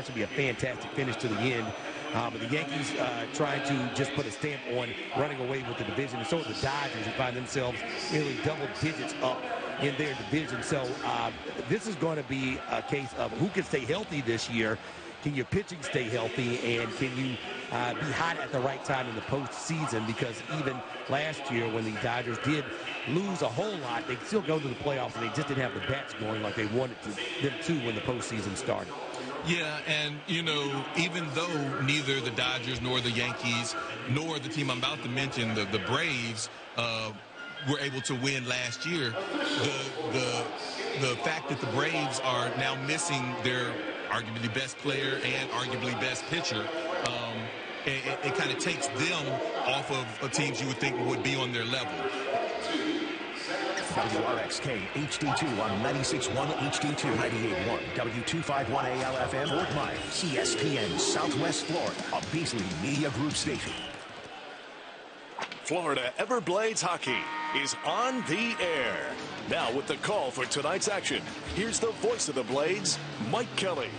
That should be a fantastic finish to the end. But the Yankees trying to just put a stamp on running away with the division, and so are the Dodgers, who find themselves nearly double digits up in their division. So this is going to be a case of who can stay healthy this year. Can your pitching stay healthy, and can you be hot at the right time in the postseason? Because even last year when the Dodgers did lose a whole lot, they still go to the playoffs, and they just didn't have the bats going like they wanted them to when the postseason started. Yeah, and, you know, even though neither the Dodgers nor the Yankees nor the team I'm about to mention, the Braves, were able to win last year, the fact that the Braves are now missing their arguably best player and arguably best pitcher, it kind of takes them off of teams you would think would be on their level. WRXK HD2 on 96.1 HD2, 98.1 W251 ALFM, Fort Myers, ESPN Southwest Florida, a Beasley Media Group station. Florida Everblades hockey is on the air. Now with the call for tonight's action, here's the voice of the Blades, Mike Kelly.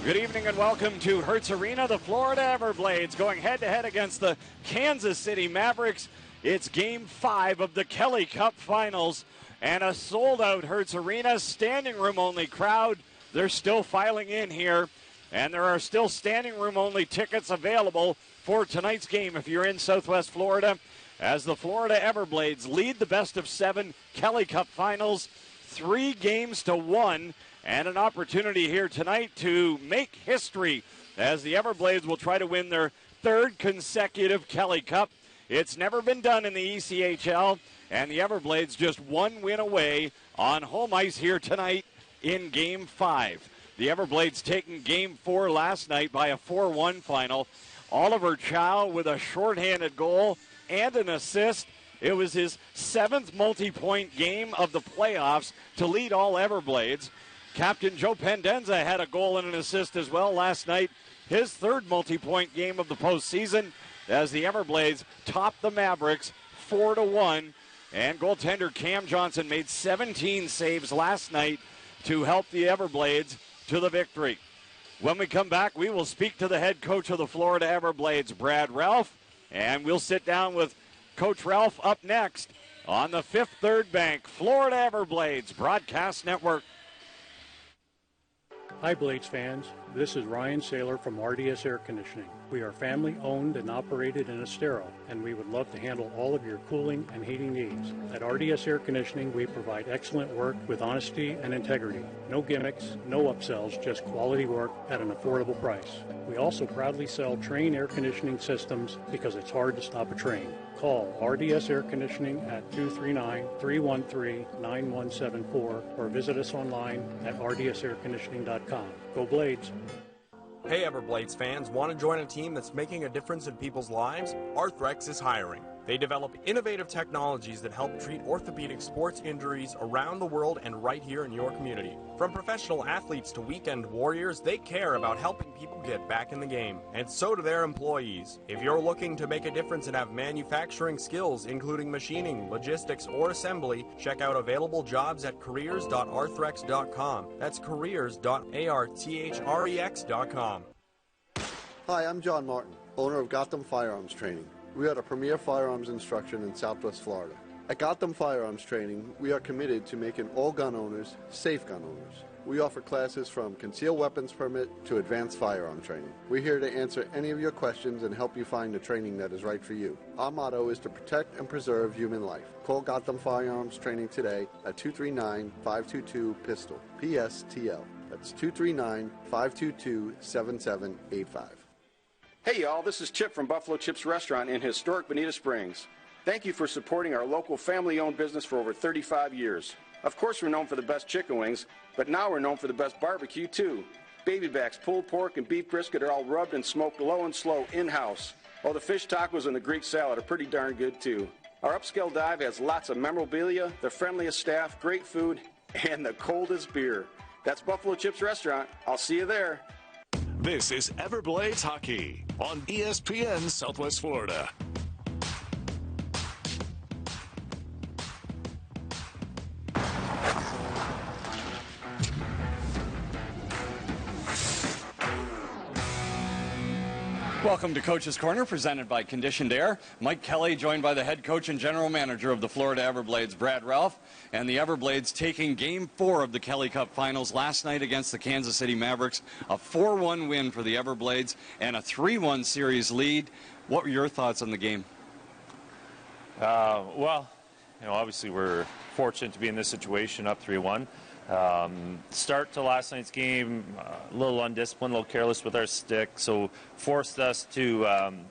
Good evening and welcome to Hertz Arena. The Florida Everblades going head-to-head against the Kansas City Mavericks. It's Game 5 of the Kelly Cup Finals and a sold-out Hertz Arena, standing room only crowd. They're still filing in here, and there are still standing room only tickets available for tonight's game if you're in Southwest Florida, as the Florida Everblades lead the best-of-7 Kelly Cup Finals 3-1, and an opportunity here tonight to make history as the Everblades will try to win their third consecutive Kelly Cup. It's never been done in the ECHL, and the Everblades just one win away on home ice here tonight in Game 5. The Everblades taking Game 4 last night by a 4-1 final. Oliver Chow with a shorthanded goal and an assist. It was his 7th multi-point game of the playoffs to lead all Everblades. Captain Joe Pendenza had a goal and an assist as well last night. His 3rd multi-point game of the postseason as the Everblades topped the Mavericks 4-1. And goaltender Cam Johnson made 17 saves last night to help the Everblades to the victory. When we come back, we will speak to the head coach of the Florida Everblades, Brad Ralph, and we'll sit down with Coach Ralph up next on the Fifth Third Bank Florida Everblades Broadcast Network. Hi Blades fans, this is Ryan Saylor from RDS Air Conditioning. We are family owned and operated in Estero, and we would love to handle all of your cooling and heating needs. At RDS Air Conditioning, we provide excellent work with honesty and integrity. No gimmicks, no upsells, just quality work at an affordable price. We also proudly sell Trane air conditioning systems because it's hard to stop a train. Call RDS Air Conditioning at 239-313-9174 or visit us online at rdsairconditioning.com. Go Blades! Hey Everblades fans, want to join a team that's making a difference in people's lives? Arthrex is hiring. They develop innovative technologies that help treat orthopedic sports injuries around the world and right here in your community. From professional athletes to weekend warriors, they care about helping people get back in the game. And so do their employees. If you're looking to make a difference and have manufacturing skills, including machining, logistics, or assembly, check out available jobs at careers.arthrex.com. That's careers.arthrex.com. Hi, I'm John Martin, owner of Gotham Firearms Training. We are the premier firearms instruction in Southwest Florida. At Gotham Firearms Training, we are committed to making all gun owners safe gun owners. We offer classes from concealed weapons permit to advanced firearm training. We're here to answer any of your questions and help you find the training that is right for you. Our motto is to protect and preserve human life. Call Gotham Firearms Training today at 239-522-PISTOL, PSTL. That's 239-522-7785. Hey y'all, this is Chip from Buffalo Chips Restaurant in historic Bonita Springs. Thank you for supporting our local family-owned business for over 35 years. Of course we're known for the best chicken wings, but now we're known for the best barbecue too. Baby backs, pulled pork, and beef brisket are all rubbed and smoked low and slow in-house. Oh, the fish tacos and the Greek salad are pretty darn good too. Our upscale dive has lots of memorabilia, the friendliest staff, great food, and the coldest beer. That's Buffalo Chips Restaurant. I'll see you there. This is Everblades Hockey on ESPN Southwest Florida. Welcome to Coach's Corner, presented by Conditioned Air. Mike Kelly, joined by the head coach and general manager of the Florida Everblades, Brad Ralph, and the Everblades taking Game 4 of the Kelly Cup Finals last night against the Kansas City Mavericks. A 4-1 win for the Everblades and a 3-1 series lead. What were your thoughts on the game? Well, obviously we're fortunate to be in this situation, up 3-1. Start to last night's game, a little undisciplined, a little careless with our stick, so forced us to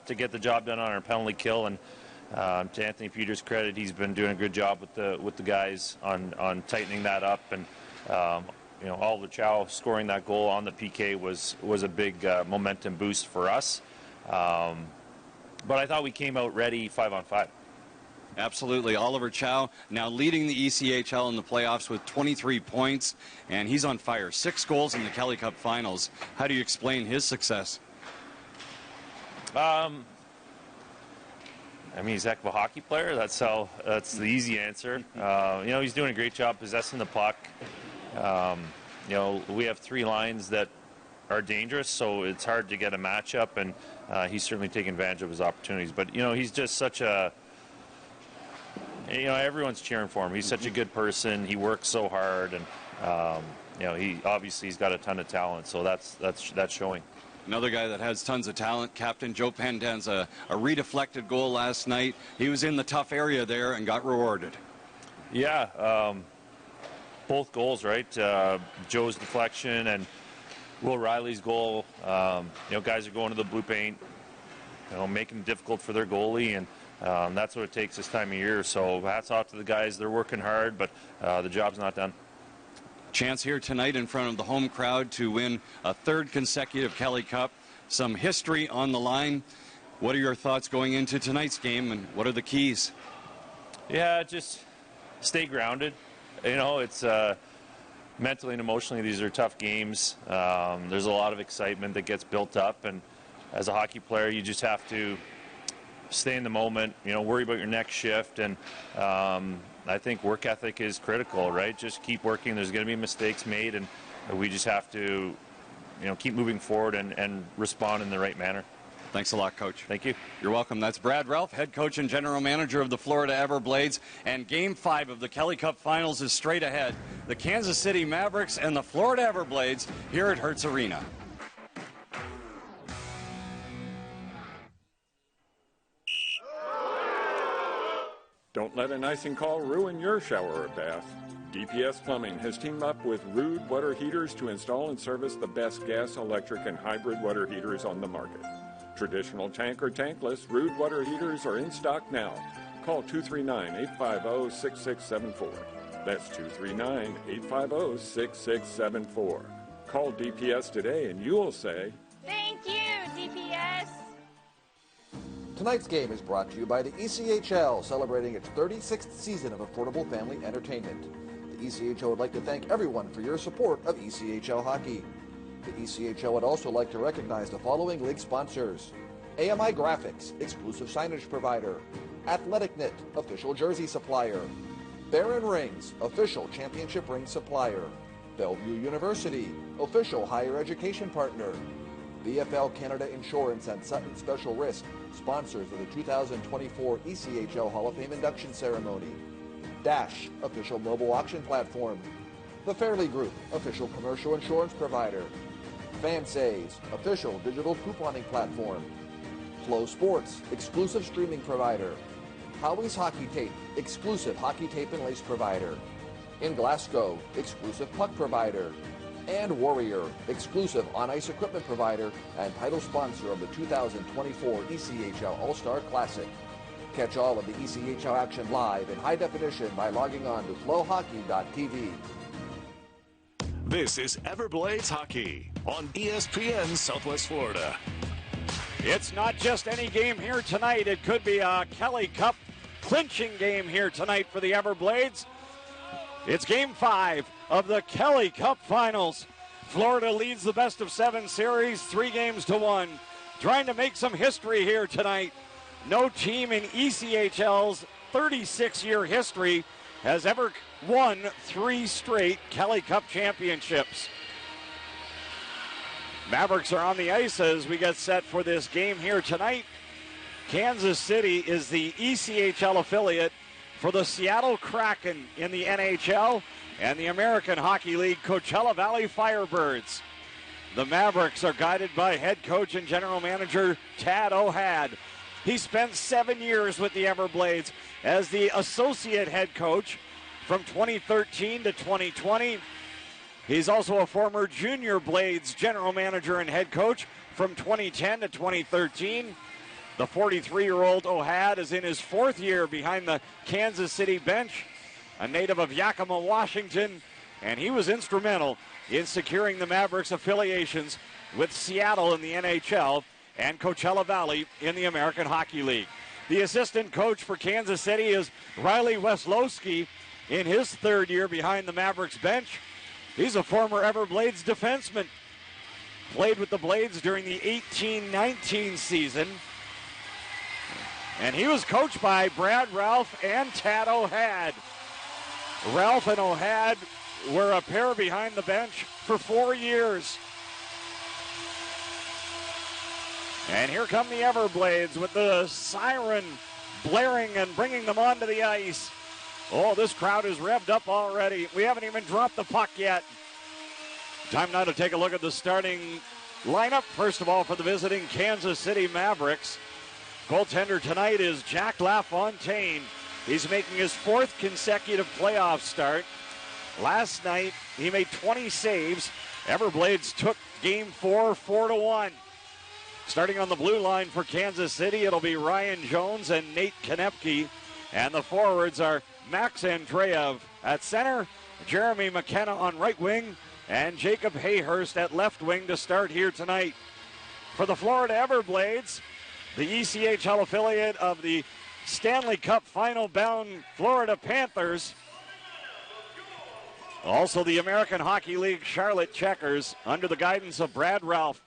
get the job done on our penalty kill. And to Anthony Peters' credit, he's been doing a good job with the guys on tightening that up. And Oliver Chow scoring that goal on the PK was a big momentum boost for us. But I thought we came out ready 5-on-5. Absolutely. Oliver Chow now leading the ECHL in the playoffs with 23 points, and he's on fire. 6 goals in the Kelly Cup Finals. How do you explain his success? He's a heck of a hockey player. That's the easy answer. He's doing a great job possessing the puck. We have 3 lines that are dangerous, so it's hard to get a matchup, and he's certainly taking advantage of his opportunities. But, he's just such a... everyone's cheering for him. He's such a good person. He works so hard, and he's got a ton of talent. So that's showing. Another guy that has tons of talent, Captain Joe Pendenza, a redeflected goal last night. He was in the tough area there and got rewarded. Yeah, both goals, right? Joe's deflection and Will Riley's goal. Guys are going to the blue paint, making it difficult for their goalie, and that's what it takes this time of year. So hats off to the guys. They're working hard, but the job's not done. Chance here tonight in front of the home crowd to win a 3rd consecutive Kelly Cup. Some history on the line. What are your thoughts going into tonight's game, and what are the keys? Yeah, just stay grounded. It's mentally and emotionally, these are tough games. There's a lot of excitement that gets built up, and as a hockey player, you just have to stay in the moment, worry about your next shift, and I think work ethic is critical, right? Just keep working. There's going to be mistakes made, and we just have to, keep moving forward and respond in the right manner. Thanks a lot, Coach. Thank you. You're welcome. That's Brad Ralph, head coach and general manager of the Florida Everblades, and Game 5 of the Kelly Cup Finals is straight ahead. The Kansas City Mavericks and the Florida Everblades here at Hertz Arena. Don't let an icing call ruin your shower or bath. DPS Plumbing has teamed up with Rude Water Heaters to install and service the best gas, electric, and hybrid water heaters on the market. Traditional tank or tankless, Rude Water Heaters are in stock now. Call 239-850-6674. That's 239-850-6674. Call DPS today and you'll say, "Thank you, DPS." Tonight's game is brought to you by the ECHL, celebrating its 36th season of affordable family entertainment. The ECHL would like to thank everyone for your support of ECHL hockey. The ECHL would also like to recognize the following league sponsors: AMI Graphics, exclusive signage provider; Athletic Knit, official jersey supplier; Barron Rings, official championship ring supplier; Bellevue University, official higher education partner; VFL Canada Insurance and Sutton Special Risk, sponsors of the 2024 ECHL Hall of Fame induction ceremony; Dash, official mobile auction platform; The Fairley Group, official commercial insurance provider; Fansays, official digital couponing platform; Flow Sports, exclusive streaming provider; Howie's Hockey Tape, exclusive hockey tape and lace provider; In Glasgow, exclusive puck provider; and Warrior, exclusive on-ice equipment provider and title sponsor of the 2024 ECHL All-Star Classic. Catch all of the ECHL action live in high definition by logging on to FloHockey.tv. This is Everblades Hockey on ESPN Southwest Florida. It's not just any game here tonight. It could be a Kelly Cup clinching game here tonight for the Everblades. It's Game 5 of the Kelly Cup Finals. Florida leads the best-of-7 series 3-1, trying to make some history here tonight. No team in ECHL's 36-year history has ever won 3 straight Kelly Cup championships. Mavericks are on the ice as we get set for this game here tonight. Kansas City is the ECHL affiliate for the Seattle Kraken in the NHL and the American Hockey League Coachella Valley Firebirds. The Mavericks are guided by head coach and general manager Tad O'Had. He spent 7 years with the Everblades as the associate head coach from 2013 to 2020. He's also a former Junior Blades general manager and head coach from 2010 to 2013. The 43-year-old O'Had is in his fourth year behind the Kansas City bench, a native of Yakima, Washington, and he was instrumental in securing the Mavericks' affiliations with Seattle in the NHL and Coachella Valley in the American Hockey League. The assistant coach for Kansas City is Riley Weslowski in his third year behind the Mavericks bench. He's a former Everblades defenseman. Played with the Blades during the 18-19 season. And he was coached by Brad Ralph and Tad O'Had. Ralph and O'Had were a pair behind the bench for 4 years. And here come the Everblades with the siren blaring and bringing them onto the ice. Oh, this crowd is revved up already. We haven't even dropped the puck yet. Time now to take a look at the starting lineup. First of all, for the visiting Kansas City Mavericks. Goaltender tonight is Jack LaFontaine. He's making his fourth consecutive playoff start. Last night, he made 20 saves. Everblades took game 4, 4-1. Starting on the blue line for Kansas City, it'll be Ryan Jones and Nate Konepke. And the forwards are Max Andreev at center, Jeremy McKenna on right wing, and Jacob Hayhurst at left wing to start here tonight. For the Florida Everblades, the ECHL affiliate of the Stanley Cup final-bound Florida Panthers, also the American Hockey League Charlotte Checkers, under the guidance of Brad Ralph,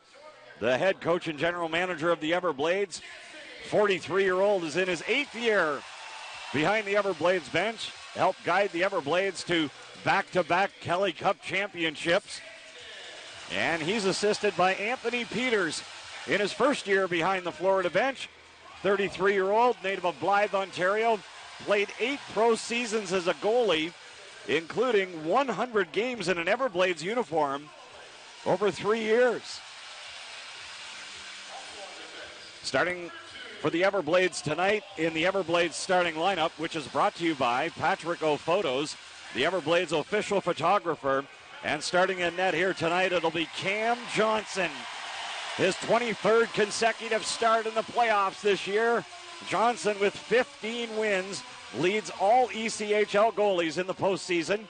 the head coach and general manager of the Everblades. 43-year-old is in his 8th year behind the Everblades bench, helped guide the Everblades to back-to-back Kelly Cup championships. And he's assisted by Anthony Peters in his first year behind the Florida bench. 33-year-old, native of Blythe, Ontario, played 8 pro seasons as a goalie, including 100 games in an Everblades uniform over 3 years. Starting for the Everblades tonight in the Everblades starting lineup, which is brought to you by Patrick O Photos, the Everblades official photographer. And starting in net here tonight, it'll be Cam Johnson. His 23rd consecutive start in the playoffs this year. Johnson, with 15 wins, leads all ECHL goalies in the postseason.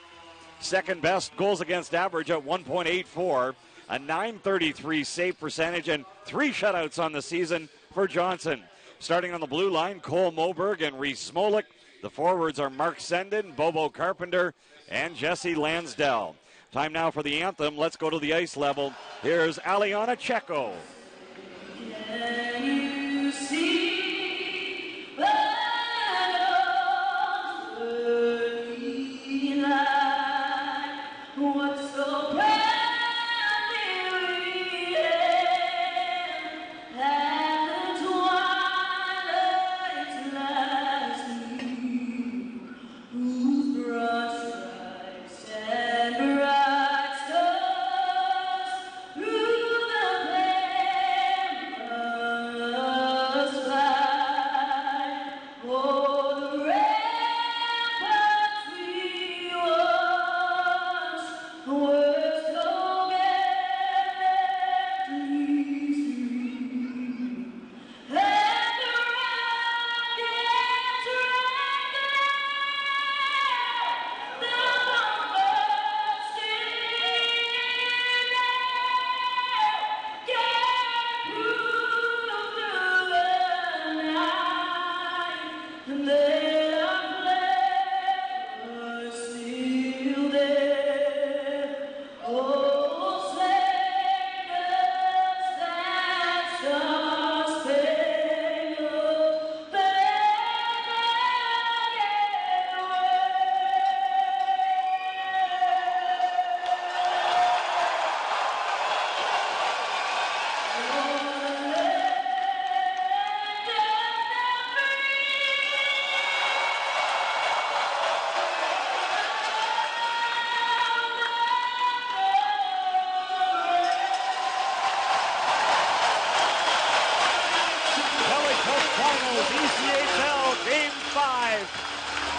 Second best goals against average at 1.84, a .933 save percentage, and 3 shutouts on the season for Johnson. Starting on the blue line, Cole Moberg and Reese Smolik. The forwards are Mark Senden, Bobo Carpenter, and Jesse Lansdell. Time now for the anthem. Let's go to the ice level. Here's Aliana Checo. Can you see what's so proudly written at the twilight's last gleam, whose broad stripes and bright stars through the perilous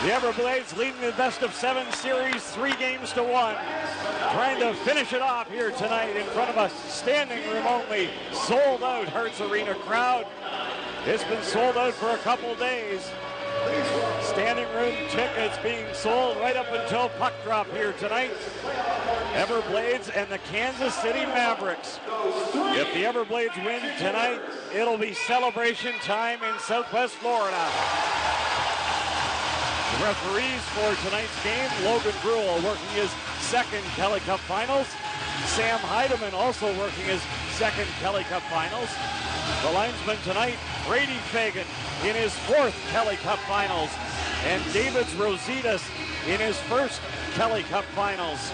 The Everblades leading the best-of-7 series 3-1. Trying to finish it off here tonight in front of a standing room only, sold-out Hearts Arena crowd. It's been sold out for a couple days. Standing room tickets being sold right up until puck drop here tonight. Everblades and the Kansas City Mavericks. If the Everblades win tonight, it'll be celebration time in Southwest Florida. The referees for tonight's game, Logan Brule working his second Kelly Cup Finals. Sam Heidemann also working his second Kelly Cup Finals. The linesman tonight, Brady Fagan in his fourth Kelly Cup Finals. And Davids Rositas in his first Kelly Cup Finals.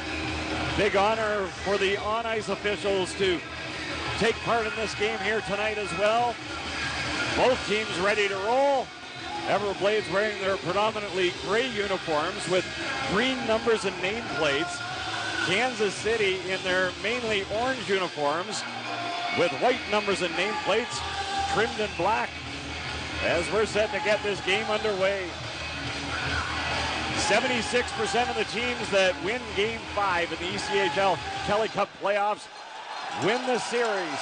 Big honor for the on-ice officials to take part in this game here tonight as well. Both teams ready to roll. Everblades wearing their predominantly gray uniforms with green numbers and nameplates. Kansas City in their mainly orange uniforms with white numbers and nameplates trimmed in black as we're set to get this game underway. 76% of the teams that win Game 5 in the ECHL Kelly Cup playoffs win the series.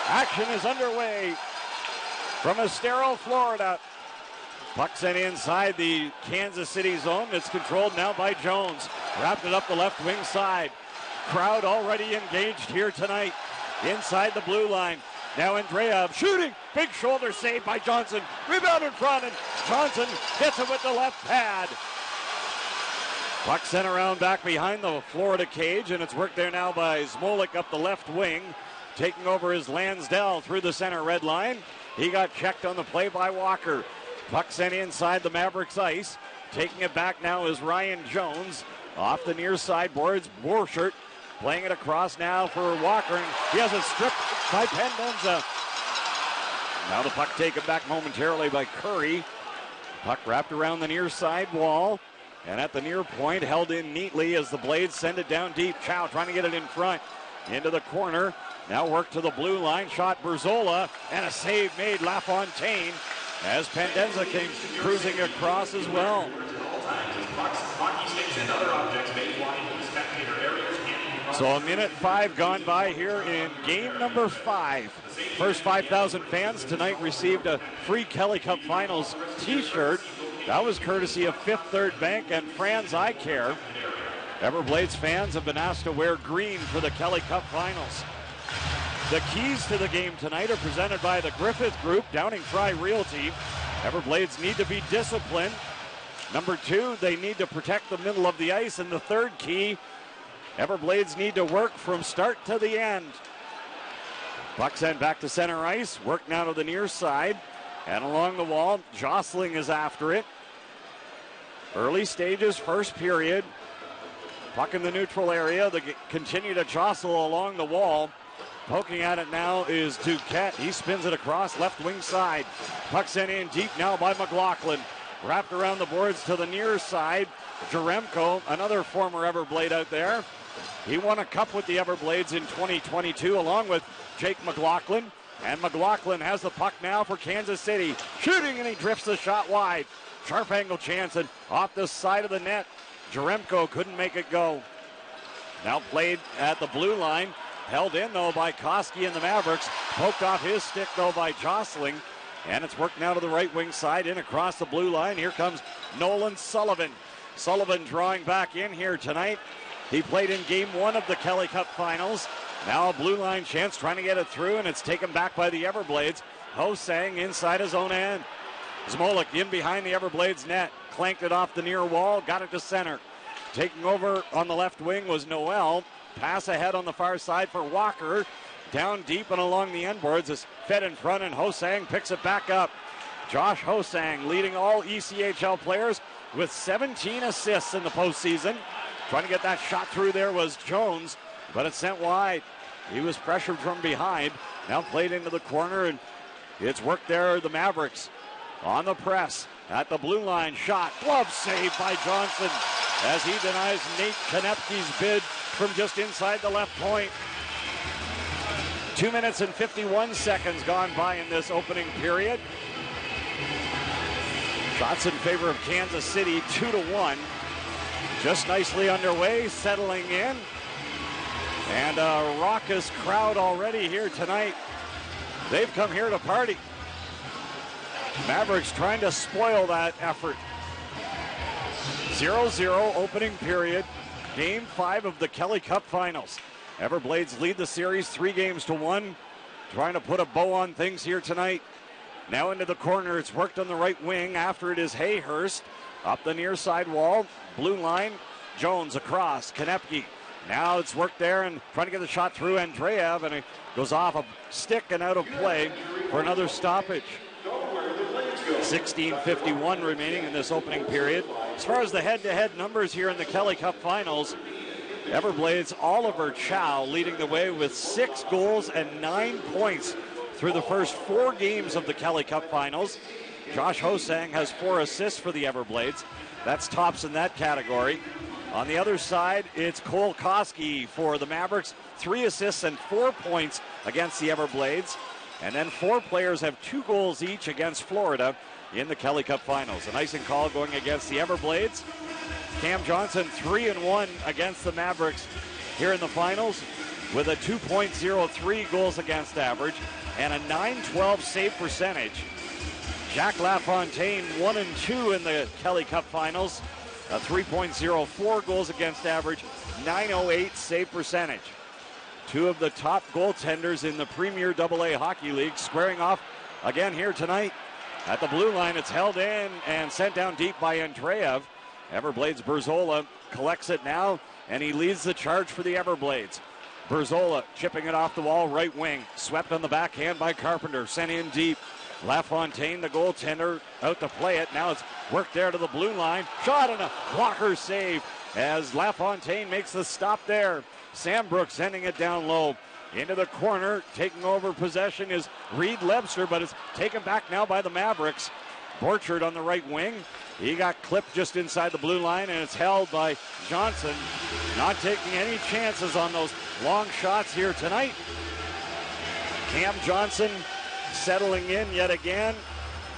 Action is underway from Estero, Florida. Puck sent inside the Kansas City zone. It's controlled now by Jones. Wrapped it up the left wing side. Crowd already engaged here tonight inside the blue line. Now Andreev shooting. Big shoulder save by Johnson. Rebound in front, and Johnson gets it with the left pad. Puck sent around back behind the Florida cage, and it's worked there now by Smolik up the left wing. Taking over is Lansdell through the center red line. He got checked on the play by Walker. Puck sent inside the Mavericks ice. Taking it back now is Ryan Jones. Off the near side boards, Borchert playing it across now for Walker. And he has it stripped by Pendenza. Now the puck taken back momentarily by Curry. Puck wrapped around the near side wall. And at the near point, held in neatly as the Blades send it down deep. Chow trying to get it in front. Into the corner. Now work to the blue line. Shot Berzola. And a save made LaFontaine as Pendenza came cruising across as well. So a minute 5 gone by here in game number 5. First 5,000 fans tonight received a free Kelly Cup Finals t-shirt. That was courtesy of Fifth Third Bank and Franz Eye Care. Everblades fans have been asked to wear green for the Kelly Cup Finals. The keys to the game tonight are presented by the Griffith Group, Downing Fry Realty. Everblades need to be disciplined. Number 2, they need to protect the middle of the ice. And the third key, Everblades need to work from start to the end. Puck sent back to center ice. Work now to the near side. And along the wall, Jostling is after it. Early stages, first period. Puck in the neutral area. They continue to jostle along the wall. Poking at it now is Duquette. He spins it across left wing side. Puck sent in deep now by McLaughlin. Wrapped around the boards to the near side. Jaremko, another former Everblade out there. He won a cup with the Everblades in 2022 along with Jake McLaughlin. And McLaughlin has the puck now for Kansas City. Shooting, and he drifts the shot wide. Sharp angle chance, and off the side of the net. Jaremko couldn't make it go. Now played at the blue line. Held in, though, by Koski and the Mavericks. Poked off his stick, though, by Jostling. And it's worked now to the right wing side, in across the blue line. Here comes Nolan Sullivan. Sullivan drawing back in here tonight. He played in Game 1 of the Kelly Cup Finals. Now a blue line chance, trying to get it through, and it's taken back by the Everblades. Hosang inside his own end. Smolik in behind the Everblades net. Clanked it off the near wall, got it to center. Taking over on the left wing was Noel. Pass ahead on the far side for Walker. Down deep and along the end boards is fed in front, and Hosang picks it back up. Josh Hosang leading all ECHL players with 17 assists in the postseason. Trying to get that shot through there was Jones, but it's sent wide. He was pressured from behind. Now played into the corner, and it's worked there. The Mavericks on the press at the blue line. Shot, glove save by Johnson as he denies Nate Konepke's bid from just inside the left point. 2 minutes and 51 seconds gone by in this opening period. Shots in favor of Kansas City, 2-1. Just nicely underway, settling in. And a raucous crowd already here tonight. They've come here to party. Mavericks trying to spoil that effort. 0-0 opening period. Game 5 of the Kelly Cup Finals. Everblades lead the series 3-1. Trying to put a bow on things here tonight. Now into the corner. It's worked on the right wing. After it is Hayhurst. Up the near side wall. Blue line. Jones across. Konepke. Now it's worked there and trying to get the shot through Andreev, and it goes off a stick and out of play for another stoppage. 16:51 remaining in this opening period. As far as the head-to-head numbers here in the Kelly Cup Finals, Everblades' Oliver Chow leading the way with 6 goals and 9 points through the first 4 games of the Kelly Cup Finals. Josh Hosang has 4 assists for the Everblades. That's tops in that category. On the other side, it's Cole Koski for the Mavericks. 3 assists and 4 points against the Everblades. And then 4 players have 2 goals each against Florida in the Kelly Cup Finals. An icing call going against the Everblades. Cam Johnson 3-1 against the Mavericks here in the finals with a 2.03 goals against average and a .912 save percentage. Jack LaFontaine 1-2 in the Kelly Cup Finals. A 3.04 goals against average, .908 save percentage. 2 of the top goaltenders in the Premier AA Hockey League squaring off again here tonight. At the blue line, it's held in and sent down deep by Andreev. Everblades Berzola collects it now, and he leads the charge for the Everblades. Berzola chipping it off the wall, right wing. Swept on the backhand by Carpenter, sent in deep. LaFontaine, the goaltender, out to play it. Now it's worked there to the blue line. Shot and a blocker save as LaFontaine makes the stop there. Sam Brooks sending it down low. Into the corner, taking over possession is Reed Lebster, but it's taken back now by the Mavericks. Borchard on the right wing. He got clipped just inside the blue line, and it's held by Johnson. Not taking any chances on those long shots here tonight. Cam Johnson settling in yet again.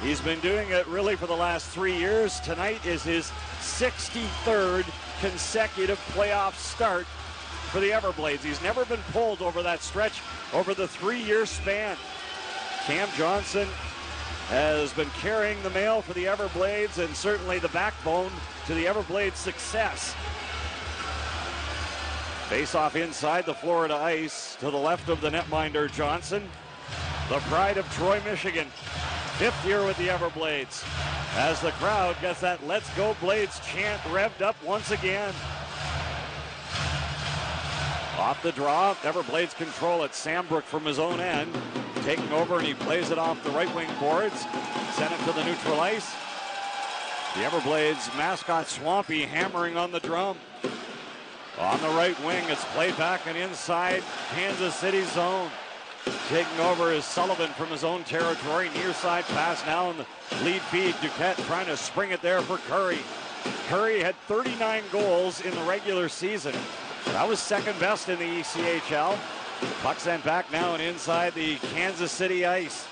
He's been doing it really for the last 3 years. Tonight is his 63rd consecutive playoff start for the Everblades. He's never been pulled over that stretch over the 3-year span. Cam Johnson has been carrying the mail for the Everblades and certainly the backbone to the Everblades' success. Face off inside the Florida ice to the left of the netminder Johnson. The pride of Troy, Michigan. 5th year with the Everblades. As the crowd gets that Let's Go Blades chant revved up once again. Off the draw, Everblades control it. Sambrook from his own end. Taking over, and he plays it off the right wing boards. Sent it to the neutral ice. The Everblades mascot Swampy hammering on the drum. On the right wing, it's played back and inside Kansas City zone. Taking over is Sullivan from his own territory. Near side pass now in the lead feed. Duquette trying to spring it there for Curry. Curry had 39 goals in the regular season. That was second best in the ECHL. Puck sent back now and inside the Kansas City ice.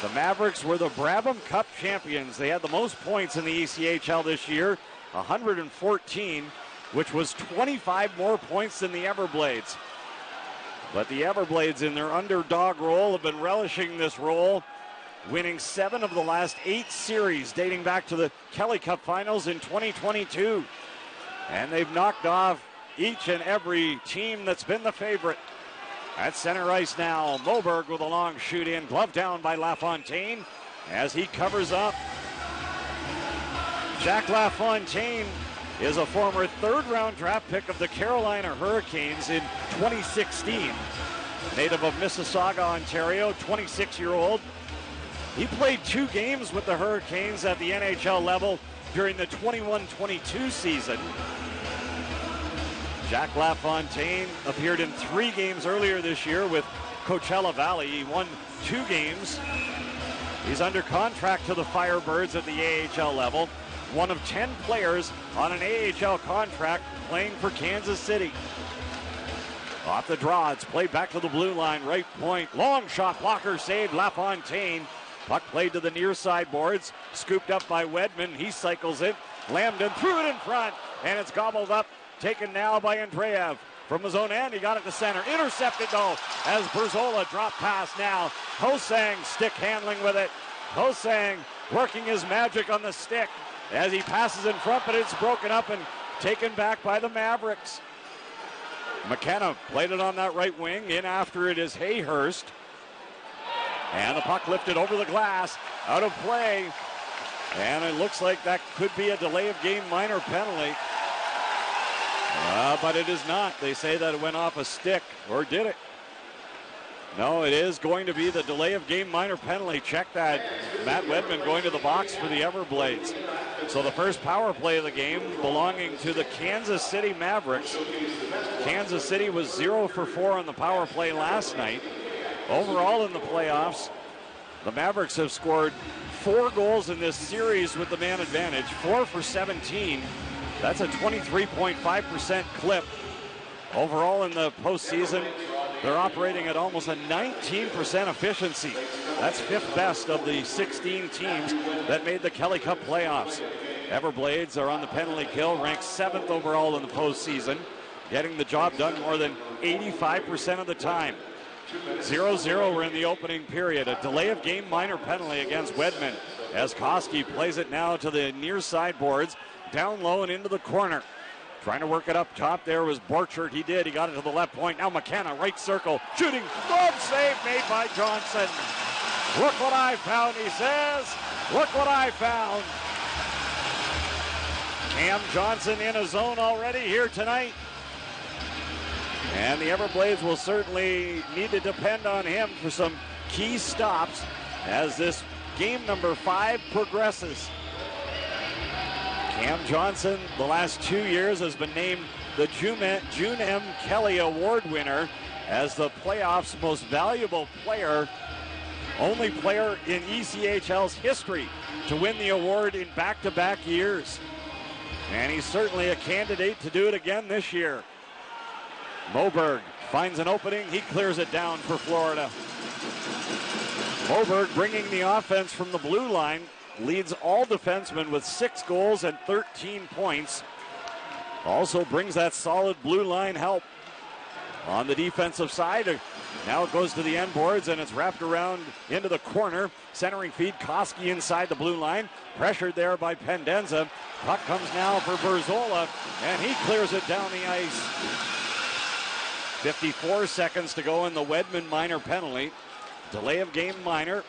The Mavericks were the Brabham Cup champions. They had the most points in the ECHL this year, 114, which was 25 more points than the Everblades. But the Everblades, in their underdog role, have been relishing this role, winning 7 of the last 8 series dating back to the Kelly Cup Finals in 2022. And they've knocked off each and every team that's been the favorite. At center ice now, Moberg with a long shoot in, glove down by LaFontaine as he covers up. Jack LaFontaine is a former 3rd-round draft pick of the Carolina Hurricanes in 2016. Native of Mississauga, Ontario, 26-year-old. He played 2 games with the Hurricanes at the NHL level during the 21-22 season. Jack LaFontaine appeared in 3 games earlier this year with Coachella Valley. He won 2 games. He's under contract to the Firebirds at the AHL level. One of 10 players on an AHL contract playing for Kansas City. Off the draw, it's played back to the blue line, right point. Long shot, blocker saved. LaFontaine Puck played to the near side boards, scooped up by Wedman. He cycles it. Lambden threw it in front, and it's gobbled up. Taken now by Andreev. From his own end, he got it to center. Intercepted, though, as Berzola drop pass now. Hosang stick handling with it. Hosang working his magic on the stick as he passes in front, but it's broken up and taken back by the Mavericks. McKenna played it on that right wing. In after it is Hayhurst. And the puck lifted over the glass, out of play. And it looks like that could be a delay of game minor penalty. But it is not. They say that it went off a stick, or did it? No, it is going to be the delay of game minor penalty. Check that. Matt Wedman going to the box for the Everblades. So the first power play of the game belonging to the Kansas City Mavericks. Kansas City was 0 for 4 on the power play last night. Overall in the playoffs, the Mavericks have scored 4 goals in this series with the man advantage, 4 for 17. That's a 23.5% clip. Overall in the postseason, they're operating at almost a 19% efficiency. That's 5th best of the 16 teams that made the Kelly Cup playoffs. Everblades are on the penalty kill, ranked 7th overall in the postseason, getting the job done more than 85% of the time. 0-0 we're in the opening period. A delay of game minor penalty against Wedman as Koski plays it now to the near side boards, down low and into the corner. Trying to work it up top there was Borchert. He did. He got it to the left point. Now McKenna, right circle, shooting. Glove save made by Johnson. Look what I found, he says. Look what I found. Cam Johnson in a zone already here tonight. And the Everblades will certainly need to depend on him for some key stops as this game number 5 progresses. Cam Johnson, the last 2 years, has been named the June M. Kelly Award winner as the playoffs' most valuable player, only player in ECHL's history to win the award in back-to-back years. And he's certainly a candidate to do it again this year. Moberg finds an opening. He clears it down for Florida. Moberg bringing the offense from the blue line. Leads all defensemen with 6 goals and 13 points. Also brings that solid blue line help. On the defensive side, now it goes to the end boards and it's wrapped around into the corner. Centering feed, Koski inside the blue line. Pressured there by Pendenza. Puck comes now for Berzola and he clears it down the ice. 54 seconds to go in the Wedman minor penalty. Delay of game minor.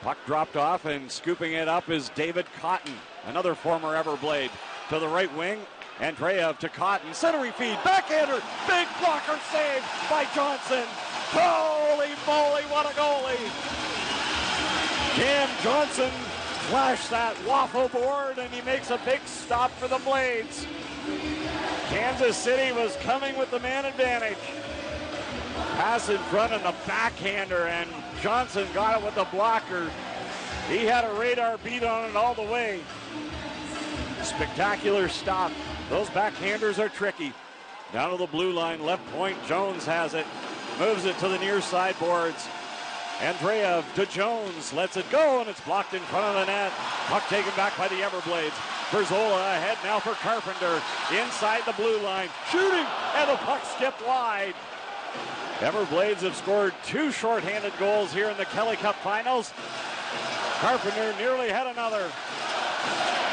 Puck dropped off and scooping it up is David Cotton, another former Everblade. To the right wing, Andreev to Cotton. Centering feed, backhander, big blocker save by Johnson. Holy moly, what a goalie. Cam Johnson flashed that waffle board and he makes a big stop for the Blades. Kansas City was coming with the man advantage. Pass in front and the backhander, and Johnson got it with the blocker. He had a radar beat on it all the way. Spectacular stop. Those backhanders are tricky. Down to the blue line, left point, Jones has it. Moves it to the near side boards. Andreev to Jones, lets it go, and it's blocked in front of the net. Puck taken back by the Everblades. Berzola ahead now for Carpenter. Inside the blue line, shooting, and the puck skipped wide. Everblades have scored 2 shorthanded goals here in the Kelly Cup Finals. Carpenter nearly had another.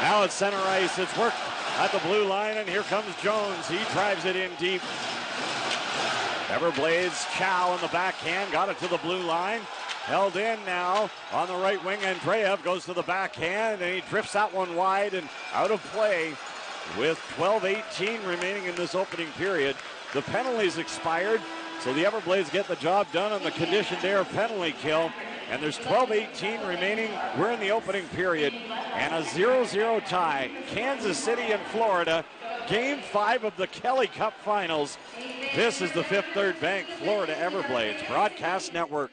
Now it's center ice. It's worked at the blue line, and here comes Jones. He drives it in deep. Everblades, Chow in the backhand, got it to the blue line. Held in now on the right wing. Andreev goes to the backhand, and he drifts that one wide and out of play with 12:18 remaining in this opening period. The penalties expired. So the Everblades get the job done on the conditioned air penalty kill. And there's 12:18 remaining. We're in the opening period. And a 0-0 tie. Kansas City and Florida. Game 5 of the Kelly Cup Finals. This is the Fifth Third Bank Florida Everblades Broadcast Network.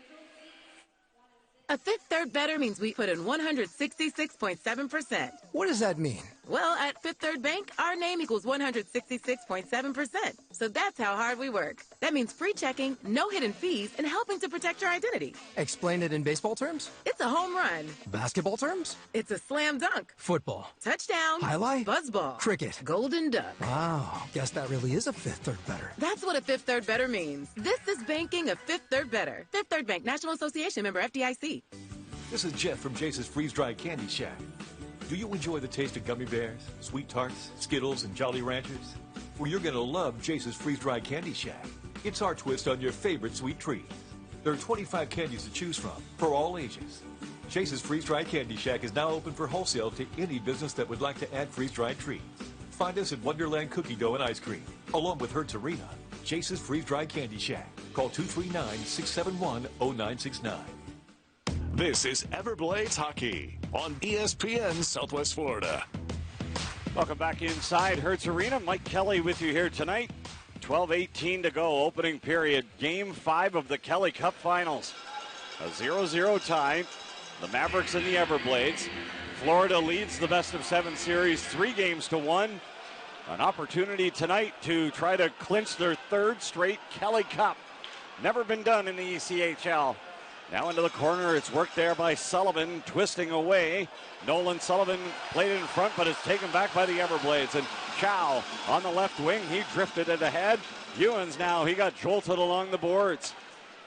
A Fifth Third better means we put in 166.7%. What does that mean? Well, at Fifth Third Bank, our name equals 166.7%. So that's how hard we work. That means free checking, no hidden fees, and helping to protect your identity. Explain it in baseball terms? It's a home run. Basketball terms? It's a slam dunk. Football. Touchdown. Highlight? Buzzball. Cricket. Golden duck. Wow, guess that really is a Fifth Third better. That's what a Fifth Third better means. This is banking a Fifth Third better. Fifth Third Bank, National Association member FDIC. This is Jeff from Jace's Freeze-Dried Candy Shack. Do you enjoy the taste of gummy bears, sweet tarts, Skittles, and Jolly Ranchers? Well, you're going to love Jace's Freeze-Dried Candy Shack. It's our twist on your favorite sweet treat. There are 25 candies to choose from for all ages. Jace's Freeze-Dried Candy Shack is now open for wholesale to any business that would like to add freeze-dried treats. Find us at Wonderland Cookie Dough and Ice Cream, along with Hertz Arena. Jace's Freeze-Dried Candy Shack. Call 239-671-0969. This is Everblades Hockey on ESPN Southwest Florida. Welcome back inside Hertz Arena. Mike Kelly with you here tonight. 12:18 to go, opening period. Game 5 of the Kelly Cup Finals. A 0-0 tie. The Mavericks and the Everblades. Florida leads the best-of-7 series 3-1. An opportunity tonight to try to clinch their 3rd straight Kelly Cup. Never been done in the ECHL. Now into the corner, it's worked there by Sullivan, twisting away. Nolan Sullivan played in front, but is taken back by the Everblades. And Chow on the left wing, he drifted it ahead. Ewens now, he got jolted along the boards.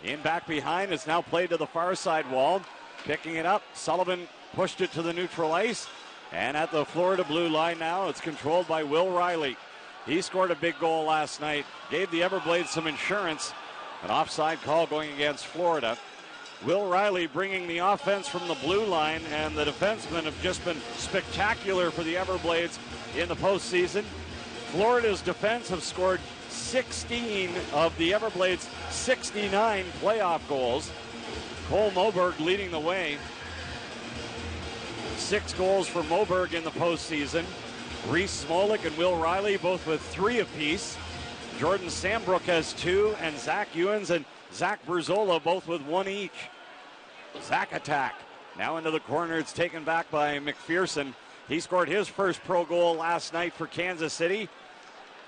In back behind, it's now played to the far side wall. Picking it up, Sullivan pushed it to the neutral ice. And at the Florida blue line now, it's controlled by Will Riley. He scored a big goal last night, gave the Everblades some insurance. An offside call going against Florida. Will Riley bringing the offense from the blue line, and the defensemen have just been spectacular for the Everblades in the postseason. Florida's defense have scored 16 of the Everblades' 69 playoff goals. Cole Moberg leading the way. 6 goals for Moberg in the postseason. Reese Smolik and Will Riley both with 3 apiece. Jordan Sambrook has 2, and Zach Ewens and Zach Berzola both with 1 each. Zach attack. Now into the corner. It's taken back by McPherson. He scored his first pro goal last night for Kansas City.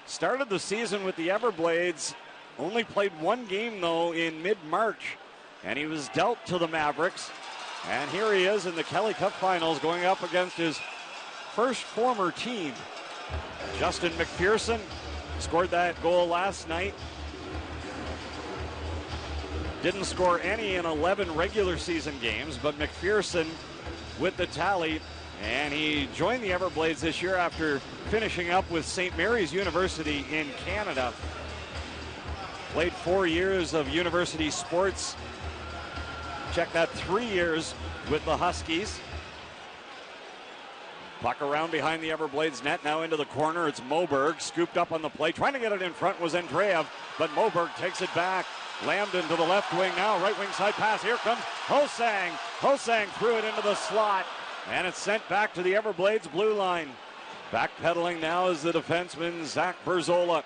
Started the season with the Everblades. Only played 1 game, though, in mid-March. And he was dealt to the Mavericks. And here he is in the Kelly Cup Finals going up against his first former team. Justin McPherson scored that goal last night. Didn't score any in 11 regular season games, but McPherson with the tally. And he joined the Everblades this year after finishing up with St. Mary's University in Canada. Played 4 years of university sports. Check that, 3 years with the Huskies. Puck around behind the Everblades net, now into the corner. It's Moberg, scooped up on the play. Trying to get it in front was Andreev, but Moberg takes it back. Lambden to the left wing now, right wing side pass. Here comes Hosang. Hosang threw it into the slot, and it's sent back to the Everblades blue line. Backpedaling now is the defenseman, Zach Berzola.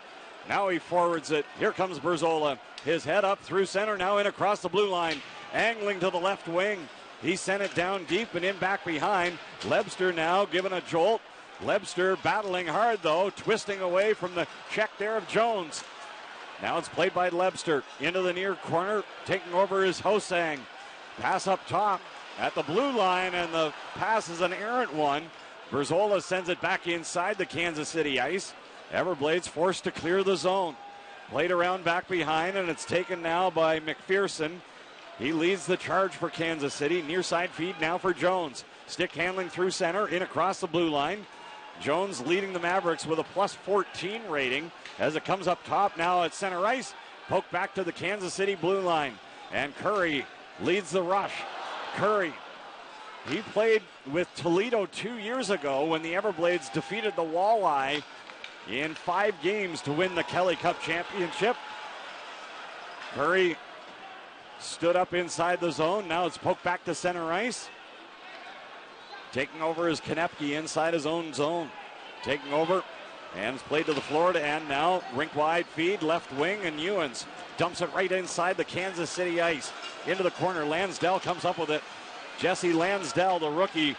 Now he forwards it. Here comes Berzola. His head up through center, now in across the blue line. Angling to the left wing. He sent it down deep and in back behind. Lebster now given a jolt. Lebster battling hard, though, twisting away from the check there of Jones. Now it's played by Lebster into the near corner. Taking over is Hosang. Pass up top at the blue line, and the pass is an errant one. Berzola sends it back inside the Kansas City ice. Everblades forced to clear the zone. Played around back behind, and it's taken now by McPherson. He leads the charge for Kansas City. Near side feed now for Jones. Stick handling through center, in across the blue line. Jones leading the Mavericks with a +14 rating as it comes up top now at center ice. Poke back to the Kansas City blue line. And Curry leads the rush. Curry, he played with Toledo 2 years ago when the Everblades defeated the Walleye in 5 games to win the Kelly Cup championship. Curry stood up inside the zone. Now it's poked back to center ice. Taking over is Konepke inside his own zone. Taking over, and it's played to the Florida end now. Rink wide feed, left wing, and Ewens dumps it right inside the Kansas City ice. Into the corner, Lansdell comes up with it. Jesse Lansdell, the rookie,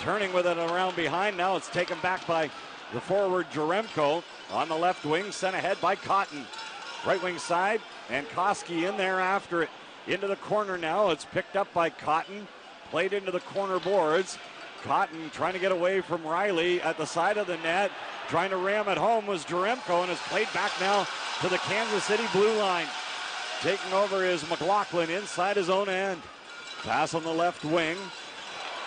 turning with it around behind. Now it's taken back by the forward Jaremko on the left wing, sent ahead by Cotton. Right wing side, and Koski in there after it. Into the corner now. It's picked up by Cotton. Played into the corner boards. Cotton trying to get away from Riley at the side of the net. Trying to ram it home was Jaremko, and is played back now to the Kansas City blue line. Taking over is McLaughlin inside his own end. Pass on the left wing.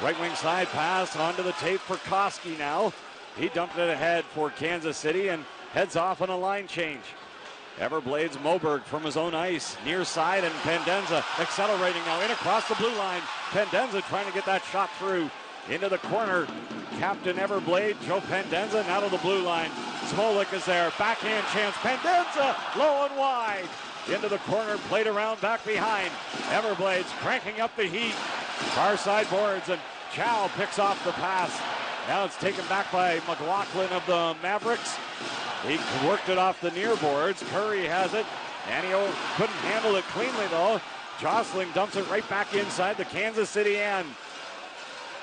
Right wing side pass onto the tape for Koski now. He dumped it ahead for Kansas City and heads off on a line change. Everblades Moberg from his own ice. Near side, and Pendenza accelerating now in across the blue line. Pendenza trying to get that shot through. Into the corner. Captain Everblade, Joe Pendenza, now to the blue line. Smolik is there. Backhand chance. Pendenza low and wide. Into the corner, played around back behind. Everblades cranking up the heat. Far side boards, and Chow picks off the pass. Now it's taken back by McLaughlin of the Mavericks. He worked it off the near boards. Curry has it, and he couldn't handle it cleanly though. Jostling dumps it right back inside the Kansas City end.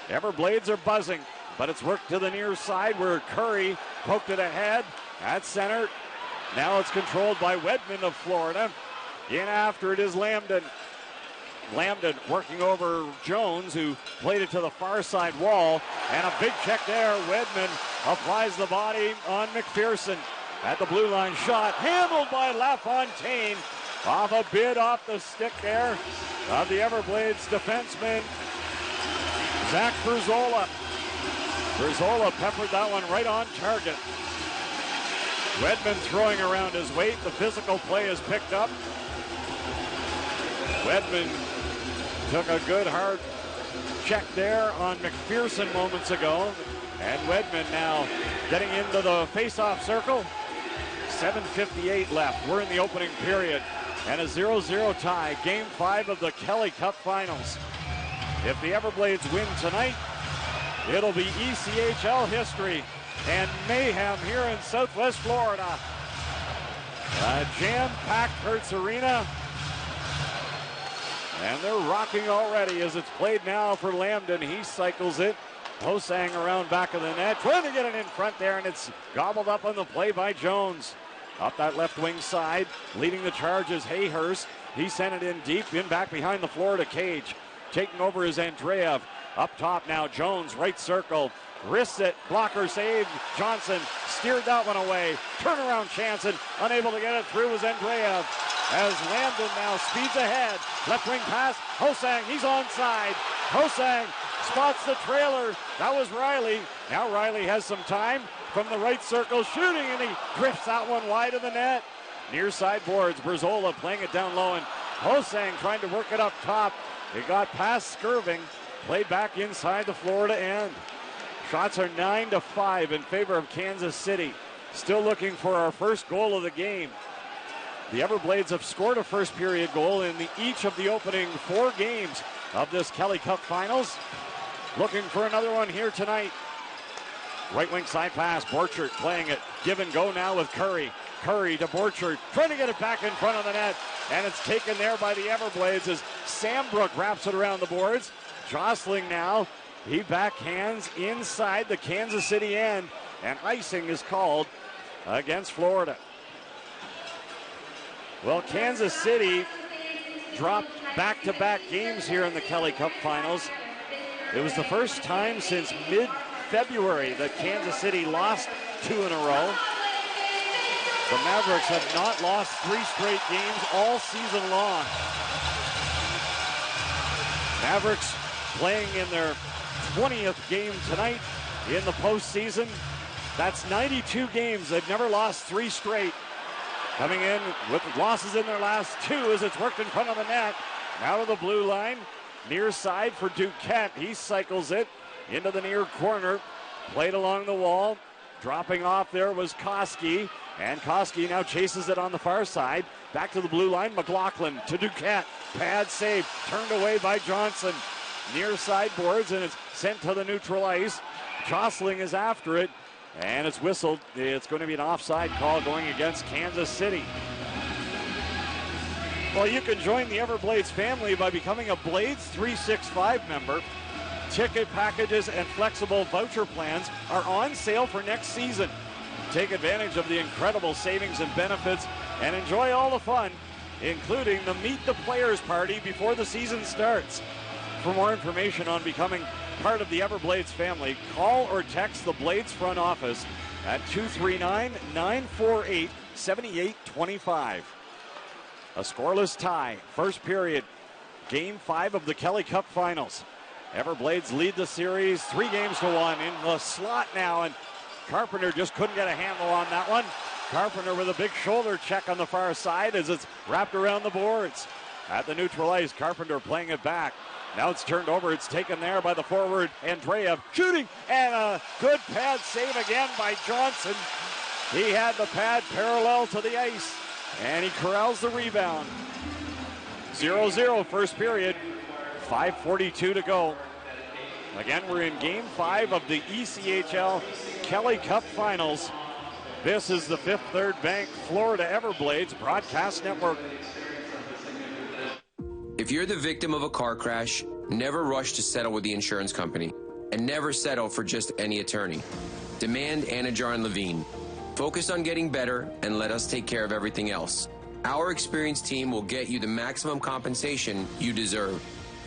Everblades are buzzing, but it's worked to the near side where Curry poked it ahead at center. Now it's controlled by Wedman of Florida. In after it is Lambden. Lambden working over Jones, who played it to the far side wall. And a big check there. Wedman applies the body on McPherson. At the blue line shot, handled by LaFontaine. Off a bid off the stick there of the Everblades defenseman, Zach Berzola. Berzola peppered that one right on target. Wedman throwing around his weight. The physical play is picked up. Wedman took a good hard check there on McPherson moments ago. And Wedman now getting into the face-off circle. 7:58 left. We're in the opening period. And a 0-0 tie. Game 5 of the Kelly Cup Finals. If the Everblades win tonight, it'll be ECHL history and mayhem here in Southwest Florida. A jam-packed Hertz Arena. And they're rocking already as it's played now for Lambden. He cycles it. Hosang around back of the net, trying to get it in front there, and it's gobbled up on the play by Jones. Up that left wing side, leading the charge is Hayhurst. He sent it in deep, in back behind the Florida cage. Taking over is Andreev. Up top now, Jones, right circle. Wrists it, blocker save. Johnson steered that one away. Turnaround chance, and unable to get it through was Andreev. As Lambden now speeds ahead. Left wing pass, Hosang, he's onside. Hosang spots the trailer. That was Riley. Now Riley has some time from the right circle, shooting, and he drifts that one wide of the net. Near side boards, Berzola playing it down low, and Hosang trying to work it up top. It got past Skirving, played back inside the Florida end. Shots are 9-5 in favor of Kansas City. Still looking for our first goal of the game. The Everblades have scored a first period goal in each of the opening 4 games of this Kelly Cup Finals. Looking for another one here tonight. Right wing side pass, Borchert playing it. Give and go now with Curry. Curry to Borchert, trying to get it back in front of the net. And it's taken there by the Everblades as Sambrook wraps it around the boards. Jostling now. He backhands inside the Kansas City end. And icing is called against Florida. Well, Kansas City dropped back-to-back games here in the Kelly Cup Finals. It was the first time since mid-February that Kansas City lost 2 in a row. The Mavericks have not lost 3 straight games all season long. Mavericks playing in their 20th game tonight in the postseason. That's 92 games. They've never lost 3 straight. Coming in with losses in their last 2 as it's worked in front of the net. Now to the blue line. Near side for Duquette. He cycles it into the near corner. Played along the wall. Dropping off there was Koski. And Koski now chases it on the far side. Back to the blue line. McLaughlin to Duquette. Pad save. Turned away by Johnson. Near side boards, and it's sent to the neutral ice. Jostling is after it. And it's whistled. It's going to be an offside call going against Kansas City. Well, you can join the Everblades family by becoming a Blades 365 member. ticket packages and flexible voucher plans are on sale for next season. Take advantage of the incredible savings and benefits and enjoy all the fun, including the Meet the Players party before the season starts. For more information on becoming part of the Everblades family, call or text the Blades front office at 239-948-7825. A scoreless tie, first period, Game 5 of the Kelly Cup Finals. Everblades lead the series 3-1 in the slot now, and Carpenter just couldn't get a handle on that one. Carpenter with a big shoulder check on the far side as it's wrapped around the boards. At the neutral ice, Carpenter playing it back. Now it's turned over. It's taken there by the forward, Andreev, shooting, and a good pad save again by Johnson. He had the pad parallel to the ice, and he corrals the rebound. 0-0 first period, 5:42 to go. Again, we're in Game 5 of the ECHL Kelly Cup Finals. This is the Fifth Third Bank Florida Everblades Broadcast Network. If you're the victim of a car crash, never rush to settle with the insurance company, and never settle for just any attorney. Demand Anajar and Levine. Focus on getting better and let us take care of everything else. Our experienced team will get you the maximum compensation you deserve.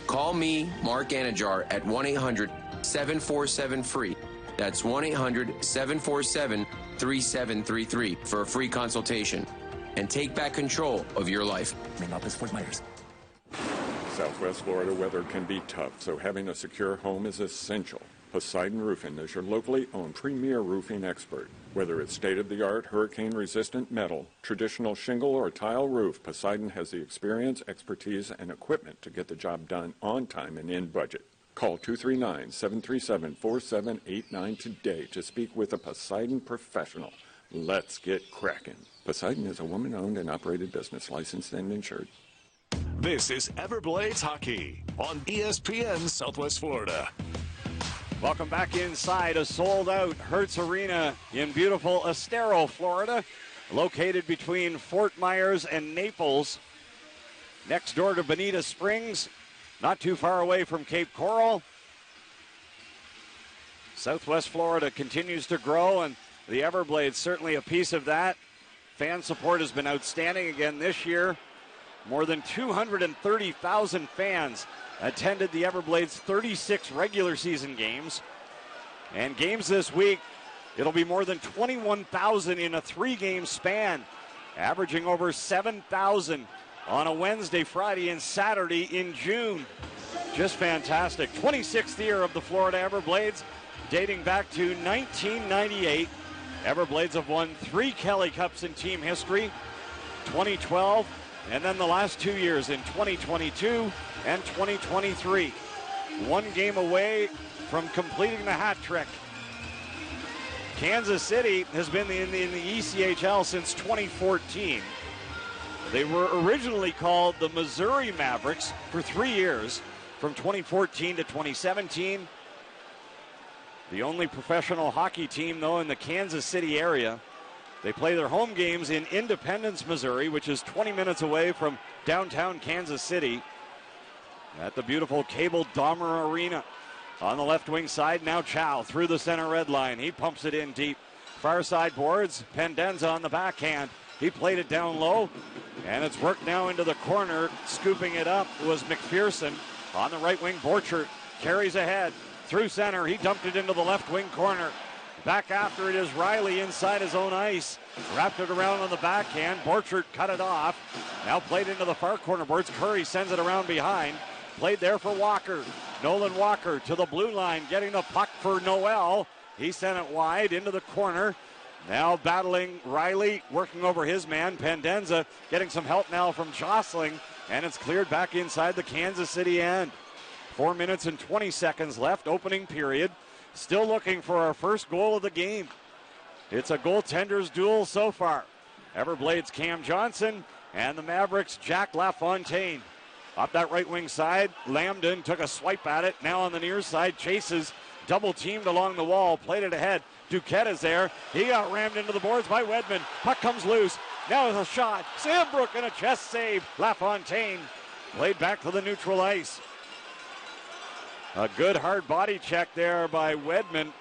Call me, Mark Anajar, at 1-800-747-FREE. That's 1-800-747-3733 for a free consultation. And take back control of your life. May not Fort Myers. Southwest Florida weather can be tough, so having a secure home is essential. Poseidon Roofing is your locally owned premier roofing expert. Whether it's state-of-the-art hurricane-resistant metal, traditional shingle, or tile roof, Poseidon has the experience, expertise, and equipment to get the job done on time and in budget. Call 239-737-4789 today to speak with a Poseidon professional. Let's get cracking. Poseidon is a woman-owned and operated business, licensed and insured. This is Everblades Hockey on ESPN Southwest Florida. Welcome back inside a sold-out Hertz Arena in beautiful Estero, Florida, located between Fort Myers and Naples, next door to Bonita Springs, not too far away from Cape Coral. Southwest Florida continues to grow, and the Everblades certainly a piece of that. Fan support has been outstanding again this year. More than 230,000 fans attended the Everblades' 36 regular season games. And games this week, it'll be more than 21,000 in a 3-game span, averaging over 7,000 on a Wednesday, Friday, and Saturday in June. Just fantastic. 26th year of the Florida Everblades, dating back to 1998. Everblades have won 3 Kelly Cups in team history, 2012, and then the last 2 years in 2022 and 2023. 1 game away from completing the hat trick. Kansas City has been in the ECHL since 2014. They were originally called the Missouri Mavericks for 3 years, from 2014 to 2017. The only professional hockey team, though, in the Kansas City area. They play their home games in Independence, Missouri, which is 20 minutes away from downtown Kansas City, at the beautiful Cable Dahmer Arena. On the left wing side, now Chow through the center red line. He pumps it in deep. Far side boards, Pendenza on the backhand. He played it down low, and it's worked now into the corner. Scooping it up was McPherson. On the right wing, Borchert carries ahead. Through center, he dumped it into the left wing corner. Back after it is Riley inside his own ice. Wrapped it around on the backhand. Borchert cut it off. Now played into the far corner boards. Curry sends it around behind. Played there for Walker. Nolan Walker to the blue line, getting the puck for Noel. He sent it wide into the corner. Now battling Riley, working over his man. Pendenza getting some help now from Jostling, and it's cleared back inside the Kansas City end. 4 minutes and 20 seconds left, opening period. Still looking for our first goal of the game. It's a goaltender's duel so far. Everblades Cam Johnson and the Mavericks Jack LaFontaine. Up that right wing side, Lambden took a swipe at it. Now on the near side, chases, double teamed along the wall, played it ahead. Duquette is there. He got rammed into the boards by Wedman. Puck comes loose. Now with a shot. Sandbrook and a chest save. LaFontaine played back to the neutral ice. A good hard body check there by Wedman,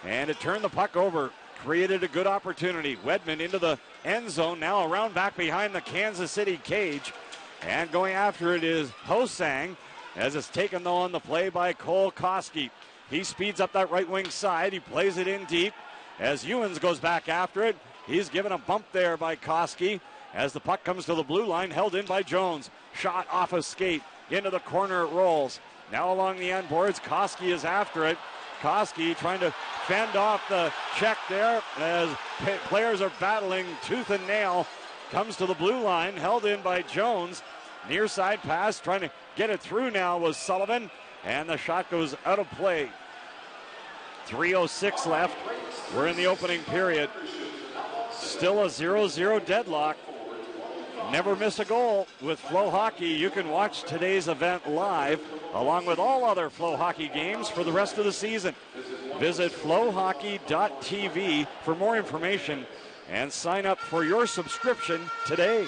and it turned the puck over. Created a good opportunity. Wedman into the end zone, now around back behind the Kansas City cage. And going after it is Hosang, as it's taken though on the play by Cole Koski. He speeds up that right wing side. He plays it in deep as Ewens goes back after it. He's given a bump there by Koski as the puck comes to the blue line, held in by Jones. Shot off a skate. Into the corner it rolls. Now along the end boards, Koski is after it. Koski trying to fend off the check there as players are battling tooth and nail. Comes to the blue line, held in by Jones. Near side pass, trying to get it through now was Sullivan, and the shot goes out of play. 3:06 left. We're in the opening period. Still a 0-0 deadlock. Never miss a goal with FloHockey. You can watch today's event live, along with all other FloHockey games for the rest of the season. Visit FloHockey.tv for more information and sign up for your subscription today.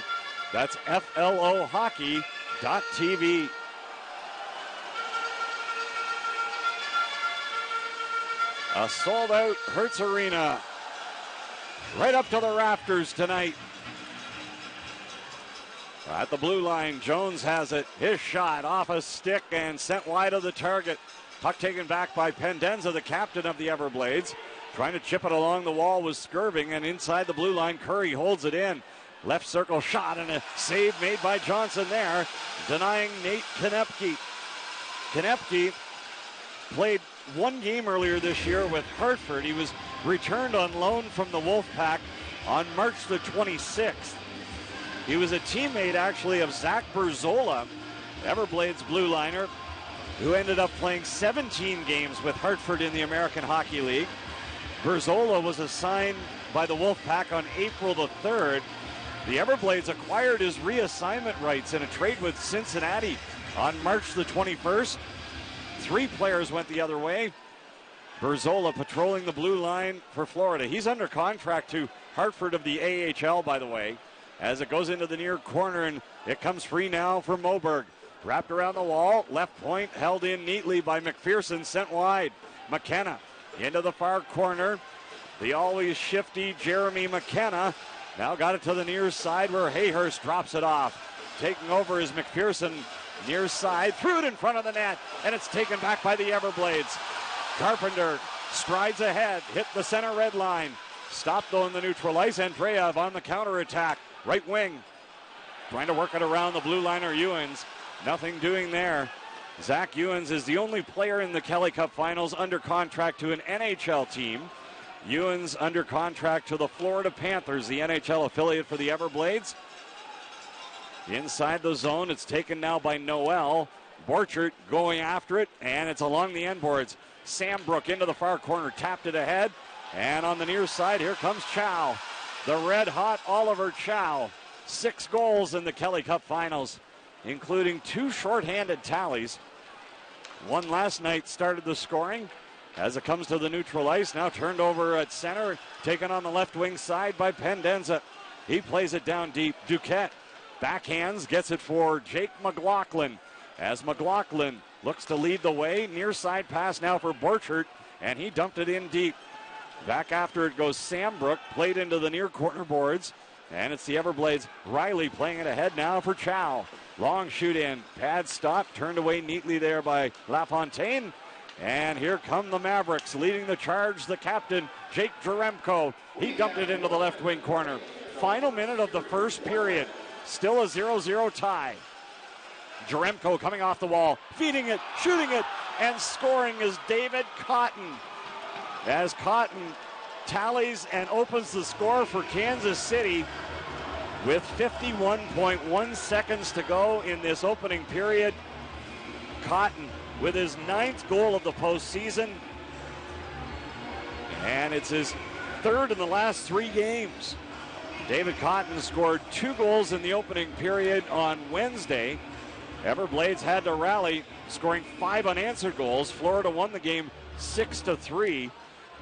That's FLOHockey.tv. A sold-out Hertz Arena. Right up to the rafters tonight. At the blue line, Jones has it. His shot off a stick and sent wide of the target. Puck taken back by Pendenza, the captain of the Everblades. Trying to chip it along the wall was Skirving, and inside the blue line, Curry holds it in. Left circle shot and a save made by Johnson there, denying Nate Konepke. Konepke played one game earlier this year with Hartford. He was returned on loan from the Wolfpack on March the 26th. He was a teammate, actually, of Zach Berzola, Everblades blue liner, who ended up playing 17 games with Hartford in the American Hockey League. Berzola was assigned by the Wolfpack on April the 3rd. The Everblades acquired his reassignment rights in a trade with Cincinnati on March the 21st. 3 players went the other way. Berzola patrolling the blue line for Florida. He's under contract to Hartford of the AHL, by the way, as it goes into the near corner, and it comes free now for Moberg. Wrapped around the wall, left point held in neatly by McPherson, sent wide. McKenna into the far corner. The always shifty Jeremy McKenna now got it to the near side where Hayhurst drops it off. Taking over is McPherson, near side, threw it in front of the net, and it's taken back by the Everblades. Carpenter strides ahead, hit the center red line. Stopped though in the neutral ice. Andreev on the counterattack. Right wing. Trying to work it around the blue liner Ewens. Nothing doing there. Zach Ewens is the only player in the Kelly Cup Finals under contract to an NHL team. Ewens under contract to the Florida Panthers, the NHL affiliate for the Everblades. Inside the zone, it's taken now by Noel. Borchert going after it, and it's along the end boards. Sam Brook into the far corner, tapped it ahead. And on the near side, here comes Chow. The red-hot Oliver Chow. 6 goals in the Kelly Cup Finals, including 2 shorthanded tallies. One last night started the scoring as it comes to the neutral ice. Now turned over at center, taken on the left wing side by Pendenza. He plays it down deep. Duquette backhands, gets it for Jake McLaughlin. As McLaughlin looks to lead the way. Near side pass now for Borchert, and he dumped it in deep. Back after it goes Sam Brook, played into the near corner boards. And it's the Everblades. Riley playing it ahead now for Chow. Long shoot in. Pad stop. Turned away neatly there by LaFontaine. And here come the Mavericks. Leading the charge, the captain, Jake Jaremko. He dumped it into the left wing corner. Final minute of the first period. Still a 0-0 tie. Jaremko coming off the wall. Feeding it, shooting it, and scoring is David Cotton. As Cotton tallies and opens the score for Kansas City with 51.1 seconds to go in this opening period. Cotton with his 9th goal of the postseason, and it's his 3rd in the last 3 games. David Cotton scored 2 goals in the opening period on Wednesday. Everblades had to rally, scoring 5 unanswered goals. Florida won the game 6-3.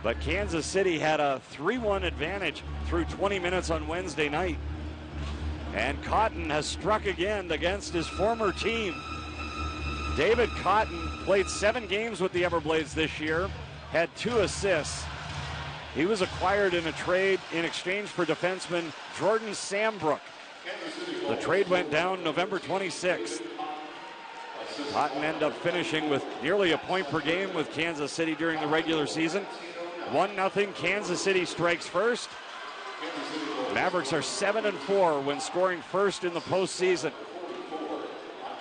But Kansas City had a 3-1 advantage through 20 minutes on Wednesday night. And Cotton has struck again against his former team. David Cotton Played 7 games with the Everblades this year. Had 2 assists. He was acquired in a trade in exchange for defenseman Jordan Sambrook. The trade went down November 26th. Cotton ended up finishing with nearly a point per game with Kansas City during the regular season. 1-0, Kansas City strikes first. Mavericks are 7-4 when scoring first in the postseason.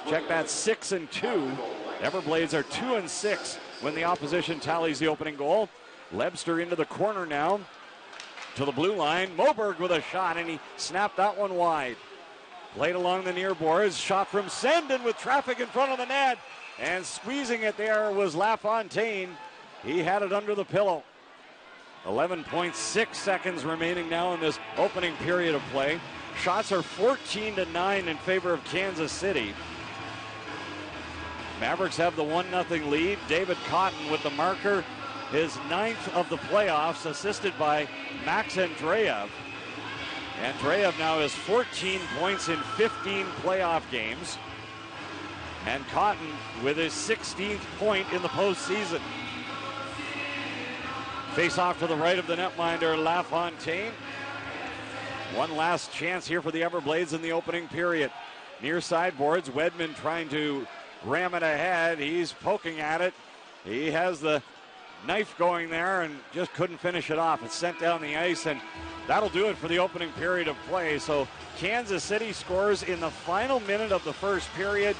Check that, 6-2. Everblades are 2-6 when the opposition tallies the opening goal. Lebster into the corner now to the blue line. Moberg with a shot, and he snapped that one wide. Played along the near boards. Shot from Sendin with traffic in front of the net. And squeezing it there was LaFontaine. He had it under the pillow. 11.6 seconds remaining now in this opening period of play. Shots are 14-9 in favor of Kansas City. Mavericks have the 1-0 lead. David Cotton with the marker. His 9th of the playoffs, assisted by Max Andreev. Andreev now has 14 points in 15 playoff games. And Cotton with his 16th point in the postseason. Face off to the right of the netminder, LaFontaine. One last chance here for the Everblades in the opening period. Near sideboards, Wedman trying to ram it ahead. He's poking at it. He has the knife going there and just couldn't finish it off. It's sent down the ice, and that'll do it for the opening period of play. So Kansas City scores in the final minute of the first period,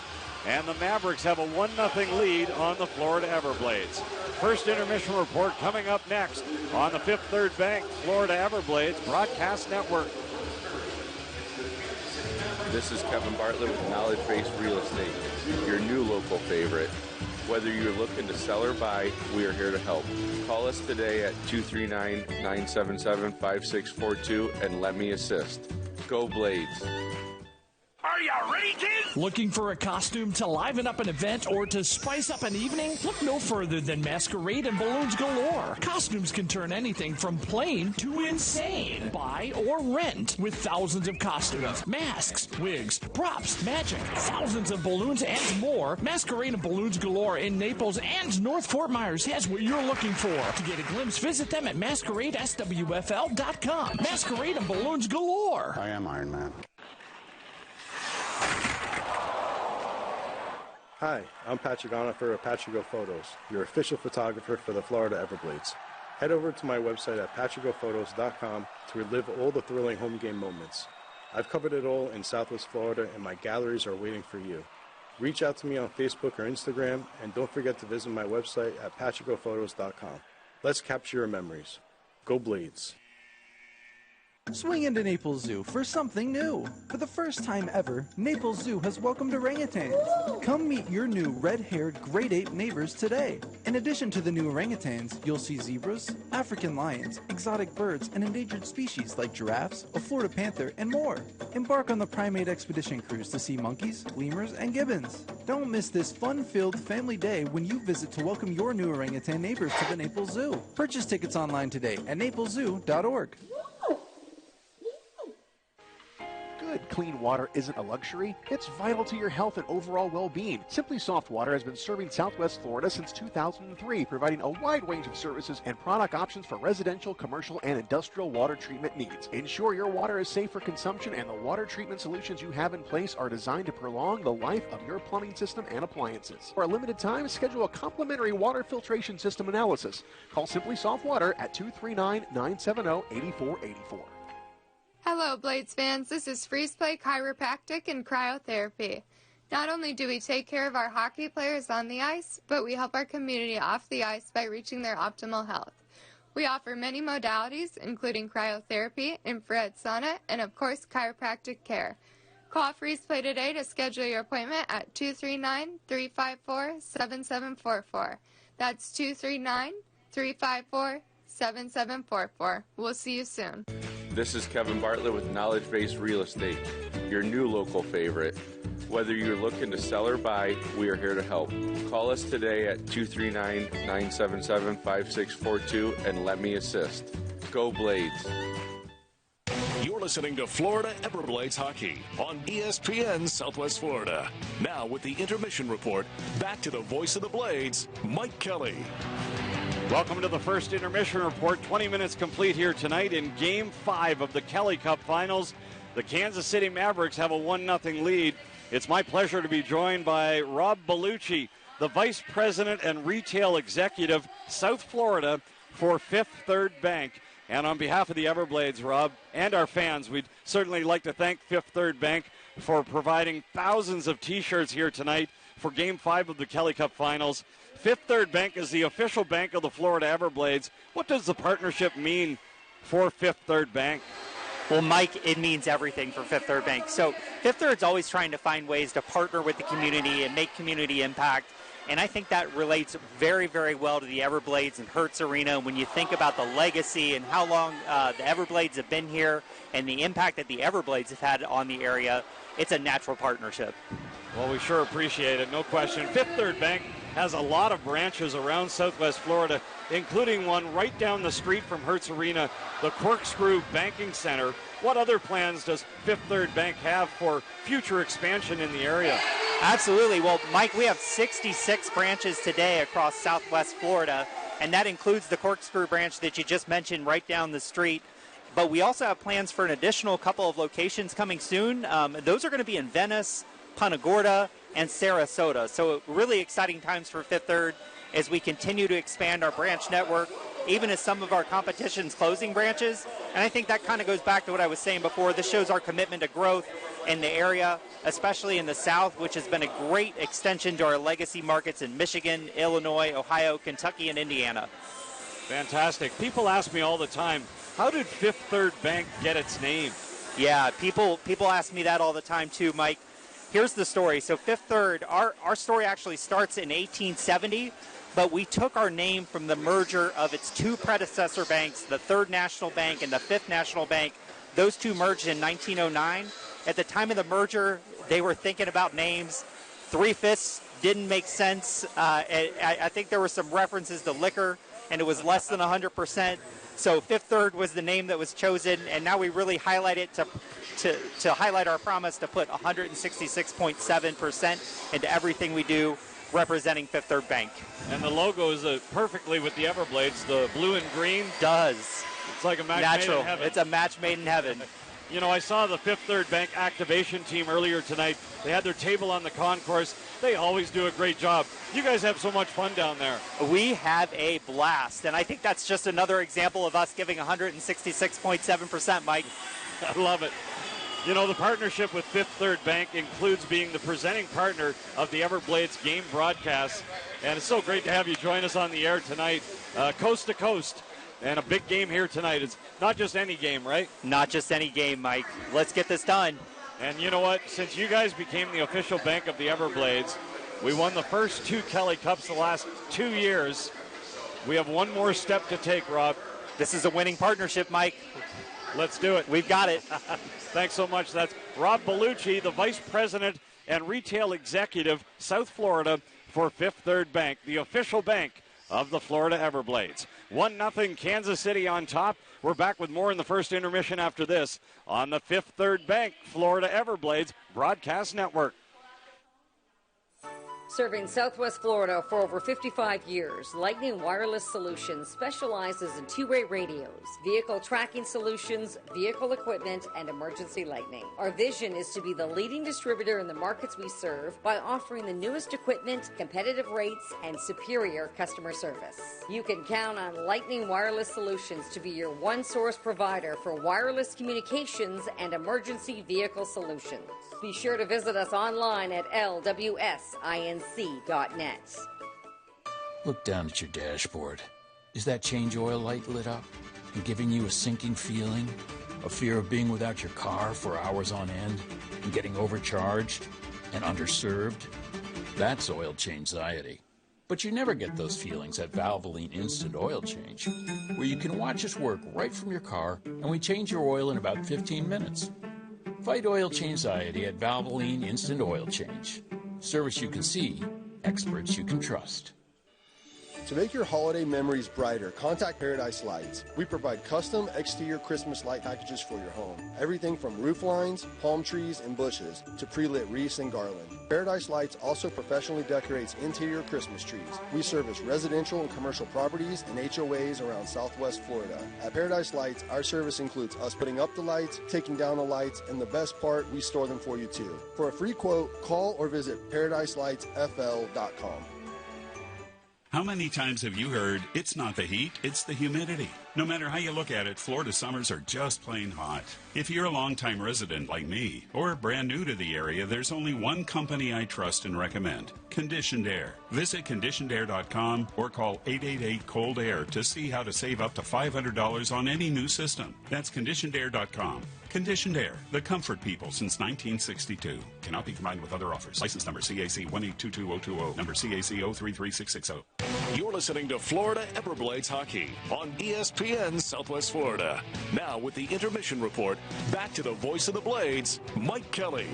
and the Mavericks have a 1-0 lead on the Florida Everblades. First intermission report coming up next on the Fifth Third Bank Florida Everblades Broadcast Network. This is Kevin Bartlett with Knowledge Base Real Estate, your new local favorite. Whether you're looking to sell or buy, we are here to help. Call us today at 239-977-5642 and let me assist. Go Blades. Are you ready, kids? Looking for a costume to liven up an event or to spice up an evening? Look no further than Masquerade and Balloons Galore. Costumes can turn anything from plain to insane. Buy or rent with thousands of costumes, masks, wigs, props, magic, thousands of balloons, and more. Masquerade and Balloons Galore in Naples and North Fort Myers has what you're looking for. To get a glimpse, visit them at masqueradeswfl.com. Masquerade and Balloons Galore. I am Iron Man. Hi, I'm Patrick Onifer of Patrick Go Photos, your official photographer for the Florida Everblades. Head over to my website at patrickgophotos.com to relive all the thrilling home game moments. I've covered it all in Southwest Florida, and my galleries are waiting for you. Reach out to me on Facebook or Instagram, and don't forget to visit my website at patrickgophotos.com. Let's capture your memories. Go Blades. Swing into Naples Zoo for something new. For the first time ever, Naples Zoo has welcomed orangutans. Come meet your new red-haired great ape neighbors today. In addition to the new orangutans, you'll see zebras, African lions, exotic birds, and endangered species like giraffes, a Florida panther, and more. Embark on the primate expedition cruise to see monkeys, lemurs, and gibbons. Don't miss this fun-filled family day when you visit to welcome your new orangutan neighbors to the Naples Zoo. Purchase tickets online today at napleszoo.org. Good, clean water isn't a luxury. It's vital to your health and overall well-being. Simply Soft Water has been serving Southwest Florida since 2003, providing a wide range of services and product options for residential, commercial, and industrial water treatment needs. Ensure your water is safe for consumption, and the water treatment solutions you have in place are designed to prolong the life of your plumbing system and appliances. For a limited time, schedule a complimentary water filtration system analysis. Call Simply Soft Water at 239-970-8484. Hello, Blades fans. This is Freeze Play Chiropractic and Cryotherapy. Not only do we take care of our hockey players on the ice, but we help our community off the ice by reaching their optimal health. We offer many modalities, including cryotherapy, infrared sauna, and of course, chiropractic care. Call Freeze Play today to schedule your appointment at 239-354-7744. That's 239-354-7744. We'll see you soon. This is Kevin Bartlett with Knowledge Base Real Estate, your new local favorite. Whether you're looking to sell or buy, we are here to help. Call us today at 239-977-5642 and let me assist. Go Blades. You're listening to Florida Everblades Hockey on ESPN Southwest Florida. Now with the Intermission Report, back to the voice of the Blades, Mike Kelly. Welcome to the first Intermission Report. 20 minutes complete here tonight in Game 5 of the Kelly Cup Finals. The Kansas City Mavericks have a 1-0 lead. It's my pleasure to be joined by Rob Bellucci, the Vice President and Retail Executive, South Florida, for Fifth Third Bank. And on behalf of the Everblades, Rob, and our fans, we'd certainly like to thank Fifth Third Bank for providing thousands of T-shirts here tonight for Game 5 of the Kelly Cup Finals. Fifth Third Bank is the official bank of the Florida Everblades. What does the partnership mean for Fifth Third Bank? Well, Mike, it means everything for Fifth Third Bank. So Fifth Third's always trying to find ways to partner with the community and make community impact. And I think that relates very, very well to the Everblades and Hertz Arena. When you think about the legacy and how long the Everblades have been here and the impact that the Everblades have had on the area, it's a natural partnership. Well, we sure appreciate it, no question. Fifth Third Bank has a lot of branches around Southwest Florida, including one right down the street from Hertz Arena, the Corkscrew Banking Center. What other plans does Fifth Third Bank have for future expansion in the area? Absolutely. Well, Mike, we have 66 branches today across Southwest Florida, and that includes the Corkscrew branch that you just mentioned right down the street. But we also have plans for an additional couple of locations coming soon. Those are going to be in Venice, Punta Gorda, and Sarasota. So really exciting times for Fifth Third as we continue to expand our branch network, even as some of our competition's closing branches. And I think that kind of goes back to what I was saying before. This shows our commitment to growth in the area, especially in the South, which has been a great extension to our legacy markets in Michigan, Illinois, Ohio, Kentucky, and Indiana. Fantastic. People ask me all the time, how did Fifth Third Bank get its name? Yeah, people ask me that all the time too, Mike. Here's the story. So Fifth Third, our story actually starts in 1870, but we took our name from the merger of its two predecessor banks, the Third National Bank and the Fifth National Bank. Those two merged in 1909. At the time of the merger, they were thinking about names. Three-fifths didn't make sense. I think there were some references to liquor, and it was less than 100%. So Fifth Third was the name that was chosen, and now we really highlight it to highlight our promise to put 166.7% into everything we do, representing Fifth Third Bank. And the logo is perfectly with the Everblades. The blue and green does. It's like a match made in heaven. It's a match made in heaven. You know, I saw the Fifth Third Bank activation team earlier tonight. They had their table on the concourse. They always do a great job. You guys have so much fun down there. We have a blast, and I think that's just another example of us giving 166.7%, Mike. I love it. You know, the partnership with Fifth Third Bank includes being the presenting partner of the Everblades game broadcast. And it's so great to have you join us on the air tonight, coast to coast. And a big game here tonight. It's not just any game, right? Not just any game, Mike. Let's get this done. And you know what? Since you guys became the official bank of the Everblades, we won the first two Kelly Cups the last 2 years. We have one more step to take, Rob. This is a winning partnership, Mike. Let's do it. We've got it. Thanks so much. That's Rob Bellucci, the Vice President and Retail Executive, South Florida, for Fifth Third Bank, the official bank of the Florida Everblades. 1-0 Kansas City on top. We're back with more in the first intermission after this on the Fifth Third Bank Florida Everblades Broadcast Network. Serving Southwest Florida for over 55 years, Lightning Wireless Solutions specializes in two-way radios, vehicle tracking solutions, vehicle equipment, and emergency lightning. Our vision is to be the leading distributor in the markets we serve by offering the newest equipment, competitive rates, and superior customer service. You can count on Lightning Wireless Solutions to be your one-source provider for wireless communications and emergency vehicle solutions. Be sure to visit us online at lwsinc.net. Look down at your dashboard. Is that change oil light lit up and giving you a sinking feeling? A fear of being without your car for hours on end and getting overcharged and underserved? That's oil change-anxiety. But you never get those feelings at Valvoline Instant Oil Change, where you can watch us work right from your car and we change your oil in about 15 minutes. Fight oil change-anxiety at Valvoline Instant Oil Change. Service you can see, experts you can trust. To make your holiday memories brighter, contact Paradise Lights. We provide custom exterior Christmas light packages for your home. Everything from roof lines, palm trees, and bushes to pre-lit wreaths and garland. Paradise Lights also professionally decorates interior Christmas trees. We service residential and commercial properties and HOAs around Southwest Florida. At Paradise Lights, our service includes us putting up the lights, taking down the lights, and the best part, we store them for you too. For a free quote, call or visit ParadiseLightsFL.com. How many times have you heard, it's not the heat, it's the humidity? No matter how you look at it, Florida summers are just plain hot. If you're a longtime resident like me, or brand new to the area, there's only one company I trust and recommend, Conditioned Air. Visit conditionedair.com or call 888-COLD-AIR to see how to save up to $500 on any new system. That's conditionedair.com. Conditioned Air, the comfort people since 1962. Cannot be combined with other offers. License number CAC 1822020, number CAC 033660. You're listening to Florida Everblades Hockey on ESPN Southwest Florida. Now with the intermission report, back to the voice of the Blades, Mike Kelly.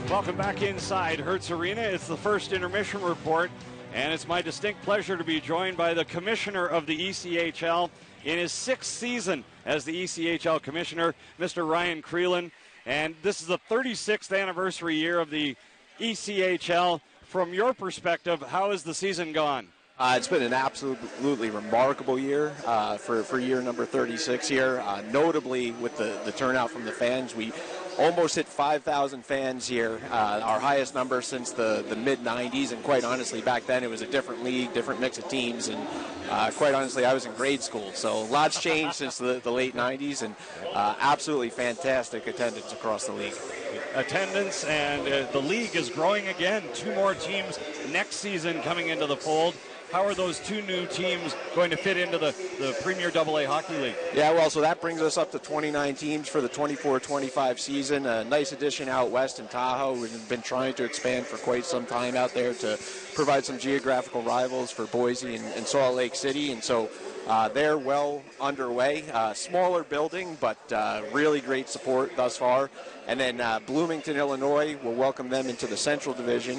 Welcome back inside Hertz Arena. It's the first intermission report, and it's my distinct pleasure to be joined by the commissioner of the ECHL in his 6th season as the ECHL commissioner, Mr. Ryan Creelan. And this is the 36th anniversary year of the ECHL. From your perspective, how has the season gone? It's been an absolutely remarkable year for year number 36 here. Notably, with the turnout from the fans, we almost hit 5,000 fans here, our highest number since the mid-'90s. And quite honestly, back then it was a different league, different mix of teams. And quite honestly, I was in grade school. So lots changed since the late 90s, and absolutely fantastic attendance across the league. Attendance, and the league is growing again. 2 more teams next season coming into the fold. How are those 2 new teams going to fit into the Premier AA Hockey League? Yeah, well, so that brings us up to 29 teams for the 24-25 season. A nice addition out west in Tahoe. We've been trying to expand for quite some time out there to provide some geographical rivals for Boise and Salt Lake City. And so they're well underway. Smaller building, but really great support thus far. And then Bloomington, Illinois, will welcome them into the Central Division,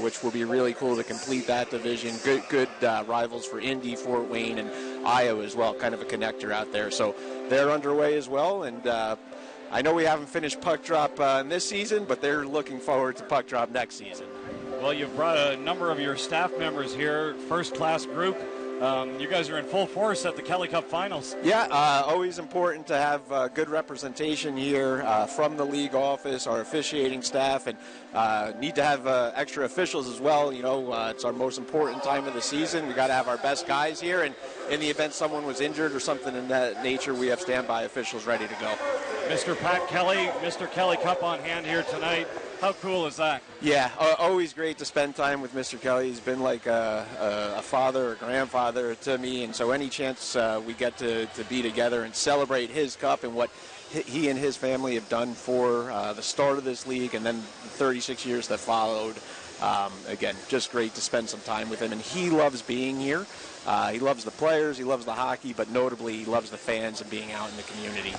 which will be really cool to complete that division. Good rivals for Indy, Fort Wayne, and Iowa as well, kind of a connector out there. So they're underway as well, and I know we haven't finished puck drop in this season, but they're looking forward to puck drop next season. Well, you've brought a number of your staff members here, first-class group. You guys are in full force at the Kelly Cup Finals. Yeah, always important to have good representation here from the league office, our officiating staff, and need to have extra officials as well. You know, it's our most important time of the season. We got to have our best guys here, and in the event someone was injured or something in that nature, we have standby officials ready to go. Mr. Pat Kelly, Mr. Kelly Cup on hand here tonight. How cool is that? Yeah, always great to spend time with Mr. Kelly. He's been like a father or grandfather to me, and so any chance we get to be together and celebrate his cup and what he and his family have done for the start of this league and then the 36 years that followed. Again, just great to spend some time with him, and he loves being here. He loves the players, he loves the hockey, but notably he loves the fans and being out in the community.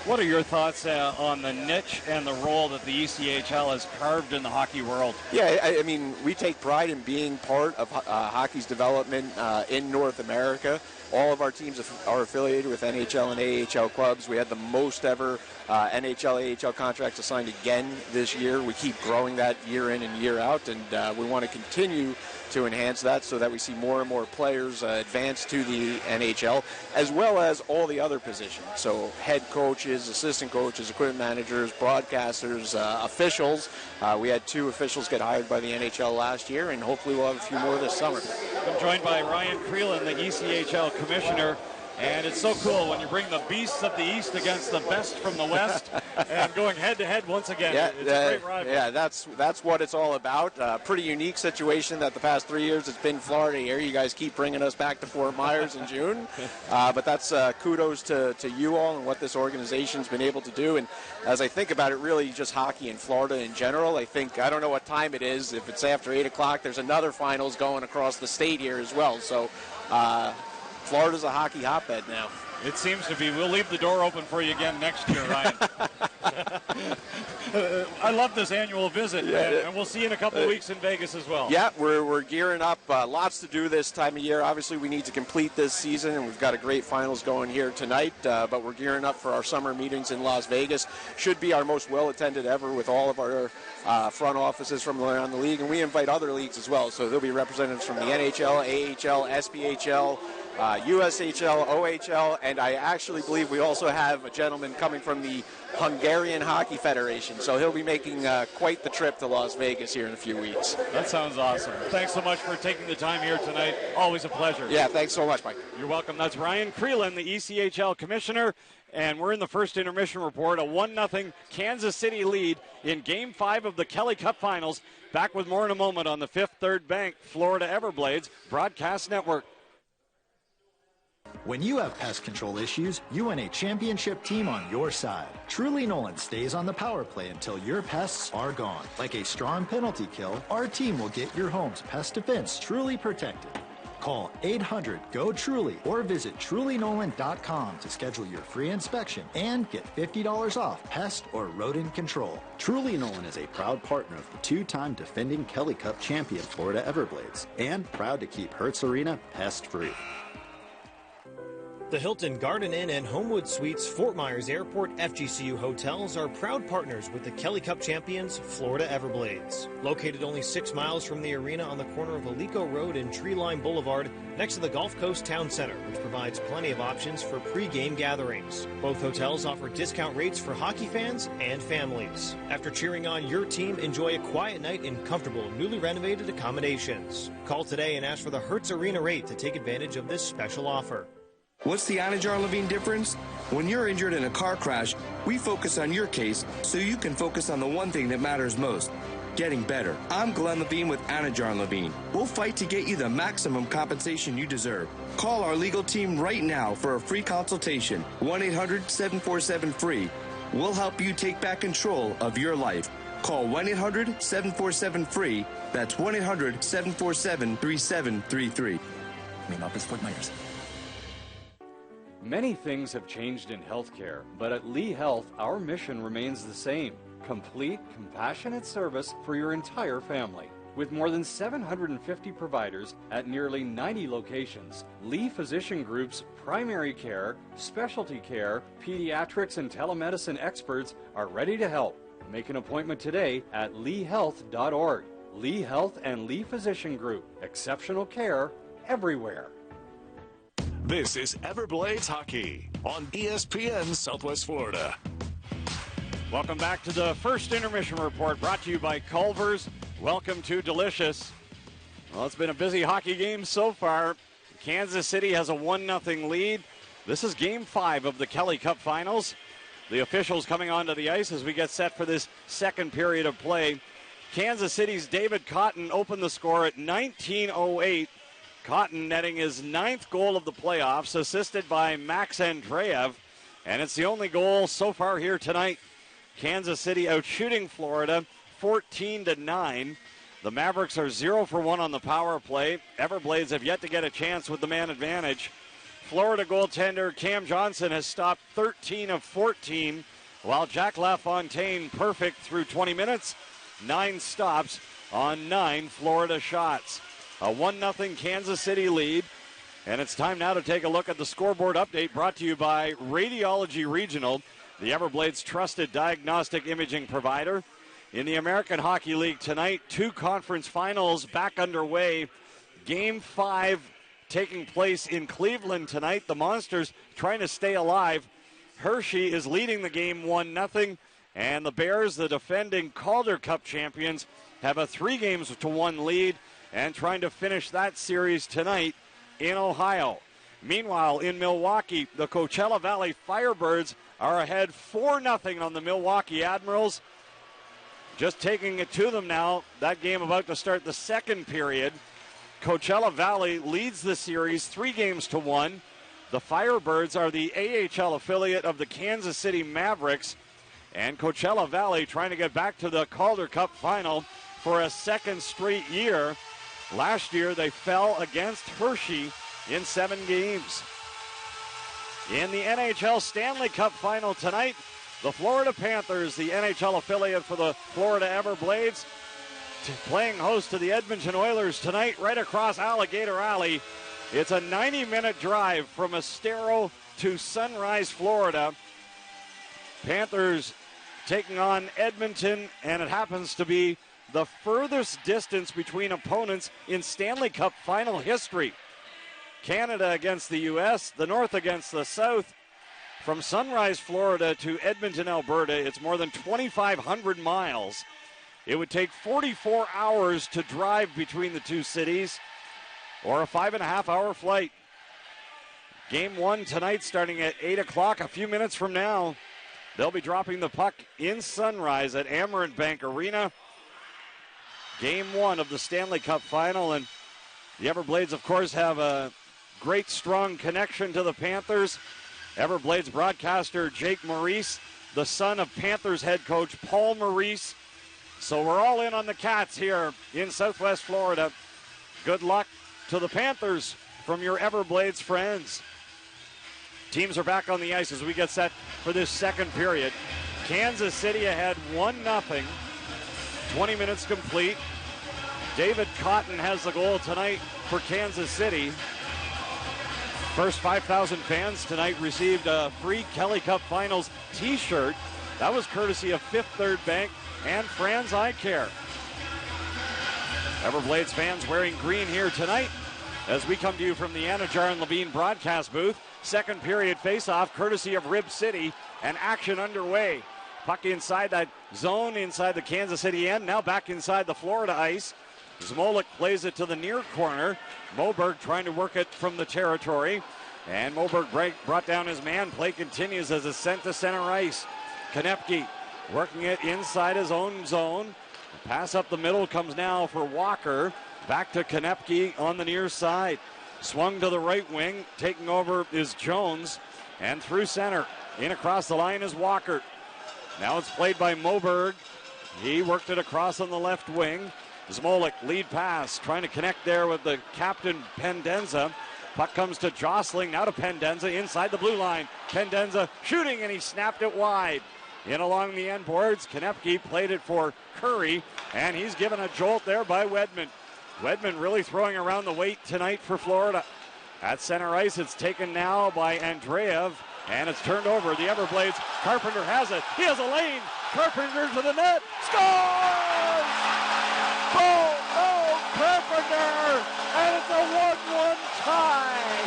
What are your thoughts on the niche and the role that the ECHL has carved in the hockey world? Yeah, I mean, we take pride in being part of hockey's development in North America. All of our teams are affiliated with NHL and AHL clubs. We had the most ever NHL, AHL contracts assigned again this year. We keep growing that year in and year out, and we want to continue to enhance that so that we see more and more players advance to the NHL, as well as all the other positions. So head coaches, assistant coaches, equipment managers, broadcasters, officials. We had 2 officials get hired by the NHL last year, and hopefully we'll have a few more this summer. I'm joined by Ryan Creelan, the ECHL commissioner. And it's so cool when you bring the beasts of the East against the best from the West and going head-to-head once again. Yeah, it's a great rival. Yeah, that's what it's all about. Pretty unique situation that the past 3 years it's been Florida here. You guys keep bringing us back to Fort Myers in June. But that's kudos to you all and what this organization's been able to do. And as I think about it, really just hockey in Florida in general, I don't know what time it is. If it's after 8 o'clock, there's another finals going across the state here as well. So Florida's a hockey hotbed now. It seems to be. We'll leave the door open for you again next year, Ryan. I love this annual visit, and we'll see you in a couple of weeks in Vegas as well. Yeah, we're gearing up. Lots to do this time of year. Obviously, we need to complete this season, and we've got a great finals going here tonight, but we're gearing up for our summer meetings in Las Vegas. Should be our most well-attended ever with all of our front offices from around the league, and we invite other leagues as well. So there'll be representatives from the NHL, AHL, SPHL, USHL, OHL, and I actually believe we also have a gentleman coming from the Hungarian Hockey Federation, so he'll be making quite the trip to Las Vegas here in a few weeks. That sounds awesome. Thanks so much for taking the time here tonight. Always a pleasure. Yeah, thanks so much, Mike. You're welcome. That's Ryan Creelan, the ECHL commissioner, and we're in the first intermission report, a 1-0 Kansas City lead in Game 5 of the Kelly Cup Finals. Back with more in a moment on the Fifth Third Bank Florida Everblades Broadcast Network. When you have pest control issues, you want a championship team on your side. Truly Nolan stays on the power play until your pests are gone. Like a strong penalty kill, our team will get your home's pest defense truly protected. Call 800-GO-TRULY or visit trulynolan.com to schedule your free inspection and get $50 off pest or rodent control. Truly Nolan is a proud partner of the two-time defending Kelly Cup champion Florida Everblades and proud to keep Hertz Arena pest-free. The Hilton Garden Inn and Homewood Suites Fort Myers Airport FGCU hotels are proud partners with the Kelly Cup champions Florida Everblades. Located only 6 miles from the arena on the corner of Alico Road and Tree Line Boulevard, next to the Gulf Coast Town Center, which provides plenty of options for pre-game gatherings. Both hotels offer discount rates for hockey fans and families. After cheering on your team, enjoy a quiet night in comfortable, newly renovated accommodations. Call today and ask for the Hertz Arena rate to take advantage of this special offer. What's the Anajar Levine difference? When you're injured in a car crash, we focus on your case so you can focus on the one thing that matters most, getting better. I'm Glenn Levine with Anajar Levine. We'll fight to get you the maximum compensation you deserve. Call our legal team right now for a free consultation, 1-800-747-FREE. We'll help you take back control of your life. Call 1-800-747-FREE. That's 1-800-747-3733. Main office, Fort Myers. Many things have changed in healthcare, but at Lee Health, our mission remains the same. Complete, compassionate service for your entire family. With more than 750 providers at nearly 90 locations, Lee Physician Group's primary care, specialty care, pediatrics, and telemedicine experts are ready to help. Make an appointment today at leehealth.org. Lee Health and Lee Physician Group. Exceptional care everywhere. This is Everblades Hockey on ESPN Southwest Florida. Welcome back to the first intermission report brought to you by Culver's. Welcome to Delicious. Well, it's been a busy hockey game so far. Kansas City has a 1-0 lead. This is Game 5 of the Kelly Cup Finals. The officials coming onto the ice as we get set for this second period of play. Kansas City's David Cotton opened the score at 19:08. Cotton netting his 9th goal of the playoffs, assisted by Max Andreev, and it's the only goal so far here tonight. Kansas City outshooting Florida 14-9. The Mavericks are 0 for 1 on the power play. Everblades have yet to get a chance with the man advantage. Florida goaltender Cam Johnson has stopped 13 of 14, while Jack LaFontaine perfect through 20 minutes, 9 stops on 9 Florida shots. A 1-0 Kansas City lead, and it's time now to take a look at the scoreboard update brought to you by Radiology Regional, the Everblades' trusted diagnostic imaging provider. In the American Hockey League tonight, 2 conference finals back underway. Game 5 taking place in Cleveland tonight. The Monsters trying to stay alive. Hershey is leading the game 1-0, and the Bears, the defending Calder Cup champions, have a 3-1 lead and trying to finish that series tonight in Ohio. Meanwhile, in Milwaukee, the Coachella Valley Firebirds are ahead 4-0 on the Milwaukee Admirals. Just taking it to them now. That game about to start the second period. Coachella Valley leads the series 3-1. The Firebirds are the AHL affiliate of the Kansas City Mavericks. And Coachella Valley trying to get back to the Calder Cup final for a second straight year. Last year, they fell against Hershey in 7 games. In the NHL Stanley Cup final tonight, the Florida Panthers, the NHL affiliate for the Florida Everblades, playing host to the Edmonton Oilers tonight right across Alligator Alley. It's a 90-minute drive from Estero to Sunrise, Florida. Panthers taking on Edmonton, and it happens to be the furthest distance between opponents in Stanley Cup final history. Canada against the U.S., the North against the South. From Sunrise, Florida to Edmonton, Alberta, it's more than 2,500 miles. It would take 44 hours to drive between the two cities, or a 5.5-hour flight. Game 1 tonight starting at 8 o'clock, a few minutes from now. They'll be dropping the puck in Sunrise at Amerant Bank Arena. Game 1 of the Stanley Cup final, and the Everblades, of course, have a great, strong connection to the Panthers. Everblades broadcaster Jake Maurice, the son of Panthers head coach Paul Maurice. So we're all in on the Cats here in Southwest Florida. Good luck to the Panthers from your Everblades friends. Teams are back on the ice as we get set for this second period. Kansas City ahead 1-0. 20 minutes complete. David Cotton has the goal tonight for Kansas City. First 5,000 fans tonight received a free Kelly Cup Finals t-shirt. That was courtesy of Fifth Third Bank and Franz Eye Care. Everblades fans wearing green here tonight as we come to you from the Anajar and Levine broadcast booth. Second period face-off courtesy of Rib City, and action underway. Puck inside that zone, inside the Kansas City end, now back inside the Florida ice. Zmolik plays it to the near corner. Moberg trying to work it from the territory. And Moberg brought down his man. Play continues as it's sent to center ice. Konepke working it inside his own zone. The pass up the middle comes now for Walker. Back to Konepke on the near side. Swung to the right wing. Taking over is Jones. And through center. In across the line is Walker. Now it's played by Moberg. He worked it across on the left wing. Zmolik, lead pass, trying to connect there with the captain, Pendenza. Puck comes to Jostling, now to Pendenza, inside the blue line. Pendenza shooting, and he snapped it wide. In along the end boards, Konepke played it for Curry, and he's given a jolt there by Wedman. Wedman really throwing around the weight tonight for Florida. At center ice, it's taken now by Andreev, and it's turned over. The Everblades, Carpenter has it. He has a lane. Carpenter to the net. Scores! Oh, Carpenter! And it's a 1-1 tie.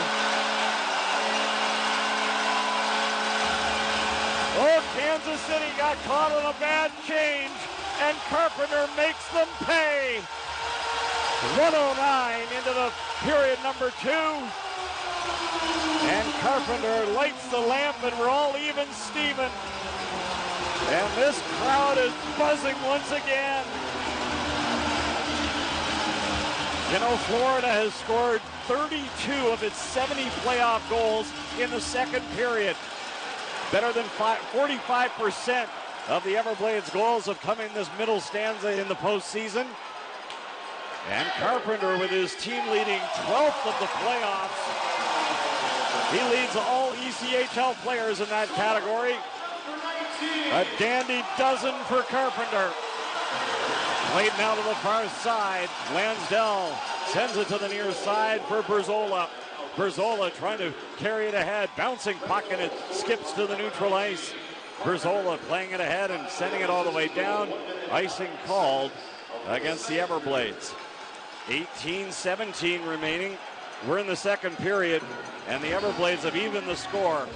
Oh, Kansas City got caught on a bad change, and Carpenter makes them pay. 109 into the period number 2. And Carpenter lights the lamp, and we're all even Steven. And this crowd is buzzing once again. You know, Florida has scored 32 of its 70 playoff goals in the second period. Better than 45% of the Everblades goals have come in this middle stanza in the postseason. And Carpenter with his team leading 12th of the playoffs. He leads all ECHL players in that category. A dandy dozen for Carpenter. Played now to the far side. Lansdell sends it to the near side for Berzola. Berzola trying to carry it ahead. Bouncing puck, and it skips to the neutral ice. Berzola playing it ahead and sending it all the way down. Icing called against the Everblades. 18-17 remaining. We're in the second period, and the Everblades have evened the score.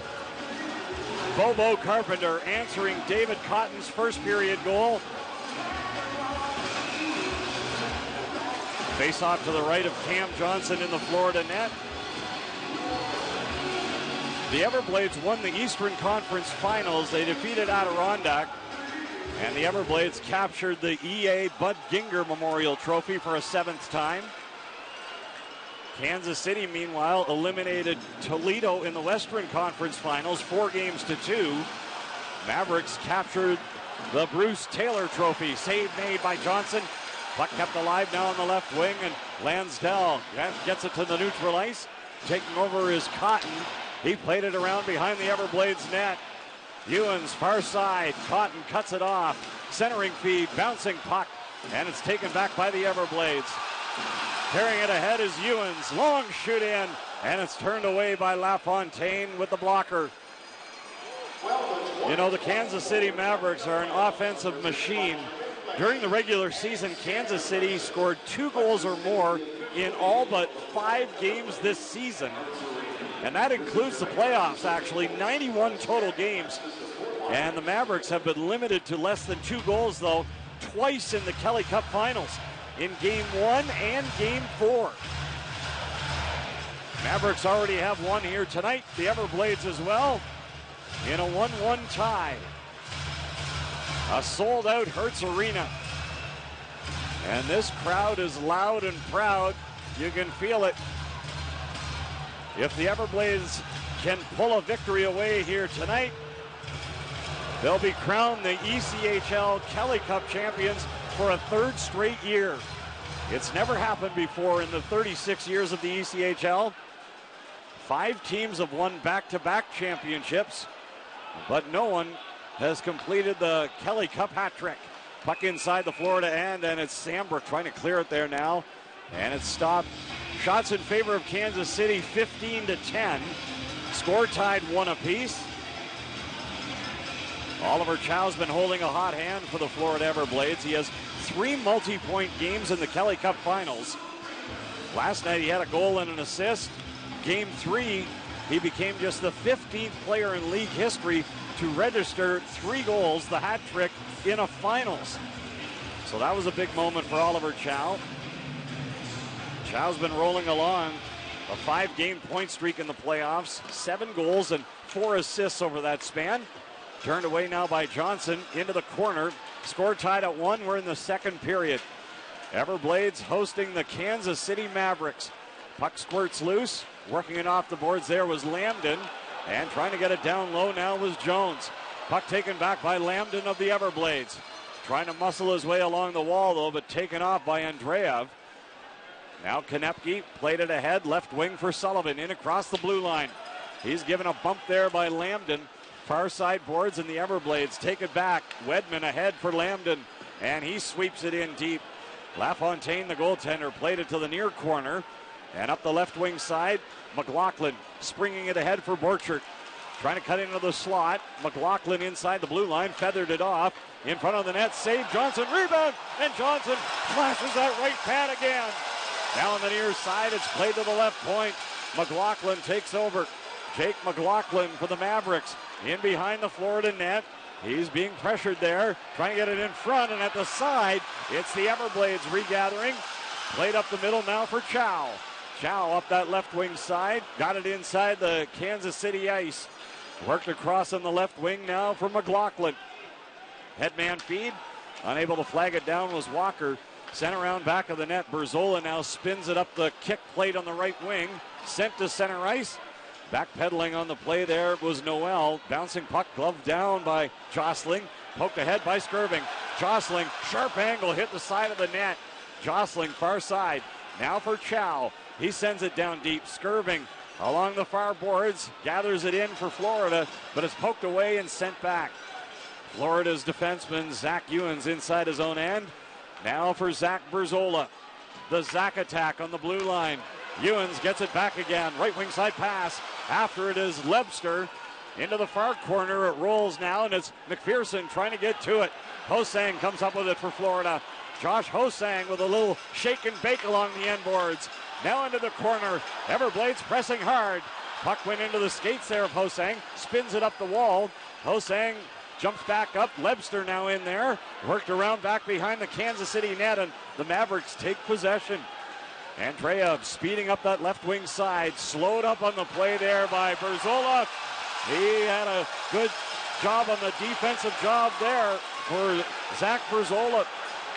Bobo Carpenter answering David Cotton's first period goal. Face off to the right of Cam Johnson in the Florida net. The Everblades won the Eastern Conference Finals. They defeated Adirondack, and the Everblades captured the EA Bud Ginger Memorial Trophy for a 7th time. Kansas City, meanwhile, eliminated Toledo in the Western Conference Finals 4-2. Mavericks captured the Bruce Taylor Trophy. Save made by Johnson. Puck kept alive now on the left wing, and Lansdell gets it to the neutral ice. Taking over is Cotton. He played it around behind the Everblades net. Ewens, far side. Cotton cuts it off. Centering feed, bouncing puck. And it's taken back by the Everblades. Carrying it ahead is Ewens. Long shoot in. And it's turned away by LaFontaine with the blocker. You know, the Kansas City Mavericks are an offensive machine. During the regular season, Kansas City scored 2 goals or more in all but 5 games this season. And that includes the playoffs, actually, 91 total games. And the Mavericks have been limited to less than 2 goals, though, twice in the Kelly Cup Finals, in Game 1 and Game 4. Mavericks already have one here tonight. The Everblades as well, in a 1-1 tie. A sold-out Hertz Arena. And this crowd is loud and proud. You can feel it. If the Everblades can pull a victory away here tonight, they'll be crowned the ECHL Kelly Cup champions for a 3rd straight year. It's never happened before in the 36 years of the ECHL. 5 teams have won back-to-back championships, but no one has completed the Kelly Cup hat trick. Puck inside the Florida end, and it's Sambrook trying to clear it there now. And it's stopped. Shots in favor of Kansas City, 15-10. Score tied 1 apiece. Oliver Chow's been holding a hot hand for the Florida Everblades. He has 3 multi-point games in the Kelly Cup Finals. Last night he had a goal and an assist. Game 3, he became just the 15th player in league history to register 3 goals, the hat trick, in a finals. So that was a big moment for Oliver Chow. Chow's been rolling along a 5-game point streak in the playoffs, 7 goals and 4 assists over that span. Turned away now by Johnson into the corner. Score tied at 1. We're in the 2nd period. Everblades hosting the Kansas City Mavericks. Puck squirts loose. Working it off the boards there was Lambden. And trying to get it down low now was Jones. Puck taken back by Lambden of the Everblades. Trying to muscle his way along the wall though, but taken off by Andreev. Now Konepke played it ahead, left wing for Sullivan, in across the blue line. He's given a bump there by Lambden. Far side boards and the Everblades take it back. Wedman ahead for Lambden, and he sweeps it in deep. LaFontaine, the goaltender, played it to the near corner. And up the left wing side, McLaughlin springing it ahead for Borchert. Trying to cut into the slot. McLaughlin inside the blue line, feathered it off. In front of the net, save Johnson, rebound, and Johnson flashes that right pad again. Now on the near side, it's played to the left point. McLaughlin takes over. Jake McLaughlin for the Mavericks. In behind the Florida net. He's being pressured there. Trying to get it in front, and at the side, it's the Everblades regathering. Played up the middle now for Chow. Chow up that left wing side. Got it inside the Kansas City ice. Worked across on the left wing now for McLaughlin. Headman feed. Unable to flag it down was Walker. Sent around back of the net. Berzola now spins it up the kick plate on the right wing. Sent to center ice. Backpedaling on the play there was Noel. Bouncing puck, gloved down by Jostling. Poked ahead by Skirving. Jostling, sharp angle, hit the side of the net. Jostling, far side. Now for Chow. He sends it down deep. Skirving along the far boards. Gathers it in for Florida, but it's poked away and sent back. Florida's defenseman, Zach Ewens, inside his own end. Now for Zach Berzola. The Zach attack on the blue line. Ewens gets it back again. Right wing side pass. After it is Lebster. Into the far corner. It rolls now, and it's McPherson trying to get to it. Hosang comes up with it for Florida. Josh Hosang with a little shake and bake along the end boards. Now into the corner. Everblades pressing hard. Puck went into the skates there of Hosang. Spins it up the wall. Hosang jumps back up. Lebster now in there. Worked around back behind the Kansas City net, and the Mavericks take possession. Andreev speeding up that left wing side. Slowed up on the play there by Berzola. He had a good job on the defensive job there for Zach Berzola.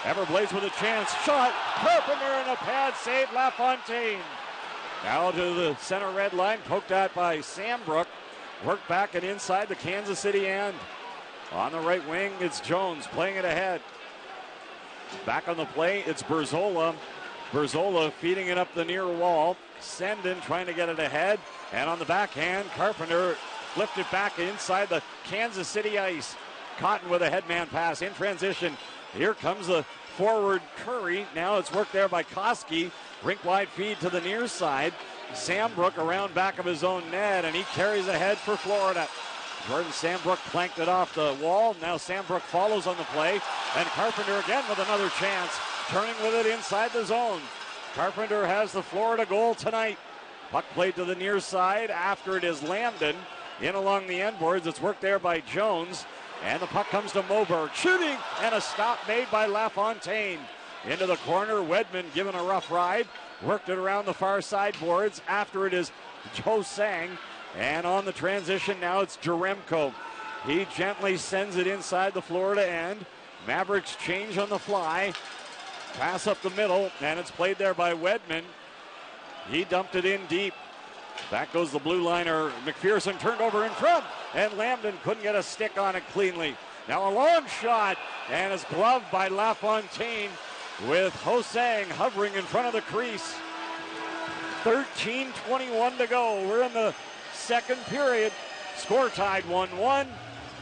Everblades with a chance. Shot. Carpenter and a pad save. LaFontaine. Now to the center red line. Poked at by Sambrook. Worked back and inside the Kansas City end. On the right wing, it's Jones playing it ahead. Back on the play, it's Berzola. Berzola feeding it up the near wall. Sendin trying to get it ahead. And on the backhand, Carpenter flipped it back inside the Kansas City ice. Cotton with a headman pass in transition. Here comes the forward Curry. Now it's worked there by Koski. Rink-wide feed to the near side. Sambrook around back of his own net, and he carries ahead for Florida. Jordan Sambrook planked it off the wall. Now Sambrook follows on the play, and Carpenter again with another chance, turning with it inside the zone. Carpenter has the Florida goal tonight. Puck played to the near side after it is Lambden. In along the end boards, it's worked there by Jones, and the puck comes to Moberg. Shooting, and a stop made by LaFontaine. Into the corner, Wedman given a rough ride. Worked it around the far side boards. After it is Joe Sang. And on the transition now it's Jaremko. He gently sends it inside the Florida end. Mavericks change on the fly. Pass up the middle, and it's played there by Wedman. He dumped it in deep. Back goes the blue liner. McPherson turned over in front, and Lambden couldn't get a stick on it cleanly. Now a long shot, and it's gloved by LaFontaine, with Hosang hovering in front of the crease. 13:21 to go. We're in the second period. Score tied 1-1.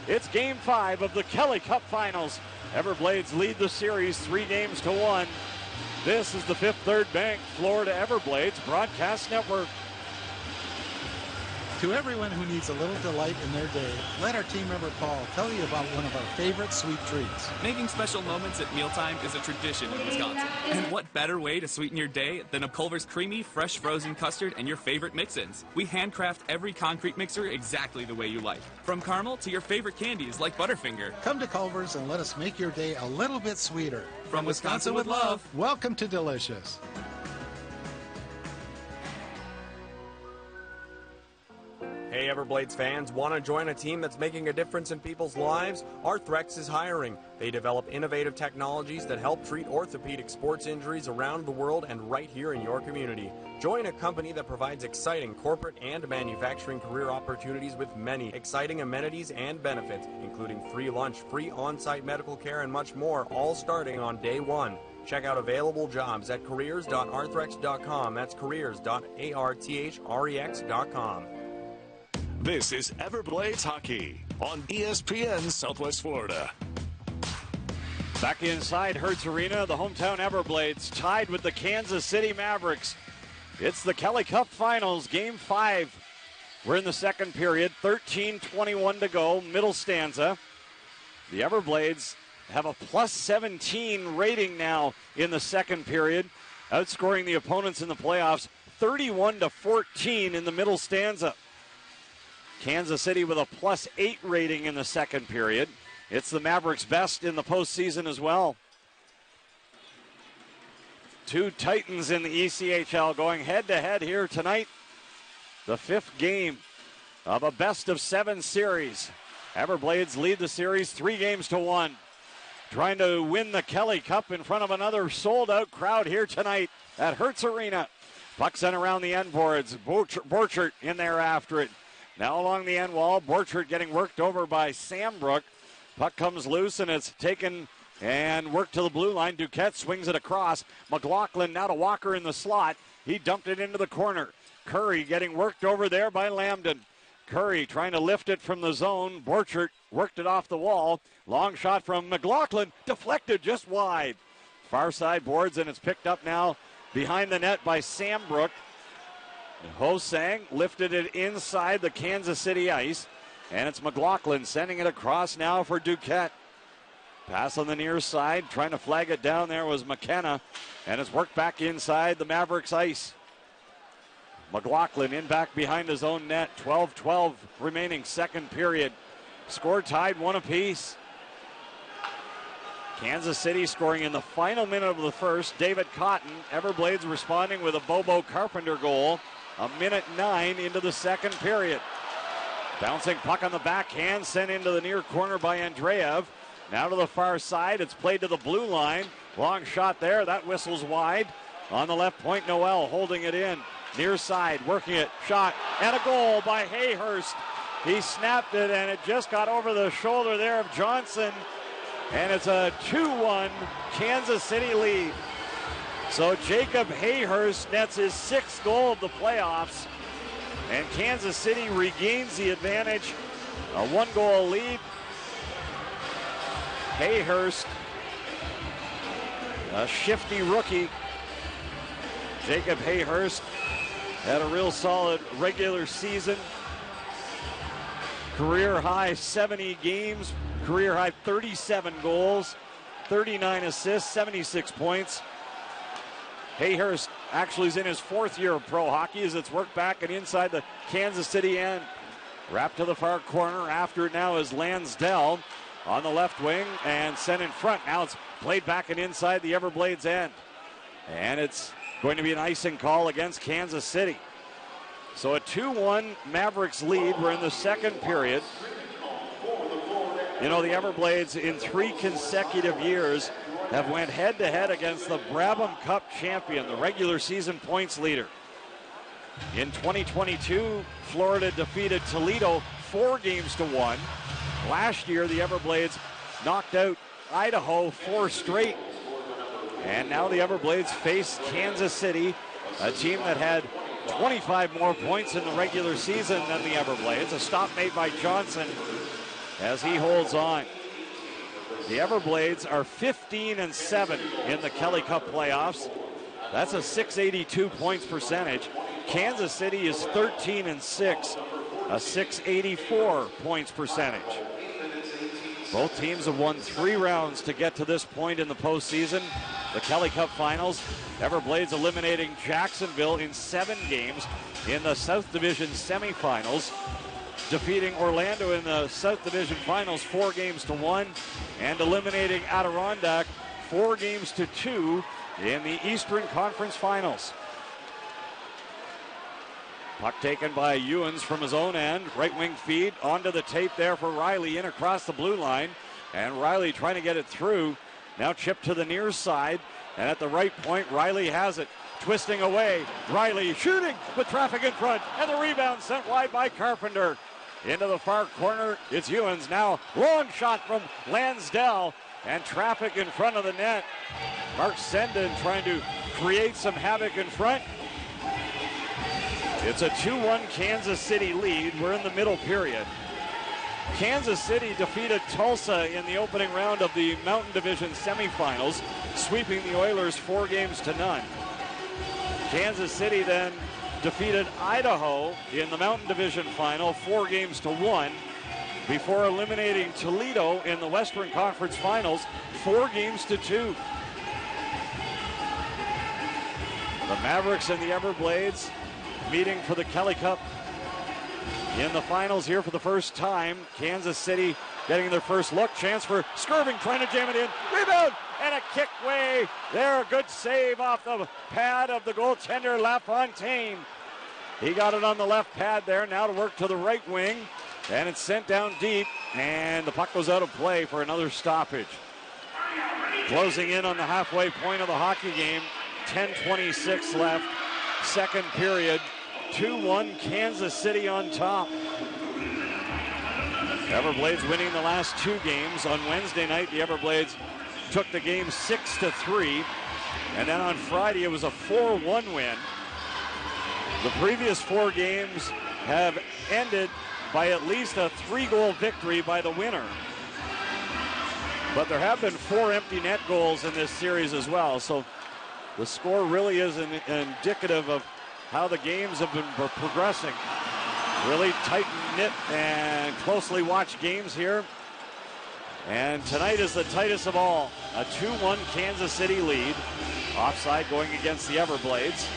It's game 5 of the Kelly Cup Finals. Everblades lead the series 3-1. This is the Fifth Third Bank Florida Everblades Broadcast Network. To everyone who needs a little delight in their day, let our team member Paul tell you about one of our favorite sweet treats. Making special moments at mealtime is a tradition in Wisconsin. And what better way to sweeten your day than a Culver's creamy, fresh frozen custard and your favorite mix-ins? We handcraft every concrete mixer exactly the way you like. From caramel to your favorite candies like Butterfinger. Come to Culver's and let us make your day a little bit sweeter. From Wisconsin with love. Welcome to Delicious. Hey Everblades fans, want to join a team that's making a difference in people's lives? Arthrex is hiring. They develop innovative technologies that help treat orthopedic sports injuries around the world and right here in your community. Join a company that provides exciting corporate and manufacturing career opportunities with many exciting amenities and benefits, including free lunch, free on-site medical care, and much more, all starting on day one. Check out available jobs at careers.arthrex.com. That's careers.arthrex.com. This is Everblades Hockey on ESPN Southwest Florida. Back inside Hertz Arena, the hometown Everblades tied with the Kansas City Mavericks. It's the Kelly Cup Finals, Game 5. We're in the second period, 13:21 to go, middle stanza. The Everblades have a plus 17 rating now in the second period, outscoring the opponents in the playoffs 31-14 in the middle stanza. Kansas City with a plus 8 rating in the second period. It's the Mavericks' best in the postseason as well. Two Titans in the ECHL going head-to-head here tonight. The fifth game of a best-of-7 series. Everblades lead the series 3-1. Trying to win the Kelly Cup in front of another sold-out crowd here tonight at Hertz Arena. Puck sent around the end boards. Borchert in there after it. Now along the end wall, Borchert getting worked over by Sambrook. Puck comes loose and it's taken and worked to the blue line. Duquette swings it across. McLaughlin now to Walker in the slot. He dumped it into the corner. Curry getting worked over there by Lambden. Curry trying to lift it from the zone. Borchert worked it off the wall. Long shot from McLaughlin. Deflected just wide. Far side boards, and it's picked up now behind the net by Sambrook. Hosang lifted it inside the Kansas City ice. And it's McLaughlin sending it across now for Duquette. Pass on the near side. Trying to flag it down there was McKenna. And it's worked back inside the Mavericks ice. McLaughlin in back behind his own net. 12-12 remaining second period. Score tied 1 apiece. Kansas City scoring in the final minute of the first. David Cotton. Everblades responding with a Bobo Carpenter goal. 1:09 into the second period. Bouncing puck on the backhand, sent into the near corner by Andreev. Now to the far side, it's played to the blue line. Long shot there, that whistles wide. On the left point, Noel holding it in. Near side, working it, shot, and a goal by Hayhurst. He snapped it, and it just got over the shoulder there of Johnson. And it's a 2-1 Kansas City lead. So Jacob Hayhurst nets his 6th goal of the playoffs, and Kansas City regains the advantage, a 1-goal lead. Hayhurst, a shifty rookie. Jacob Hayhurst had a real solid regular season. Career high 70 games, career high 37 goals, 39 assists, 76 points. Hayhurst actually is in his 4th year of pro hockey as it's worked back and inside the Kansas City end. Wrapped to the far corner. After it now is Lansdell on the left wing and sent in front. Now it's played back and inside the Everblades end. And it's going to be an icing call against Kansas City. So a 2-1 Mavericks lead. We're in the 2nd period. You know, the Everblades in 3 consecutive years have went head-to-head against the Brabham Cup champion, the regular season points leader. In 2022, Florida defeated Toledo 4-1. Last year, the Everblades knocked out Idaho 4 straight. And now the Everblades face Kansas City, a team that had 25 more points in the regular season than the Everblades. A stop made by Johnson as he holds on. The Everblades are 15-7 in the Kelly Cup playoffs. That's a .682 points percentage. Kansas City is 13-6, a .684 points percentage. Both teams have won 3 rounds to get to this point in the postseason. The Kelly Cup Finals, Everblades eliminating Jacksonville in 7 games in the South Division semifinals, defeating Orlando in the South Division Finals 4-1, and eliminating Adirondack 4-2 in the Eastern Conference Finals. Puck taken by Ewens from his own end. Right wing feed onto the tape there for Riley in across the blue line. And Riley trying to get it through. Now chipped to the near side. And at the right point, Riley has it. Twisting away. Riley shooting with traffic in front. And the rebound sent wide by Carpenter. Into the far corner, it's Ewens now. Long shot from Lansdell. And traffic in front of the net. Mark Senden trying to create some havoc in front. It's a 2-1 Kansas City lead. We're in the middle period. Kansas City defeated Tulsa in the opening round of the Mountain Division semifinals, sweeping the Oilers 4-0. Kansas City then defeated Idaho in the Mountain Division final 4-1 before eliminating Toledo in the Western Conference Finals 4-2. The Mavericks and the Everblades meeting for the Kelly Cup in the finals here for the first time. Kansas City getting their first look. Chance for Skirving trying to jam it in. Rebound and a kick way. There, a good save off the pad of the goaltender LaFontaine. He got it on the left pad there. Now to work to the right wing. And it's sent down deep. And the puck goes out of play for another stoppage. Closing in on the halfway point of the hockey game. 10:26 left. 2nd period. 2-1 Kansas City on top. Everblades winning the last 2 games. On Wednesday night, the Everblades took the game 6-3. And then on Friday, it was a 4-1 win. The previous 4 games have ended by at least a 3-goal victory by the winner. But there have been 4 empty net goals in this series as well. So the score really is indicative of how the games have been progressing. Really tight-knit and closely watched games here. And tonight is the tightest of all. A 2-1 Kansas City lead. Offside going against the Everblades.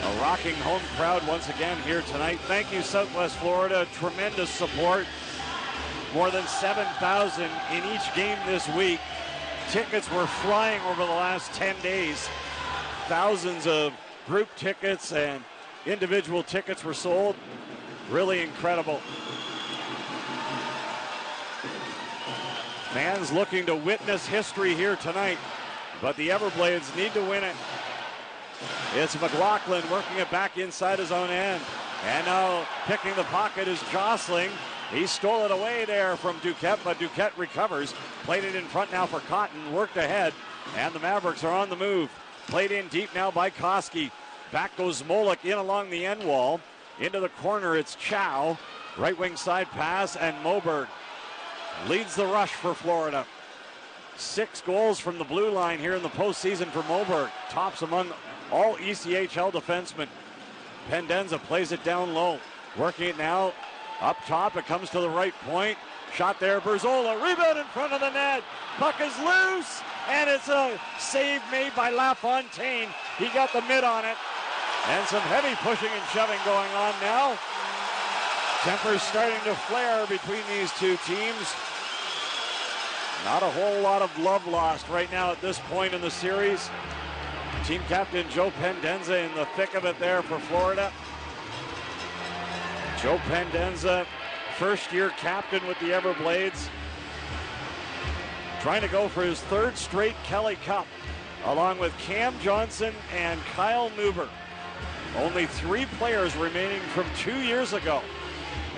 A rocking home crowd once again here tonight. Thank you, Southwest Florida. Tremendous support. More than 7,000 in each game this week. Tickets were flying over the last 10 days. Thousands of group tickets and individual tickets were sold. Really incredible. Fans looking to witness history here tonight, but the Everblades need to win it. It's McLaughlin working it back inside his own end. And now picking the pocket is Jostling. He stole it away there from Duquette, but Duquette recovers. Played it in front now for Cotton, worked ahead, and the Mavericks are on the move. Played in deep now by Koski. Back goes Molik in along the end wall. Into the corner, it's Chow. Right wing side pass, and Moberg leads the rush for Florida. 6 goals from the blue line here in the postseason for Moberg. Tops among all ECHL defensemen. Pendenza plays it down low. Working it now up top. It comes to the right point. Shot there, Berzola. Rebound in front of the net. Puck is loose, and it's a save made by LaFontaine. He got the mid on it. And some heavy pushing and shoving going on now. Tempers starting to flare between these two teams. Not a whole lot of love lost right now at this point in the series. Team captain Joe Pendenza in the thick of it there for Florida. Joe Pendenza, first-year captain with the Everblades, trying to go for his 3rd straight Kelly Cup, along with Cam Johnson and Kyle Neuber. Only 3 players remaining from 2 years ago.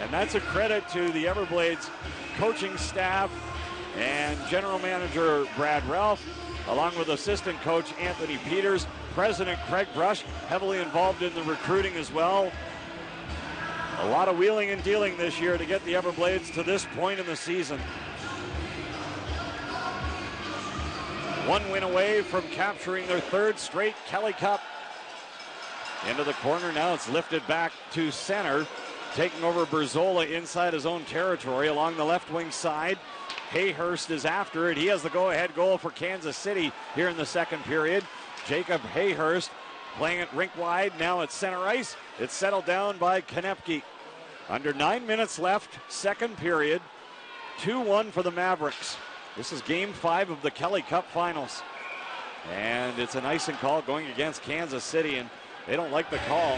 And that's a credit to the Everblades coaching staff and general manager Brad Ralph, along with assistant coach Anthony Peters, president Craig Brush, heavily involved in the recruiting as well. A lot of wheeling and dealing this year to get the Everblades to this point in the season. 1 win away from capturing their 3rd straight Kelly Cup. Into the corner now, it's lifted back to center. Taking over Berzola inside his own territory along the left wing side. Hayhurst is after it. He has the go-ahead goal for Kansas City here in the second period. Jacob Hayhurst playing it rink wide. Now at center ice. It's settled down by Konepke. Under 9 minutes left, second period. 2-1 for the Mavericks. This is game 5 of the Kelly Cup Finals. And it's an icing call going against Kansas City, and they don't like the call.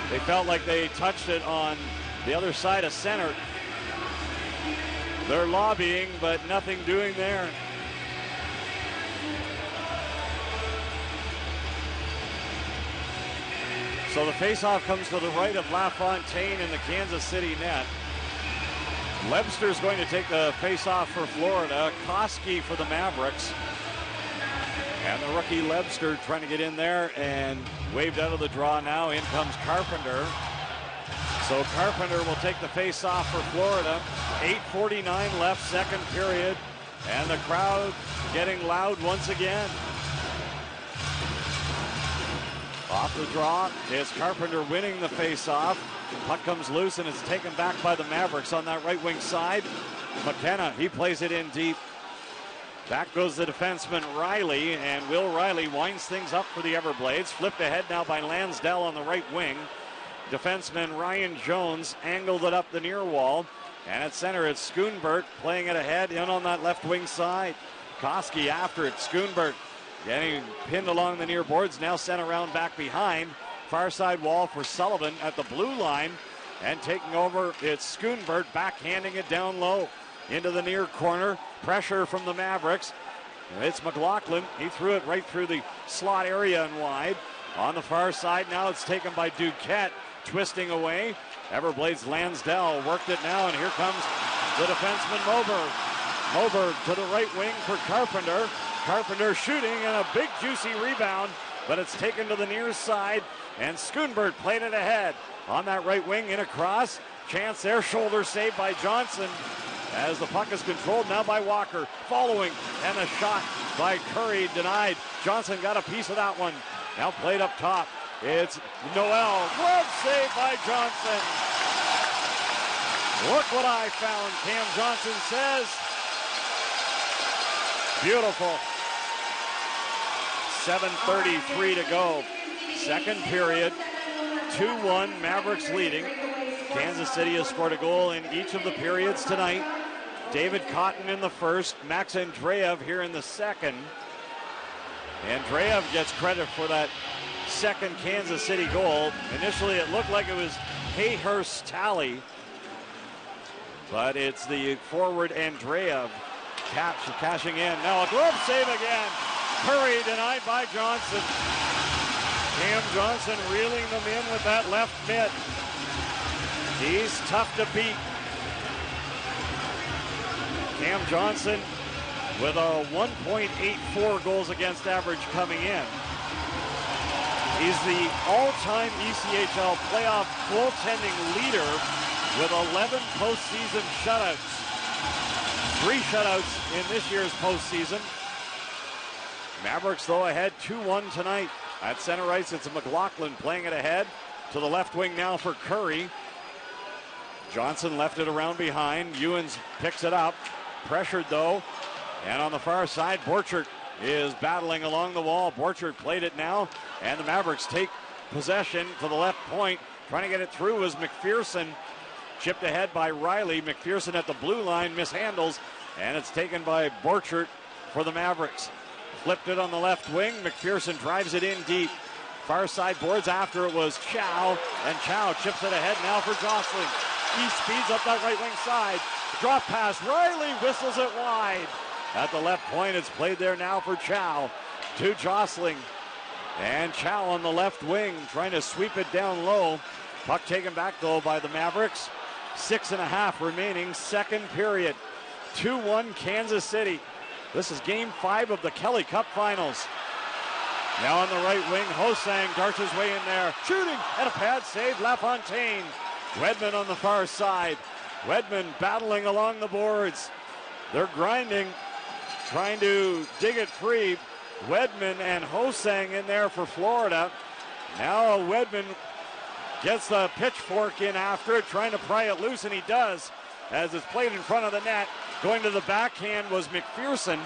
They felt like they touched it on the other side of center. They're lobbying, but nothing doing there. So the faceoff comes to the right of LaFontaine in the Kansas City net. Lebster's going to take the faceoff for Florida. Koski for the Mavericks. And the rookie Lebster trying to get in there and waved out of the draw now. In comes Carpenter. So Carpenter will take the face-off for Florida. 8:49 left, second period. And the crowd getting loud once again. Off the draw, it's Carpenter winning the face-off. Puck comes loose and it's taken back by the Mavericks on that right wing side. McKenna, he plays it in deep. Back goes the defenseman Riley, and Will Riley winds things up for the Everblades. Flipped ahead now by Lansdell on the right wing. Defenseman Ryan Jones angled it up the near wall. And at center, it's Schoonberg playing it ahead in on that left wing side. Koski after it. Schoonberg getting pinned along the near boards. Now sent around back behind. Far side wall for Sullivan at the blue line. And taking over, it's Schoonberg backhanding it down low into the near corner. Pressure from the Mavericks. It's McLaughlin. He threw it right through the slot area and wide. On the far side now, it's taken by Duquette, twisting away. Everblades Lansdell worked it now, and here comes the defenseman Moberg. Moberg to the right wing for Carpenter. Carpenter shooting, and a big juicy rebound, but it's taken to the near side, and Schoonberg played it ahead. On that right wing, in across. Chance there, shoulder saved by Johnson. As the puck is controlled now by Walker. Following, and a shot by Curry denied. Johnson got a piece of that one. Now played up top. It's Noel. Glove save by Johnson. Look what I found, Cam Johnson says. Beautiful. 7:33 to go. Second period. 2-1, Mavericks leading. Kansas City has scored a goal in each of the periods tonight. David Cotton in the first, Max Andreev here in the second. Andreev gets credit for that second Kansas City goal. Initially it looked like it was Hayhurst's tally, but it's the forward Andreev cashing in. Now a glove save again. Curry denied by Johnson. Cam Johnson reeling them in with that left mid. He's tough to beat. Cam Johnson with a 1.84 goals against average coming in. He's the all-time ECHL playoff goaltending leader with 11 postseason shutouts. 3 shutouts in this year's postseason. Mavericks, though, ahead 2-1 tonight. At center ice, it's McLaughlin playing it ahead. To the left wing now for Curry. Johnson left it around behind. Ewens picks it up. Pressured, though. And on the far side, Borchert is battling along the wall. Borchert played it now. And the Mavericks take possession to the left point. Trying to get it through is McPherson. Chipped ahead by Riley. McPherson at the blue line mishandles. And it's taken by Borchert for the Mavericks. Flipped it on the left wing. McPherson drives it in deep. Far side boards after it was Chow. And Chow chips it ahead now for Jostling. He speeds up that right wing side. Drop pass. Riley whistles it wide. At the left point, it's played there now for Chow. To Jostling. And Chow on the left wing trying to sweep it down low. Puck taken back, though, by the Mavericks. 6.5 remaining, second period. 2-1 Kansas City. This is game 5 of the Kelly Cup Finals. Now on the right wing, Hosang darts his way in there. Shooting and a pad save, LaFontaine. Wedman on the far side. Wedman battling along the boards. They're grinding, trying to dig it free. Wedman and Hosang in there for Florida. Now Wedman gets the pitchfork in after it, trying to pry it loose, and he does, as it's played in front of the net. Going to the backhand was McPherson,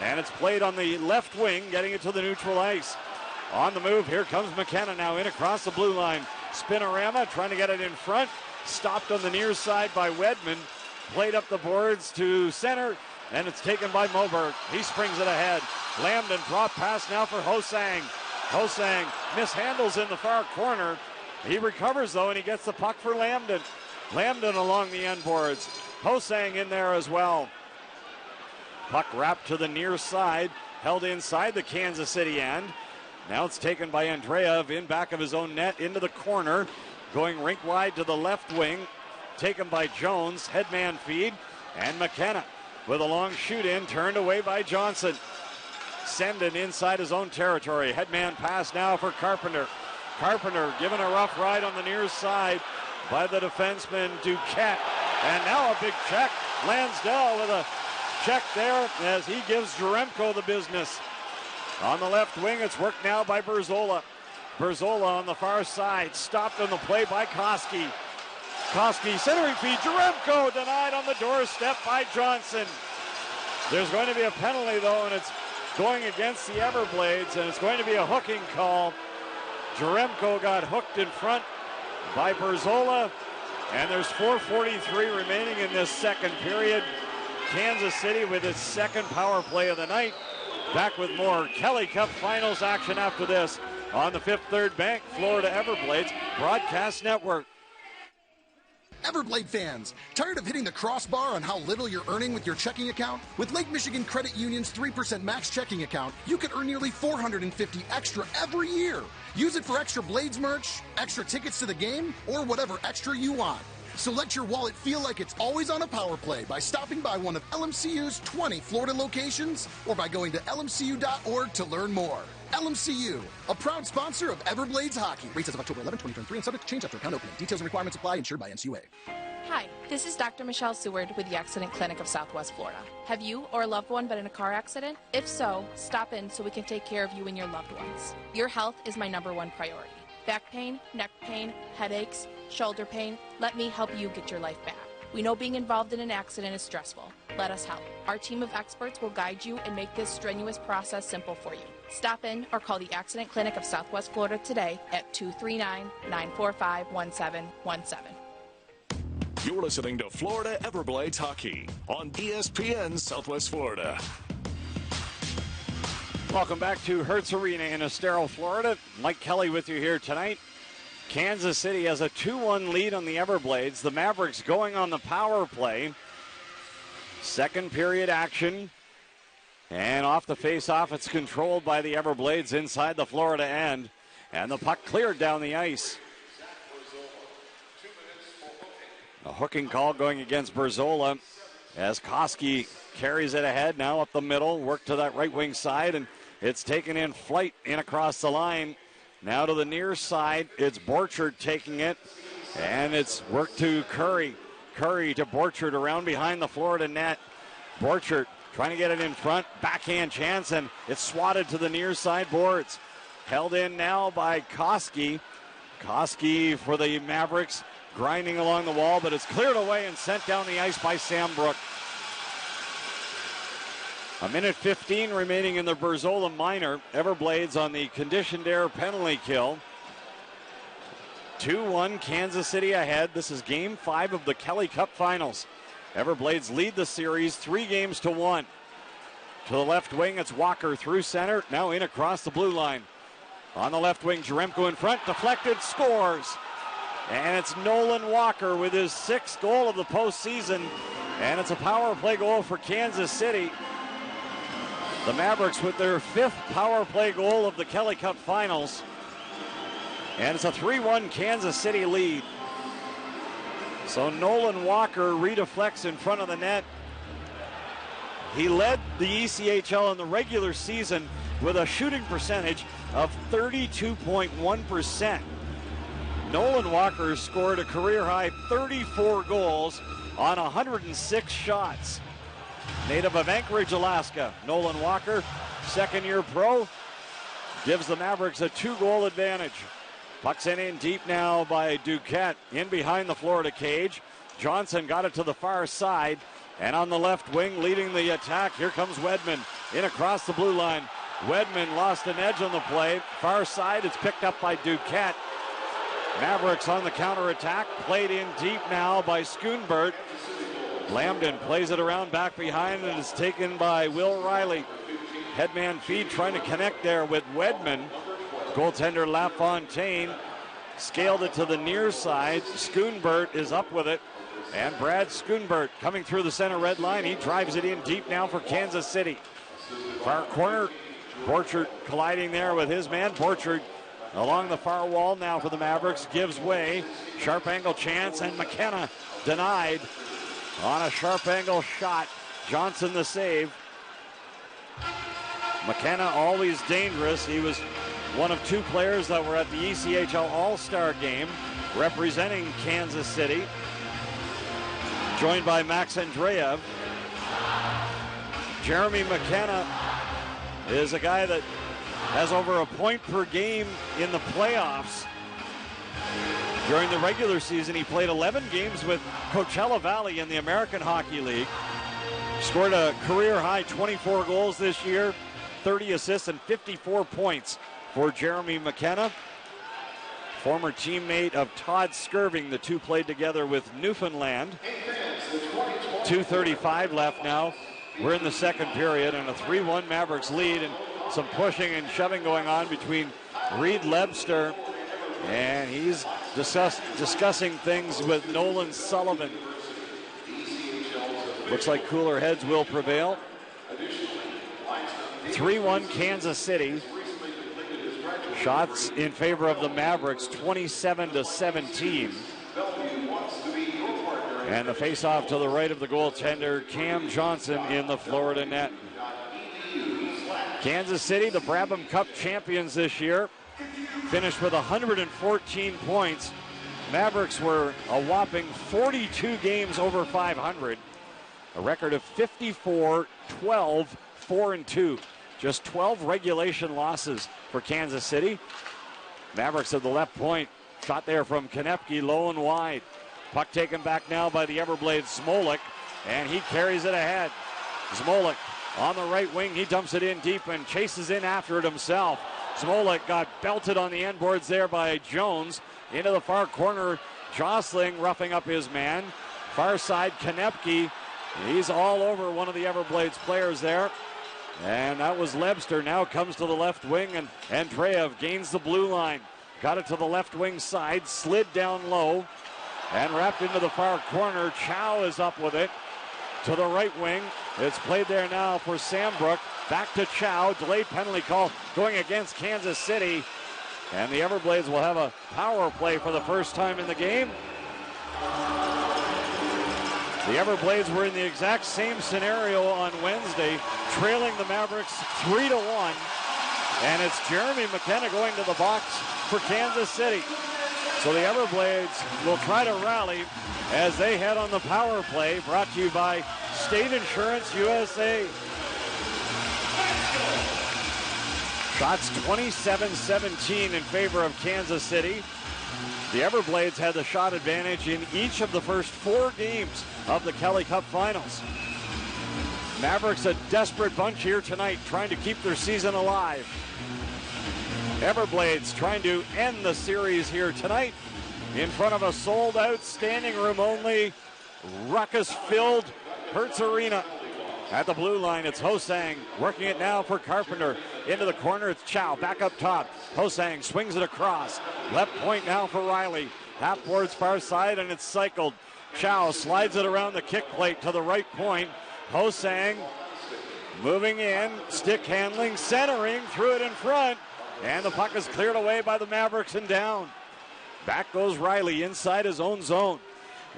and it's played on the left wing, getting it to the neutral ice. On the move, here comes McKenna now in across the blue line. Spinorama trying to get it in front. Stopped on the near side by Wedman. Played up the boards to center, and it's taken by Moberg. He springs it ahead. Lambden drop pass now for Hosang. Hosang mishandles in the far corner. He recovers, though, and he gets the puck for Lambden. Lambden along the end boards. Hosang in there as well. Puck wrapped to the near side, held inside the Kansas City end. Now it's taken by Andreev in back of his own net into the corner. Going rink wide to the left wing. Taken by Jones, headman feed. And McKenna with a long shoot in, turned away by Johnson. Sendin inside his own territory. Headman pass now for Carpenter. Carpenter given a rough ride on the near side by the defenseman Duquette. And now a big check. Lansdell with a check there as he gives Jaremko the business. On the left wing, it's worked now by Berzola. Berzola on the far side. Stopped on the play by Koski. Koski centering feed. Jaremko denied on the doorstep by Johnson. There's going to be a penalty, though, and it's going against the Everblades, and it's going to be a hooking call. Jaremko got hooked in front by Berzola, and there's 4:43 remaining in this second period. Kansas City with its second power play of the night. Back with more Kelly Cup Finals action after this on the Fifth Third Bank Florida Everblades Broadcast Network. Everblade fans, tired of hitting the crossbar on how little you're earning with your checking account? With Lake Michigan Credit Union's 3% max checking account, you could earn nearly $450 extra every year. Use it for extra Blades merch, extra tickets to the game, or whatever extra you want. So let your wallet feel like it's always on a power play by stopping by one of LMCU's 20 Florida locations or by going to lmcu.org to learn more. LMCU, a proud sponsor of Everblades Hockey. Rates as of October 11, 2023 and subject to change after account opening. Details and requirements apply. Insured by NCUA. Hi, this is Dr. Michelle Seward with the Accident Clinic of Southwest Florida. Have you or a loved one been in a car accident? If so, stop in so we can take care of you and your loved ones. Your health is my #1 priority. Back pain, neck pain, headaches, shoulder pain, let me help you get your life back. We know being involved in an accident is stressful. Let us help. Our team of experts will guide you and make this strenuous process simple for you. Stop in or call the Accident Clinic of Southwest Florida today at 239-945-1717. You're listening to Florida Everblades Hockey on ESPN Southwest Florida. Welcome back to Hertz Arena in Estero, Florida. Mike Kelly with you here tonight. Kansas City has a 2-1 lead on the Everblades. The Mavericks going on the power play. Second period action. And off the face-off, it's controlled by the Everblades inside the Florida end. And the puck cleared down the ice. A hooking call going against Berzola. as Koski carries it ahead, now up the middle, work to that right wing side, and it's taken in flight in across the line. Now to the near side, it's Borchard taking it, and it's worked to Curry. Curry to Borchard around behind the Florida net. Borchard trying to get it in front, backhand chance, and it's swatted to the near side boards. Held in now by Koski. Koski for the Mavericks, grinding along the wall, but it's cleared away and sent down the ice by Sam Brook. 1:15 remaining in the Berzola Minor. Everblades on the conditioned air penalty kill. 2-1 Kansas City ahead. This is game 5 of the Kelly Cup Finals. Everblades lead the series 3-1. To the left wing, it's Walker through center, now in across the blue line. On the left wing, Jaremko in front, deflected, scores. And it's Nolan Walker with his 6th goal of the postseason. And it's a power play goal for Kansas City. The Mavericks with their 5th power play goal of the Kelly Cup Finals. And it's a 3-1 Kansas City lead. So Nolan Walker redeflects in front of the net. He led the ECHL in the regular season with a shooting percentage of 32.1%. Nolan Walker scored a career-high 34 goals on 106 shots. Native of Anchorage, Alaska, Nolan Walker, second-year pro, gives the Mavericks a 2-goal advantage. Puck's in deep now by Duquette, in behind the Florida cage. Johnson got it to the far side, and on the left wing, leading the attack, here comes Wedman, in across the blue line. Wedman lost an edge on the play. Far side, it's picked up by Duquette. Mavericks on the counterattack, played in deep now by Schoonbert. Lambden plays it around back behind, and is taken by Will Riley. Headman feed trying to connect there with Wedman. Goaltender LaFontaine scaled it to the near side. Schoonbert is up with it. And Brad Schoonbert coming through the center red line. He drives it in deep now for Kansas City. Far corner, Borchard colliding there with his man. Borchard along the far wall now for the Mavericks. Gives way. Sharp angle chance, and McKenna denied on a sharp angle shot. Johnson the save. McKenna always dangerous. He was one of 2 players that were at the ECHL All-Star game representing Kansas City. Joined by Max Andreev. Jeremy McKenna is a guy that has over a point per game in the playoffs. During the regular season, he played 11 games with Coachella Valley in the American Hockey League. Scored a career-high 24 goals this year, 30 assists and 54 points for Jeremy McKenna. Former teammate of Todd Skirving. The two played together with Newfoundland. 2:35 left now. We're in the second period, and a 3-1 Mavericks lead, and some pushing and shoving going on between Reed Lebster, and he's discussing things with Nolan Sullivan. Looks like cooler heads will prevail. 3-1 Kansas City. Shots in favor of the Mavericks, 27-17. And the face-off to the right of the goaltender, Cam Johnson in the Florida net. Kansas City, the Brabham Cup champions this year, finished with 114 points. Mavericks were a whopping 42 games over 500. A record of 54, 12, 4-2. Just 12 regulation losses for Kansas City. Mavericks at the left point. Shot there from Konepke, low and wide. Puck taken back now by the Everblades, Smolik, and he carries it ahead. Smolik on the right wing. He dumps it in deep and chases in after it himself. Smolik got belted on the end boards there by Jones. Into the far corner, jostling, roughing up his man. Far side, Konepke. He's all over one of the Everblades players there. And that was Lebster. Now comes to the left wing, and Andreev gains the blue line. Got it to the left wing side, slid down low, and wrapped into the far corner. Chow is up with it to the right wing. It's played there now for Sambrook. Back to Chow. Delayed penalty call going against Kansas City. And the Everblades will have a power play for the first time in the game. The Everblades were in the exact same scenario on Wednesday, trailing the Mavericks 3-1. And it's Jeremy McKenna going to the box for Kansas City. So the Everblades will try to rally as they head on the power play, brought to you by State Insurance USA. Shots 27-17 in favor of Kansas City. The Everblades had the shot advantage in each of the first 4 games of the Kelly Cup Finals. Mavericks a desperate bunch here tonight, trying to keep their season alive. Everblades trying to end the series here tonight in front of a sold-out, standing room only, ruckus-filled Hertz Arena. At the blue line, it's Hosang working it now for Carpenter. Into the corner, it's Chow back up top. Hosang swings it across. Left point now for Riley. Half boards far side, and it's cycled. Chow slides it around the kick plate to the right point. Hosang moving in, stick handling, centering, threw it in front, and the puck is cleared away by the Mavericks and down. Back goes Riley inside his own zone.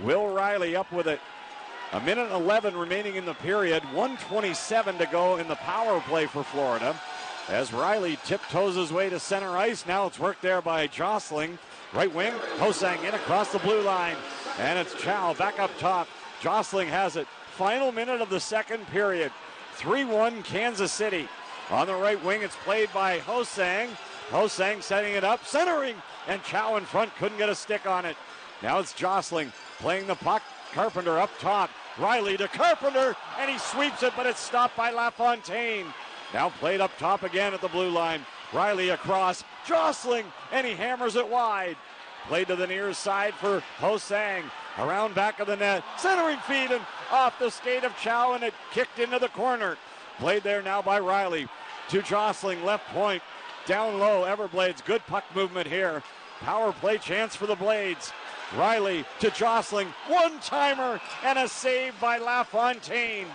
Will Riley up with it. 1:11 remaining in the period. 1:27 to go in the power play for Florida. As Riley tiptoes his way to center ice. Now it's worked there by Jostling. Right wing, Hosang in across the blue line. And it's Chow back up top. Jostling has it. Final minute of the second period. 3-1 Kansas City. On the right wing, it's played by Hosang. Hosang setting it up, centering, and Chow in front couldn't get a stick on it. Now it's Jostling playing the puck. Carpenter up top. Riley to Carpenter, and he sweeps it, but it's stopped by LaFontaine. Now played up top again at the blue line. Riley across, Jostling, and he hammers it wide. Played to the near side for Hosang. Around back of the net, centering feed and off the skate of Chow, and it kicked into the corner. Played there now by Riley to Jostling, left point. Down low, Everblades, good puck movement here. Power play chance for the Blades. Riley to Jostling, one-timer, and a save by LaFontaine.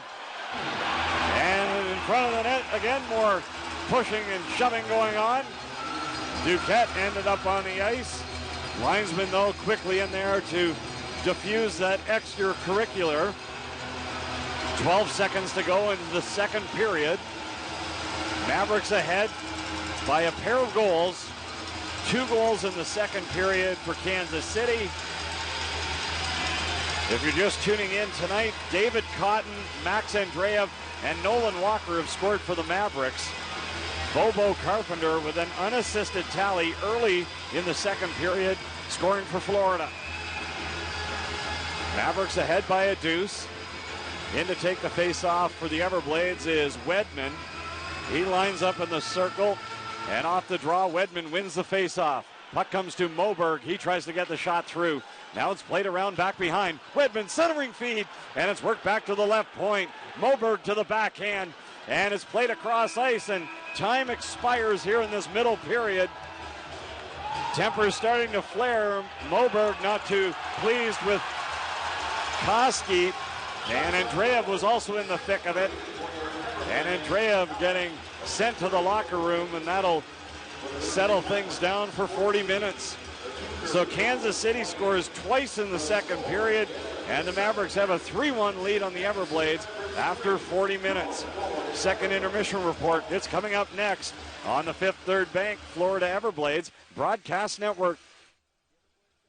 And in front of the net, again, more pushing and shoving going on. Duquette ended up on the ice. Linesman, though, quickly in there to diffuse that extracurricular. 12 seconds to go in the second period. Mavericks ahead by a pair of goals. 2 goals in the second period for Kansas City. If you're just tuning in tonight, David Cotton, Max Andreev, and Nolan Walker have scored for the Mavericks. Bobo Carpenter with an unassisted tally early in the second period, scoring for Florida. Mavericks ahead by a deuce. In to take the face-off for the Everblades is Wedman. He lines up in the circle, and off the draw, Wedman wins the face-off. Puck comes to Moberg. He tries to get the shot through. Now it's played around back behind. Wedman centering feed, and it's worked back to the left point. Moberg to the backhand, and it's played across ice, and time expires here in this middle period. Temper starting to flare. Moberg not too pleased with Koski, and Andreev was also in the thick of it. And Andreev getting sent to the locker room, and that'll settle things down for 40 minutes. So Kansas City scores twice in the second period, and the Mavericks have a 3-1 lead on the Everblades after 40 minutes. Second intermission report, it's coming up next on the Fifth Third Bank Florida Everblades Broadcast Network.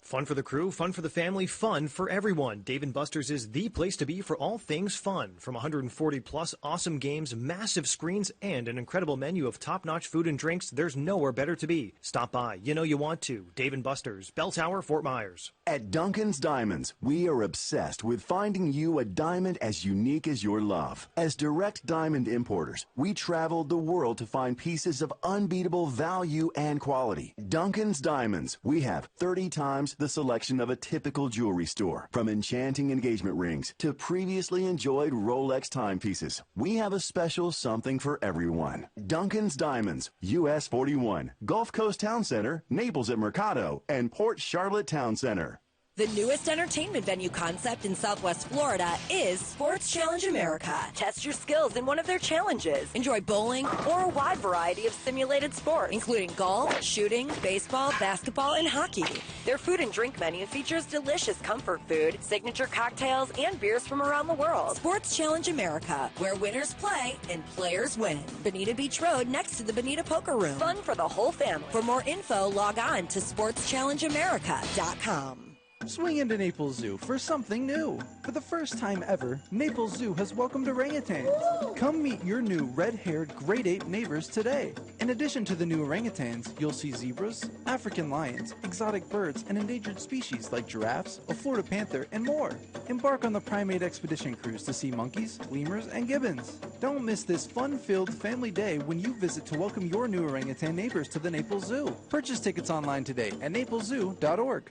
Fun for the crew, fun for the family, fun for everyone. Dave & Buster's is the place to be for all things fun. From 140-plus awesome games, massive screens, and an incredible menu of top-notch food and drinks, there's nowhere better to be. Stop by. You know you want to. Dave & Buster's, Bell Tower, Fort Myers. At Duncan's Diamonds, we are obsessed with finding you a diamond as unique as your love. As direct diamond importers, we traveled the world to find pieces of unbeatable value and quality. Duncan's Diamonds, we have 30 times the selection of a typical jewelry store. From enchanting engagement rings to previously enjoyed Rolex timepieces, we have a special something for everyone. Duncan's Diamonds, US 41, Gulf Coast Town Center, Naples at Mercado, and Port Charlotte Town Center. The newest entertainment venue concept in Southwest Florida is Sports Challenge America. Test your skills in one of their challenges. Enjoy bowling or a wide variety of simulated sports, including golf, shooting, baseball, basketball, and hockey. Their food and drink menu features delicious comfort food, signature cocktails, and beers from around the world. Sports Challenge America, where winners play and players win. Bonita Beach Road next to the Bonita Poker Room. Fun for the whole family. For more info, log on to sportschallengeamerica.com. Swing into Naples Zoo for something new. For the first time ever, Naples Zoo has welcomed orangutans. Come meet your new red-haired great ape neighbors today. In addition to the new orangutans, you'll see zebras, African lions, exotic birds, and endangered species like giraffes, a Florida panther, and more. Embark on the primate expedition cruise to see monkeys, lemurs, and gibbons. Don't miss this fun-filled family day when you visit to welcome your new orangutan neighbors to the Naples Zoo. Purchase tickets online today at napleszoo.org.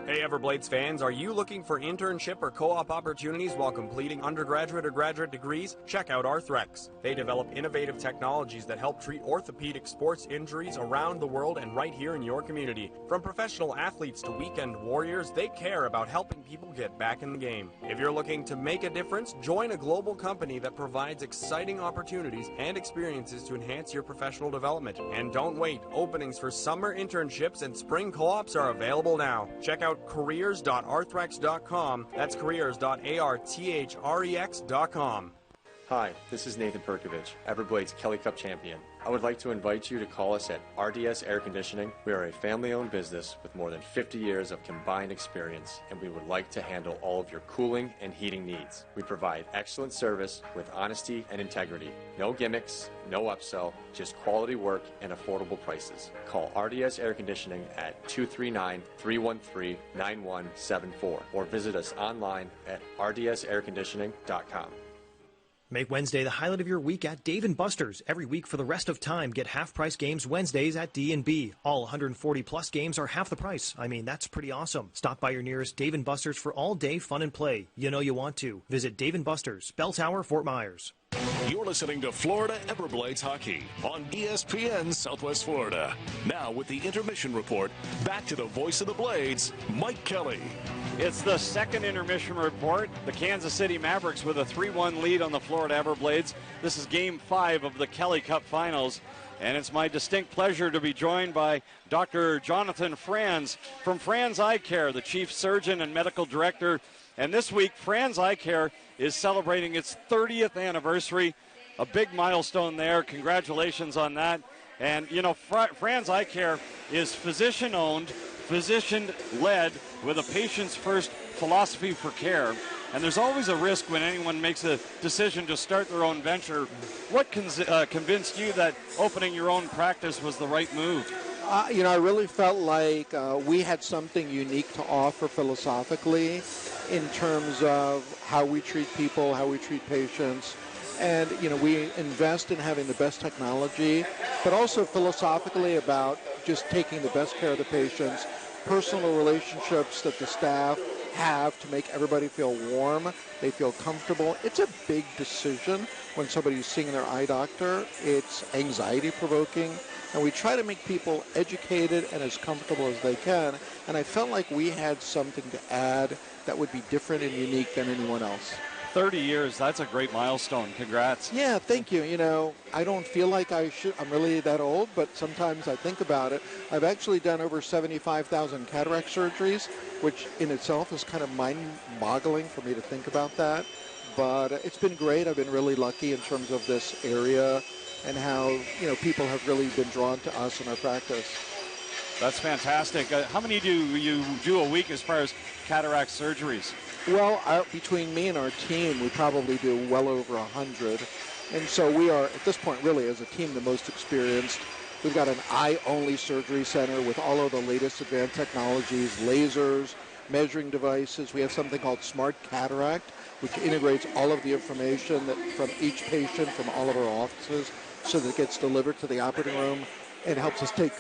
Hey Everblades fans, are you looking for internship or co-op opportunities while completing undergraduate or graduate degrees? Check out our Threx. They develop innovative technologies that help treat orthopedic sports injuries around the world and right here in your community. From professional athletes to weekend warriors, they care about helping people get back in the game. If you're looking to make a difference, join a global company that provides exciting opportunities and experiences to enhance your professional development. And don't wait, openings for summer internships and spring co-ops are available now. Check out careers.arthrex.com. That's careers.arthrex.com. Hi, this is Nathan Perkovich, Everblades Kelly Cup champion. I would like to invite you to call us at RDS Air Conditioning. We are a family-owned business with more than 50 years of combined experience, and we would like to handle all of your cooling and heating needs. We provide excellent service with honesty and integrity. No gimmicks, no upsell, just quality work and affordable prices. Call RDS Air Conditioning at 239-313-9174 or visit us online at rdsairconditioning.com. Make Wednesday the highlight of your week at Dave & Buster's. Every week for the rest of time, get half-price games Wednesdays at D&B. All 140-plus games are half the price. I mean, that's pretty awesome. Stop by your nearest Dave & Buster's for all-day fun and play. You know you want to. Visit Dave & Buster's, Bell Tower, Fort Myers. You're listening to Florida Everblades Hockey on ESPN Southwest Florida. Now with the intermission report, back to the voice of the Blades, Mike Kelly. It's the second intermission report. The Kansas City Mavericks with a 3-1 lead on the Florida Everblades. This is Game 5 of the Kelly Cup Finals. And it's my distinct pleasure to be joined by Dr. Jonathan Franz from Franz Eye Care, the Chief Surgeon and Medical Director. And this week, Franz Eye Care is celebrating its 30th anniversary. A big milestone there. Congratulations on that. And, you know, Franz Eye Care is physician-owned, physician-led, with a patient's-first philosophy for care. And there's always a risk when anyone makes a decision to start their own venture. What convinced you that opening your own practice was the right move? You know, I really felt like we had something unique to offer philosophically in terms of how we treat people, how we treat patients. And, you know, we invest in having the best technology, but also philosophically about just taking the best care of the patients, personal relationships that the staff have to make everybody feel warm, they feel comfortable. It's a big decision when somebody's seeing their eye doctor. It's anxiety-provoking, and we try to make people educated and as comfortable as they can. And I felt like we had something to add that would be different and unique than anyone else. 30 years, that's a great milestone. Congrats. Yeah, thank you. You know, I don't feel like I'm really that old, but sometimes I think about it. I've actually done over 75,000 cataract surgeries, which in itself is kind of mind-boggling for me to think about that. But it's been great. I've been really lucky in terms of this area and how, you know, people have really been drawn to us in our practice. That's fantastic. How many do you do a week as far as cataract surgeries? Well, between me and our team, we probably do well over 100. And so we are, at this point, really, as a team, the most experienced. We've got an eye-only surgery center with all of the latest advanced technologies, lasers, measuring devices. We have something called Smart Cataract, which integrates all of the information from each patient from all of our offices so that it gets delivered to the operating room and helps us take,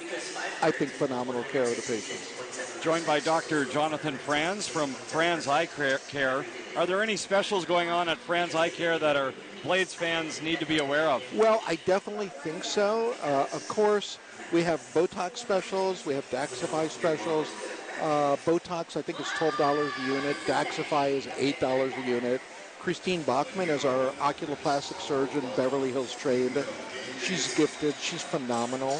I think, phenomenal care of the patients. Joined by Dr. Jonathan Franz from Franz Eye Care. Are there any specials going on at Franz Eye Care that our Blades fans need to be aware of? Well, I definitely think so. Of course, We have Botox specials. We have Daxify specials. Botox, I think, is $12 a unit. Daxify is $8 a unit. Christine Bachman is our oculoplastic surgeon, Beverly Hills trained. She's gifted. She's phenomenal.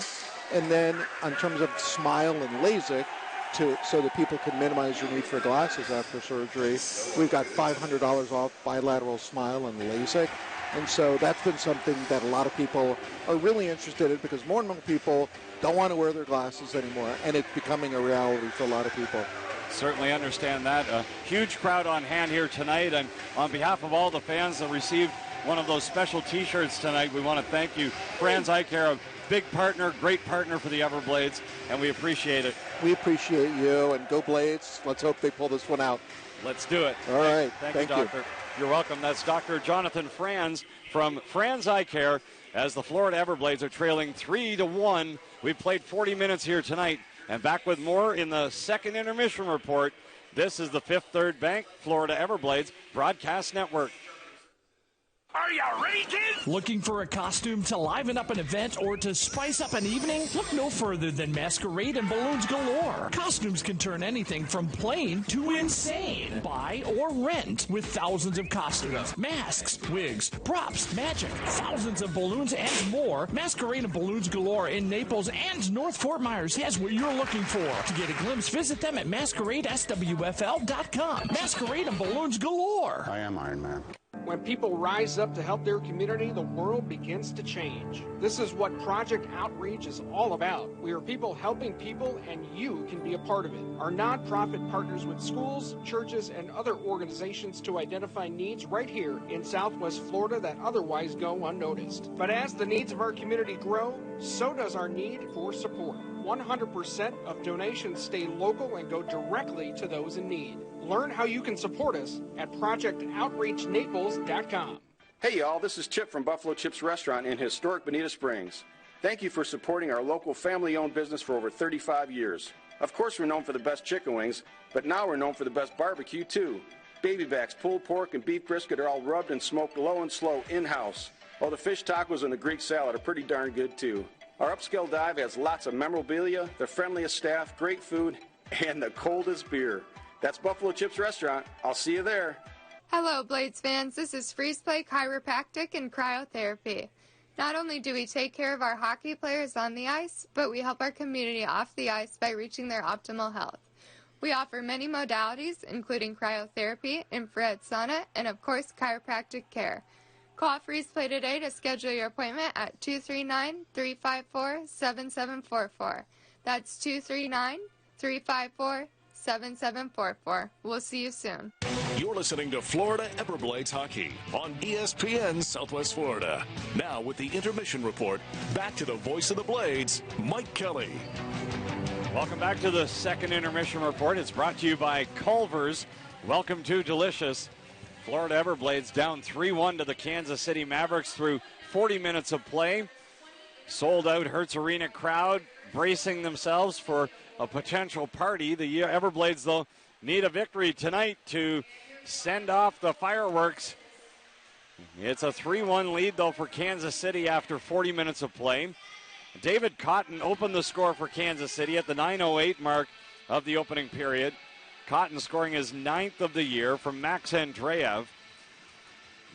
And then in terms of Smile and LASIK, so that people can minimize your need for glasses after surgery, we've got $500 off bilateral Smile and LASIK. And so that's been something that a lot of people are really interested in, because more and more people don't want to wear their glasses anymore, and it's becoming a reality for a lot of people. Certainly understand that. A huge crowd on hand here tonight, and on behalf of all the fans that received one of those special T-shirts tonight, we want to thank you. Franz Eye Care, a big partner, great partner for the Everblades, and we appreciate it. We appreciate you, and go Blades. Let's hope they pull this one out. Let's do it. All right. Thank you, Doctor. You're welcome. That's Dr. Jonathan Franz from Franz Eye Care, as the Florida Everblades are trailing 3-1. We've played 40 minutes here tonight, and back with more in the second intermission report. This is the Fifth Third Bank Florida Everblades Broadcast Network. Are you ready, kids? Looking for a costume to liven up an event or to spice up an evening? Look no further than Masquerade and Balloons Galore. Costumes can turn anything from plain to insane. Buy or rent with thousands of costumes, masks, wigs, props, magic, thousands of balloons, and more. Masquerade and Balloons Galore in Naples and North Fort Myers has what you're looking for. To get a glimpse, visit them at masqueradeswfl.com. Masquerade and Balloons Galore. I am Iron Man. When people rise up to help their community, the world begins to change. This is what Project Outreach is all about. We are people helping people, and you can be a part of it. Our nonprofit partners with schools, churches, and other organizations to identify needs right here in Southwest Florida that otherwise go unnoticed. But as the needs of our community grow, so does our need for support. 100% of donations stay local and go directly to those in need. Learn how you can support us at projectoutreachnaples.com. Hey y'all, this is Chip from Buffalo Chips Restaurant in historic Bonita Springs. Thank you for supporting our local family-owned business for over 35 years. Of course we're known for the best chicken wings, but now we're known for the best barbecue too. Baby backs, pulled pork, and beef brisket are all rubbed and smoked low and slow in-house. Oh, the fish tacos and the Greek salad are pretty darn good too. Our upscale dive has lots of memorabilia, the friendliest staff, great food, and the coldest beer. That's Buffalo Chips Restaurant. I'll see you there. Hello, Blades fans. This is Freeze Play Chiropractic and Cryotherapy. Not only do we take care of our hockey players on the ice, but we help our community off the ice by reaching their optimal health. We offer many modalities, including cryotherapy, infrared sauna, and of course, chiropractic care. Call Freeze Play today to schedule your appointment at 239-354-7744. That's 239-354-7744. We'll see you soon. You're listening to Florida Everblades Hockey on ESPN Southwest Florida. Now with the intermission report, back to the voice of the Blades, Mike Kelly. Welcome back to the second intermission report. It's brought to you by Culver's. Welcome to Delicious. Florida Everblades down 3-1 to the Kansas City Mavericks through 40 minutes of play. Sold out Hertz Arena crowd bracing themselves for a potential party. The Everblades, though, need a victory tonight to send off the fireworks. It's a 3-1 lead, though, for Kansas City after 40 minutes of play. David Cotton opened the score for Kansas City at the 9:08 mark of the opening period. Cotton scoring his 9th of the year from Max Andreev.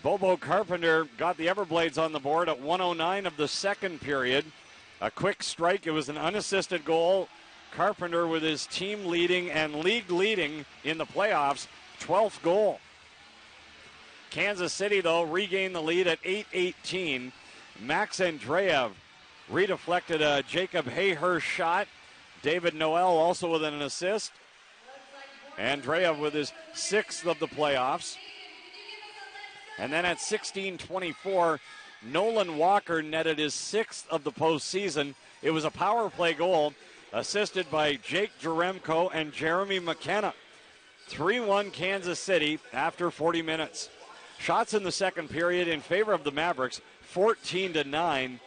Bobo Carpenter got the Everblades on the board at 1:09 of the second period. A quick strike. It was an unassisted goal. Carpenter with his team leading and league leading in the playoffs, 12th goal. Kansas City, though, regained the lead at 8:18. Max Andreev redeflected a Jacob Hayhurst shot. David Noel also with an assist. Andreev with his 6th of the playoffs. And then at 16:24, Nolan Walker netted his 6th of the postseason. It was a power play goal assisted by Jake Jaremko and Jeremy McKenna. 3-1 Kansas City after 40 minutes. Shots in the second period in favor of the Mavericks, 14-9.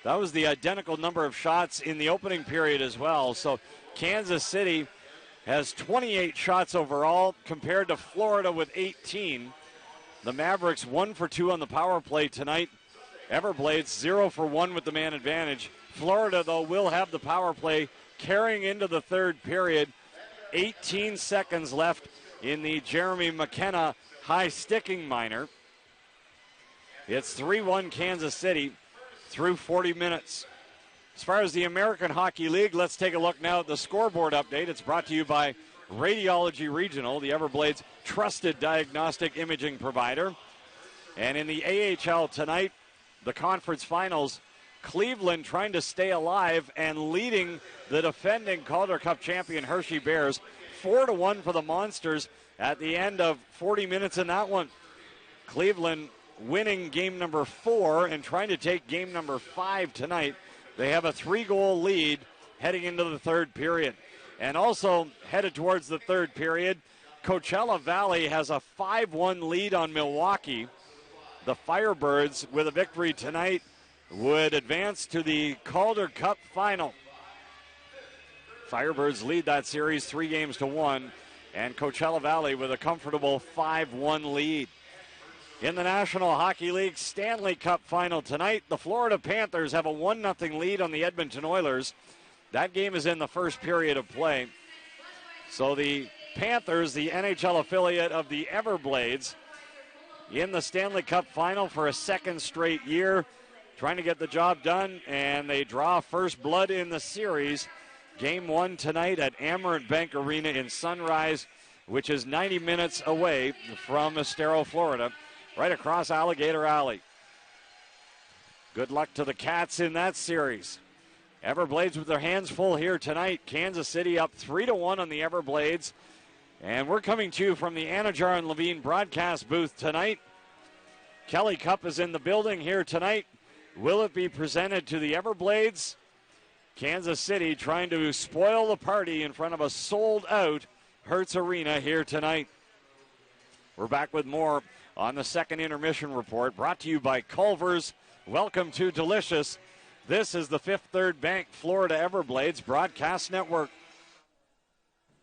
That was the identical number of shots in the opening period as well. So Kansas City has 28 shots overall compared to Florida with 18. The Mavericks 1 for 2 on the power play tonight. Everblades 0 for 1 with the man advantage. Florida, though, will have the power play carrying into the third period. 18 seconds left in the Jeremy McKenna high sticking minor. It's 3-1 Kansas City through 40 minutes. As far as the American Hockey League, let's take a look now at the scoreboard update. It's brought to you by Radiology Regional, the Everblades' trusted diagnostic imaging provider. And in the AHL tonight, the conference finals, Cleveland trying to stay alive and leading the defending Calder Cup champion Hershey Bears 4-1 for the Monsters at the end of 40 minutes in that one. Cleveland winning game number 4 and trying to take game number 5 tonight. They have a 3-goal lead heading into the third period. And also headed towards the third period, Coachella Valley has a 5-1 lead on Milwaukee. The Firebirds, with a victory tonight, would advance to the Calder Cup final. Firebirds lead that series 3-1, and Coachella Valley with a comfortable 5-1 lead. In the National Hockey League Stanley Cup final tonight, the Florida Panthers have a 1-0 lead on the Edmonton Oilers. That game is in the first period of play. So the Panthers, the NHL affiliate of the Everblades, in the Stanley Cup final for a second straight year, trying to get the job done, and they draw first blood in the series. Game 1 tonight at Amerant Bank Arena in Sunrise, which is 90 minutes away from Estero, Florida, right across Alligator Alley. Good luck to the Cats in that series. Everblades with their hands full here tonight. Kansas City up 3-1 on the Everblades. And we're coming to you from the Anajar and Levine broadcast booth tonight. Kelly Cup is in the building here tonight. Will it be presented to the Everblades? Kansas City trying to spoil the party in front of a sold-out Hertz Arena here tonight. We're back with more on the second intermission report, brought to you by Culver's. Welcome to Delicious. This is the Fifth Third Bank Florida Everblades broadcast network.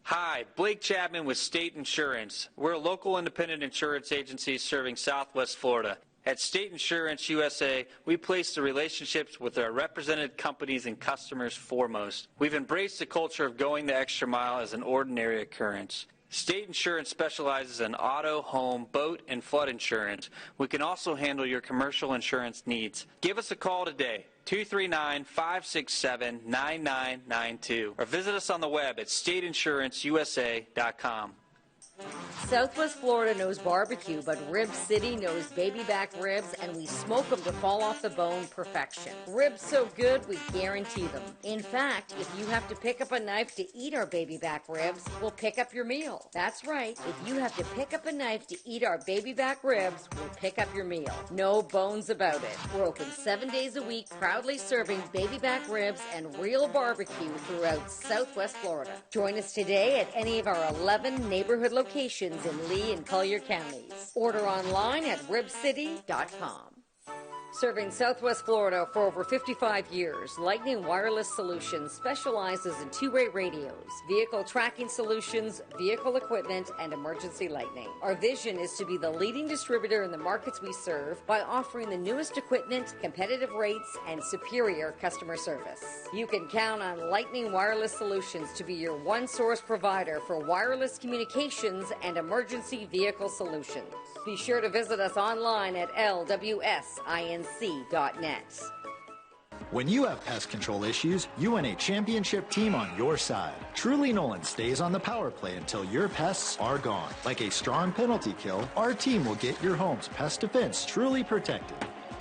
Hi, Blake Chapman with State Insurance. We're a local independent insurance agency serving Southwest Florida. At State Insurance USA, we place the relationships with our represented companies and customers foremost. We've embraced the culture of going the extra mile as an ordinary occurrence. State Insurance specializes in auto, home, boat, and flood insurance. We can also handle your commercial insurance needs. Give us a call today, 239-567-9992, or visit us on the web at stateinsuranceusa.com. Southwest Florida knows barbecue, but Rib City knows baby back ribs, and we smoke them to fall off the bone perfection. Ribs so good, we guarantee them. In fact, if you have to pick up a knife to eat our baby back ribs, we'll pick up your meal. That's right. If you have to pick up a knife to eat our baby back ribs, we'll pick up your meal. No bones about it. We're open 7 days a week, proudly serving baby back ribs and real barbecue throughout Southwest Florida. Join us today at any of our 11 neighborhood locations in Lee and Collier counties. Order online at ribcity.com. Serving Southwest Florida for over 55 years, Lightning Wireless Solutions specializes in two-way radios, vehicle tracking solutions, vehicle equipment, and emergency lightning. Our vision is to be the leading distributor in the markets we serve by offering the newest equipment, competitive rates, and superior customer service. You can count on Lightning Wireless Solutions to be your one-source provider for wireless communications and emergency vehicle solutions. Be sure to visit us online at lwsinc.net. When you have pest control issues, you want a championship team on your side. Truly Nolan stays on the power play until your pests are gone. Like a strong penalty kill, our team will get your home's pest defense truly protected.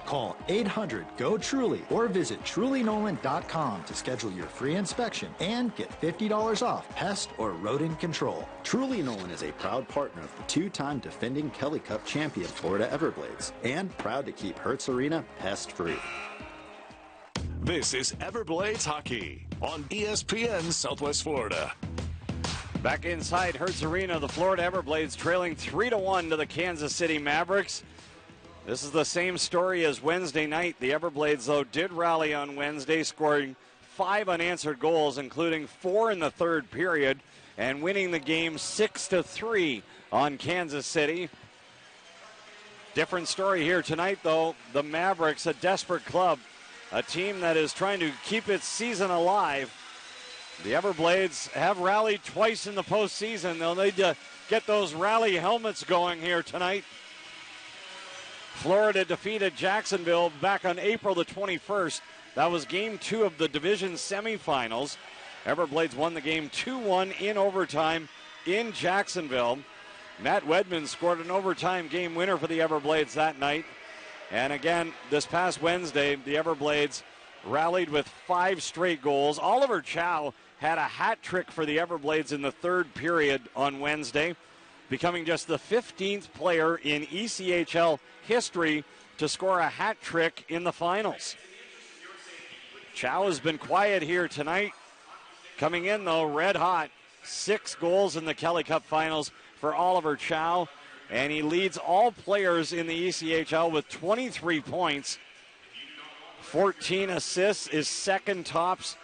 Call 800-GO-TRULY or visit trulynolan.com to schedule your free inspection and get $50 off pest or rodent control. Truly Nolan is a proud partner of the two-time defending Kelly Cup champion Florida Everblades and proud to keep Hertz Arena pest-free. This is Everblades Hockey on ESPN Southwest Florida. Back inside Hertz Arena, the Florida Everblades trailing 3-1 to the Kansas City Mavericks. This is the same story as Wednesday night. The Everblades, though, did rally on Wednesday, scoring 5 unanswered goals, including 4 in the third period, and winning the game 6-3 on Kansas City. Different story here tonight, though. The Mavericks, a desperate club, a team that is trying to keep its season alive. The Everblades have rallied twice in the postseason. They'll need to get those rally helmets going here tonight. Florida defeated Jacksonville back on April the 21st. That was game 2 of the division semifinals. Everblades won the game 2-1 in overtime in Jacksonville. Matt Wedman scored an overtime game winner for the Everblades that night. And again, this past Wednesday, the Everblades rallied with 5 straight goals. Oliver Chow had a hat trick for the Everblades in the third period on Wednesday, becoming just the 15th player in ECHL history to score a hat trick in the finals. Chow has been quiet here tonight. Coming in, though, red hot. 6 goals in the Kelly Cup finals for Oliver Chow. And he leads all players in the ECHL with 23 points. 14 assists, is second tops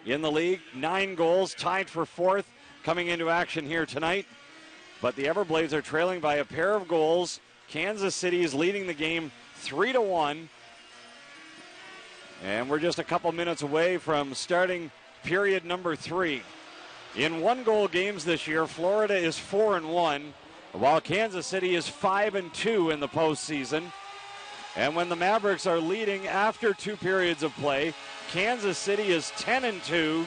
in the league. 9 goals, tied for 4th coming into action here tonight. But the Everblades are trailing by a pair of goals. Kansas City is leading the game 3-1. And we're just a couple minutes away from starting period number 3. In 1-goal games this year, Florida is 4-1, while Kansas City is 5-2 in the postseason. And when the Mavericks are leading after 2 periods of play, Kansas City is 10-2.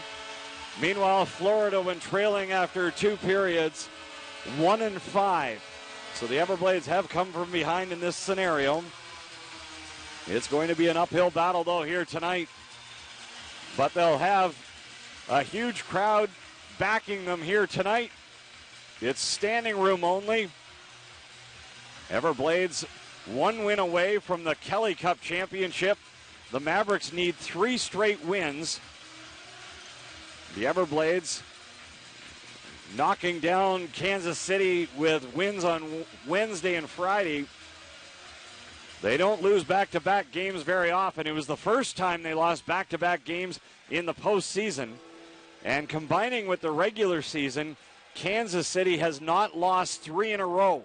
Meanwhile, Florida, when trailing after 2 periods, 1-5. So the Everblades have come from behind in this scenario. It's going to be an uphill battle, though, here tonight. But they'll have a huge crowd backing them here tonight. It's standing room only. Everblades 1 win away from the Kelly Cup championship. The Mavericks need 3 straight wins. The Everblades knocking down Kansas City with wins on Wednesday and Friday. They don't lose back-to-back games very often. It was the first time they lost back-to-back games in the postseason. And combining with the regular season, Kansas City has not lost 3 in a row.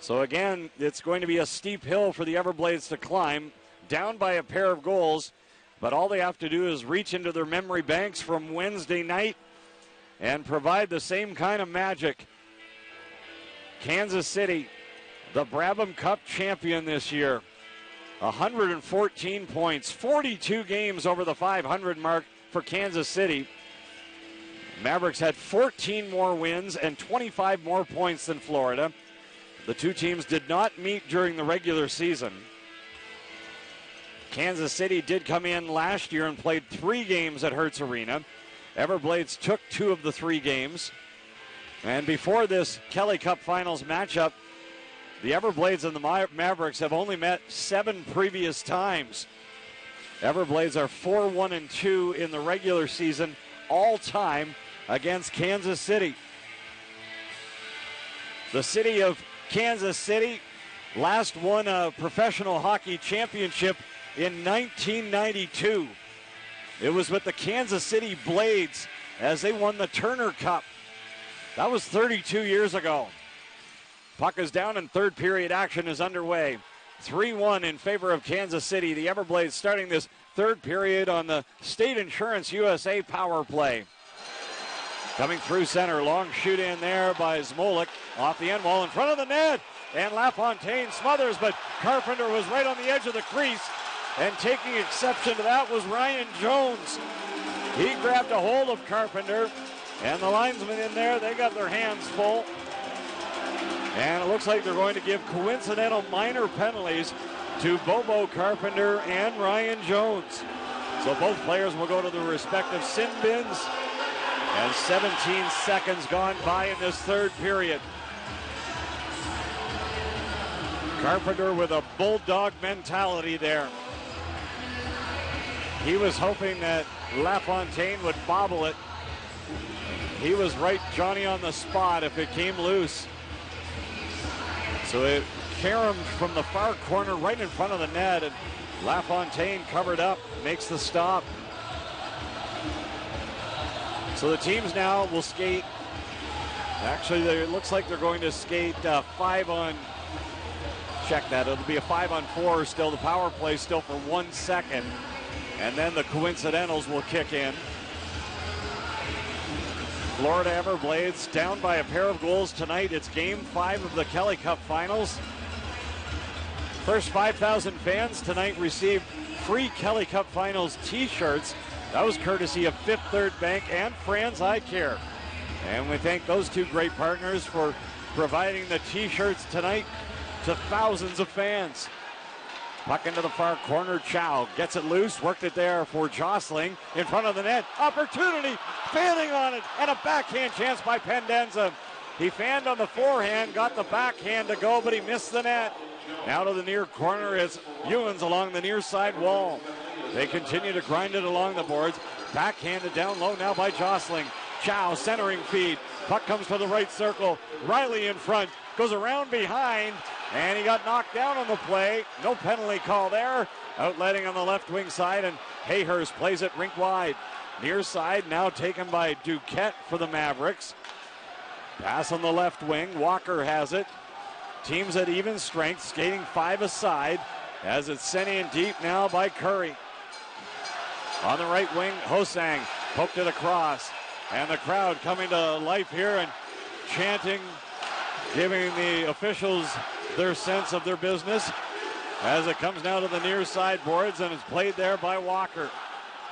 So again, it's going to be a steep hill for the Everblades to climb, down by a pair of goals. But all they have to do is reach into their memory banks from Wednesday night and provide the same kind of magic. Kansas City, the Brabham Cup champion this year, 114 points, 42 games over the 500 mark for Kansas City. Mavericks had 14 more wins and 25 more points than Florida. The 2 teams did not meet during the regular season. Kansas City did come in last year and played 3 games at Hertz Arena. Everblades took 2 of the 3 games. And before this Kelly Cup Finals matchup, the Everblades and the Mavericks have only met 7 previous times. Everblades are 4-1-2 in the regular season all time against Kansas City. The city of Kansas City last won a professional hockey championship in 1992. It was with the Kansas City Blades as they won the Turner Cup. That was 32 years ago. Puck is down and third period action is underway. 3-1 in favor of Kansas City. The Everblades starting this third period on the State Insurance USA power play. Coming through center, long shoot in there by Zmolik. Off the end wall in front of the net. And LaFontaine smothers, but Carpenter was right on the edge of the crease. And taking exception to that was Ryan Jones. He grabbed a hold of Carpenter. And the linesmen in there, they got their hands full. And it looks like they're going to give coincidental minor penalties to Bobo Carpenter and Ryan Jones. So both players will go to their respective sin bins. And 17 seconds gone by in this third period. Carpenter with a bulldog mentality there. He was hoping that LaFontaine would bobble it. He was right Johnny on the spot if it came loose. So it caromed from the far corner right in front of the net, and LaFontaine covered up, makes the stop. So the teams now will skate. Actually, it looks like they're going to skate 5-on-2 check that. It'll be a 5-on-4 still. The power play still for 1 second. And then the coincidentals will kick in. Florida Everblades down by a pair of goals tonight. It's Game 5 of the Kelly Cup Finals. First 5,000 fans tonight received free Kelly Cup Finals t-shirts. That was courtesy of Fifth Third Bank and Franz Eye Care. And we thank those two great partners for providing the t-shirts tonight to thousands of fans. Puck into the far corner. Chow gets it loose, worked it there for Jostling in front of the net. Opportunity, fanning on it, and a backhand chance by Pendenza. He fanned on the forehand, got the backhand to go, but he missed the net. Now to the near corner is Ewens along the near side wall. They continue to grind it along the boards. Backhanded down low now by Jostling. Chow centering feed. Puck comes to the right circle. Riley in front. Goes around behind. And he got knocked down on the play. No penalty call there. Outletting on the left wing side. And Hayhurst plays it rink wide. Near side now taken by Duquette for the Mavericks. Pass on the left wing. Walker has it. Teams at even strength. Skating 5 aside. As it's sent in deep now by Curry. On the right wing, Hosang poked it across. And the crowd coming to life here and chanting, giving the officials their sense of their business as it comes now to the near side boards, and it's played there by Walker.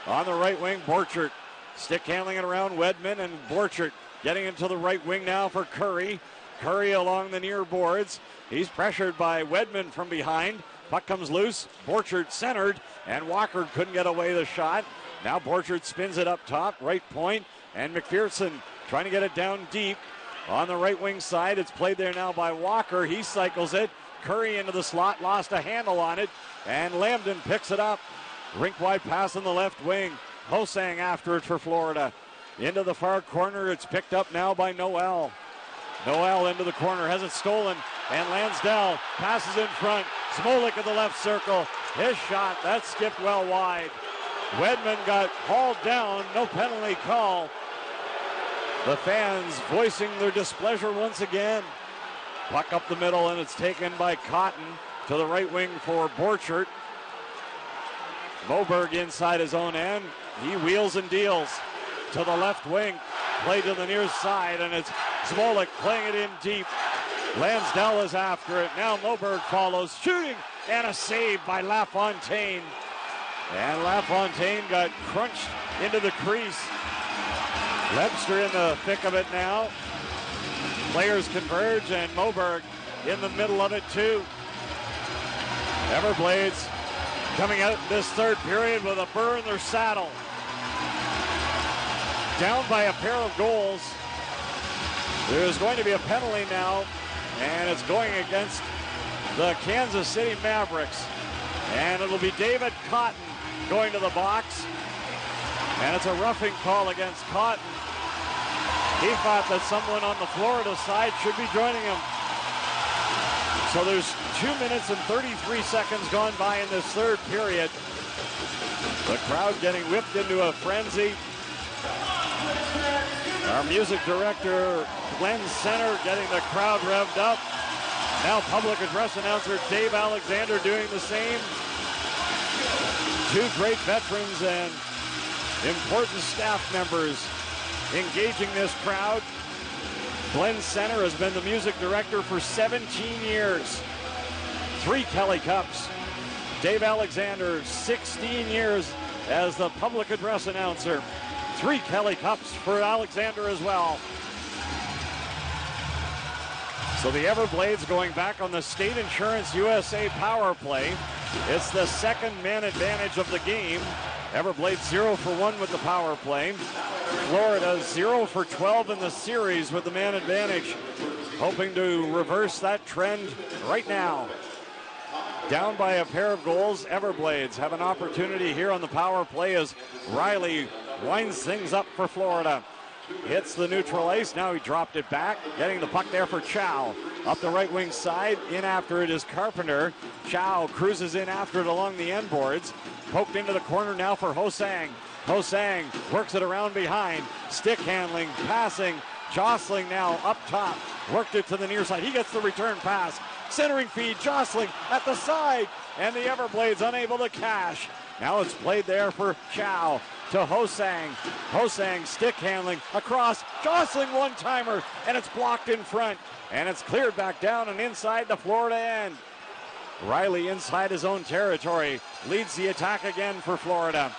On the right wing, Borchert stick handling it around Wedman, and Borchert getting into the right wing now for Curry. Curry along the near boards. He's pressured by Wedman from behind. Puck comes loose. Borchert centered, and Walker couldn't get away the shot. Now Borchert spins it up top, right point, and McPherson trying to get it down deep. On the right wing side, it's played there now by Walker. He cycles it. Curry into the slot, lost a handle on it, and Lambden picks it up. Rink wide pass on the left wing. Hosang after it for Florida. Into the far corner, it's picked up now by Noel. Noel into the corner, has it stolen, and Lansdell passes in front. Smolik at the left circle. His shot, that skipped well wide. Wedman got hauled down, no penalty call. The fans voicing their displeasure once again. Puck up the middle, and it's taken by Cotton to the right wing for Borchert. Moberg inside his own end. He wheels and deals to the left wing. Play to the near side, and it's Smolik playing it in deep. Lansdell is after it. Now Moberg follows, shooting, and a save by LaFontaine. And LaFontaine got crunched into the crease. Webster in the thick of it now. Players converge, and Moberg in the middle of it too. Everblades coming out this third period with a burr in their saddle. Down by a pair of goals. There's going to be a penalty now, and it's going against the Kansas City Mavericks. And it'll be David Cotton going to the box. And it's a roughing call against Cotton. He thought that someone on the Florida side should be joining him. So there's 2 minutes and 33 seconds gone by in this third period. The crowd getting whipped into a frenzy. Our music director, Glenn Center, getting the crowd revved up. Now public address announcer Dave Alexander doing the same. Two great veterans and important staff members engaging this crowd. Glenn Center has been the music director for 17 years. 3 Kelly Cups. Dave Alexander, 16 years as the public address announcer. 3 Kelly Cups for Alexander as well. So the Everblades going back on the State Insurance USA power play. It's the second man advantage of the game. Everblades 0 for 1 with the power play. Florida 0 for 12 in the series with the man advantage. Hoping to reverse that trend right now. Down by a pair of goals, Everblades have an opportunity here on the power play as Riley winds things up for Florida. Hits the neutral ice. Now he dropped it back. Getting the puck there for Chow. Up the right wing side. In after it is Carpenter. Chow cruises in after it along the end boards. Poked into the corner now for Hosang. Hosang works it around behind. Stick handling, passing. Jostling now up top. Worked it to the near side. He gets the return pass. centering feed, jostling at the side, and the Everblades unable to cash. Now it's played there for Chow to Hosang. Hosang stick handling across, jostling one-timer, and it's blocked in front. And it's cleared back down and inside the Florida end. Riley inside his own territory leads the attack again for Florida.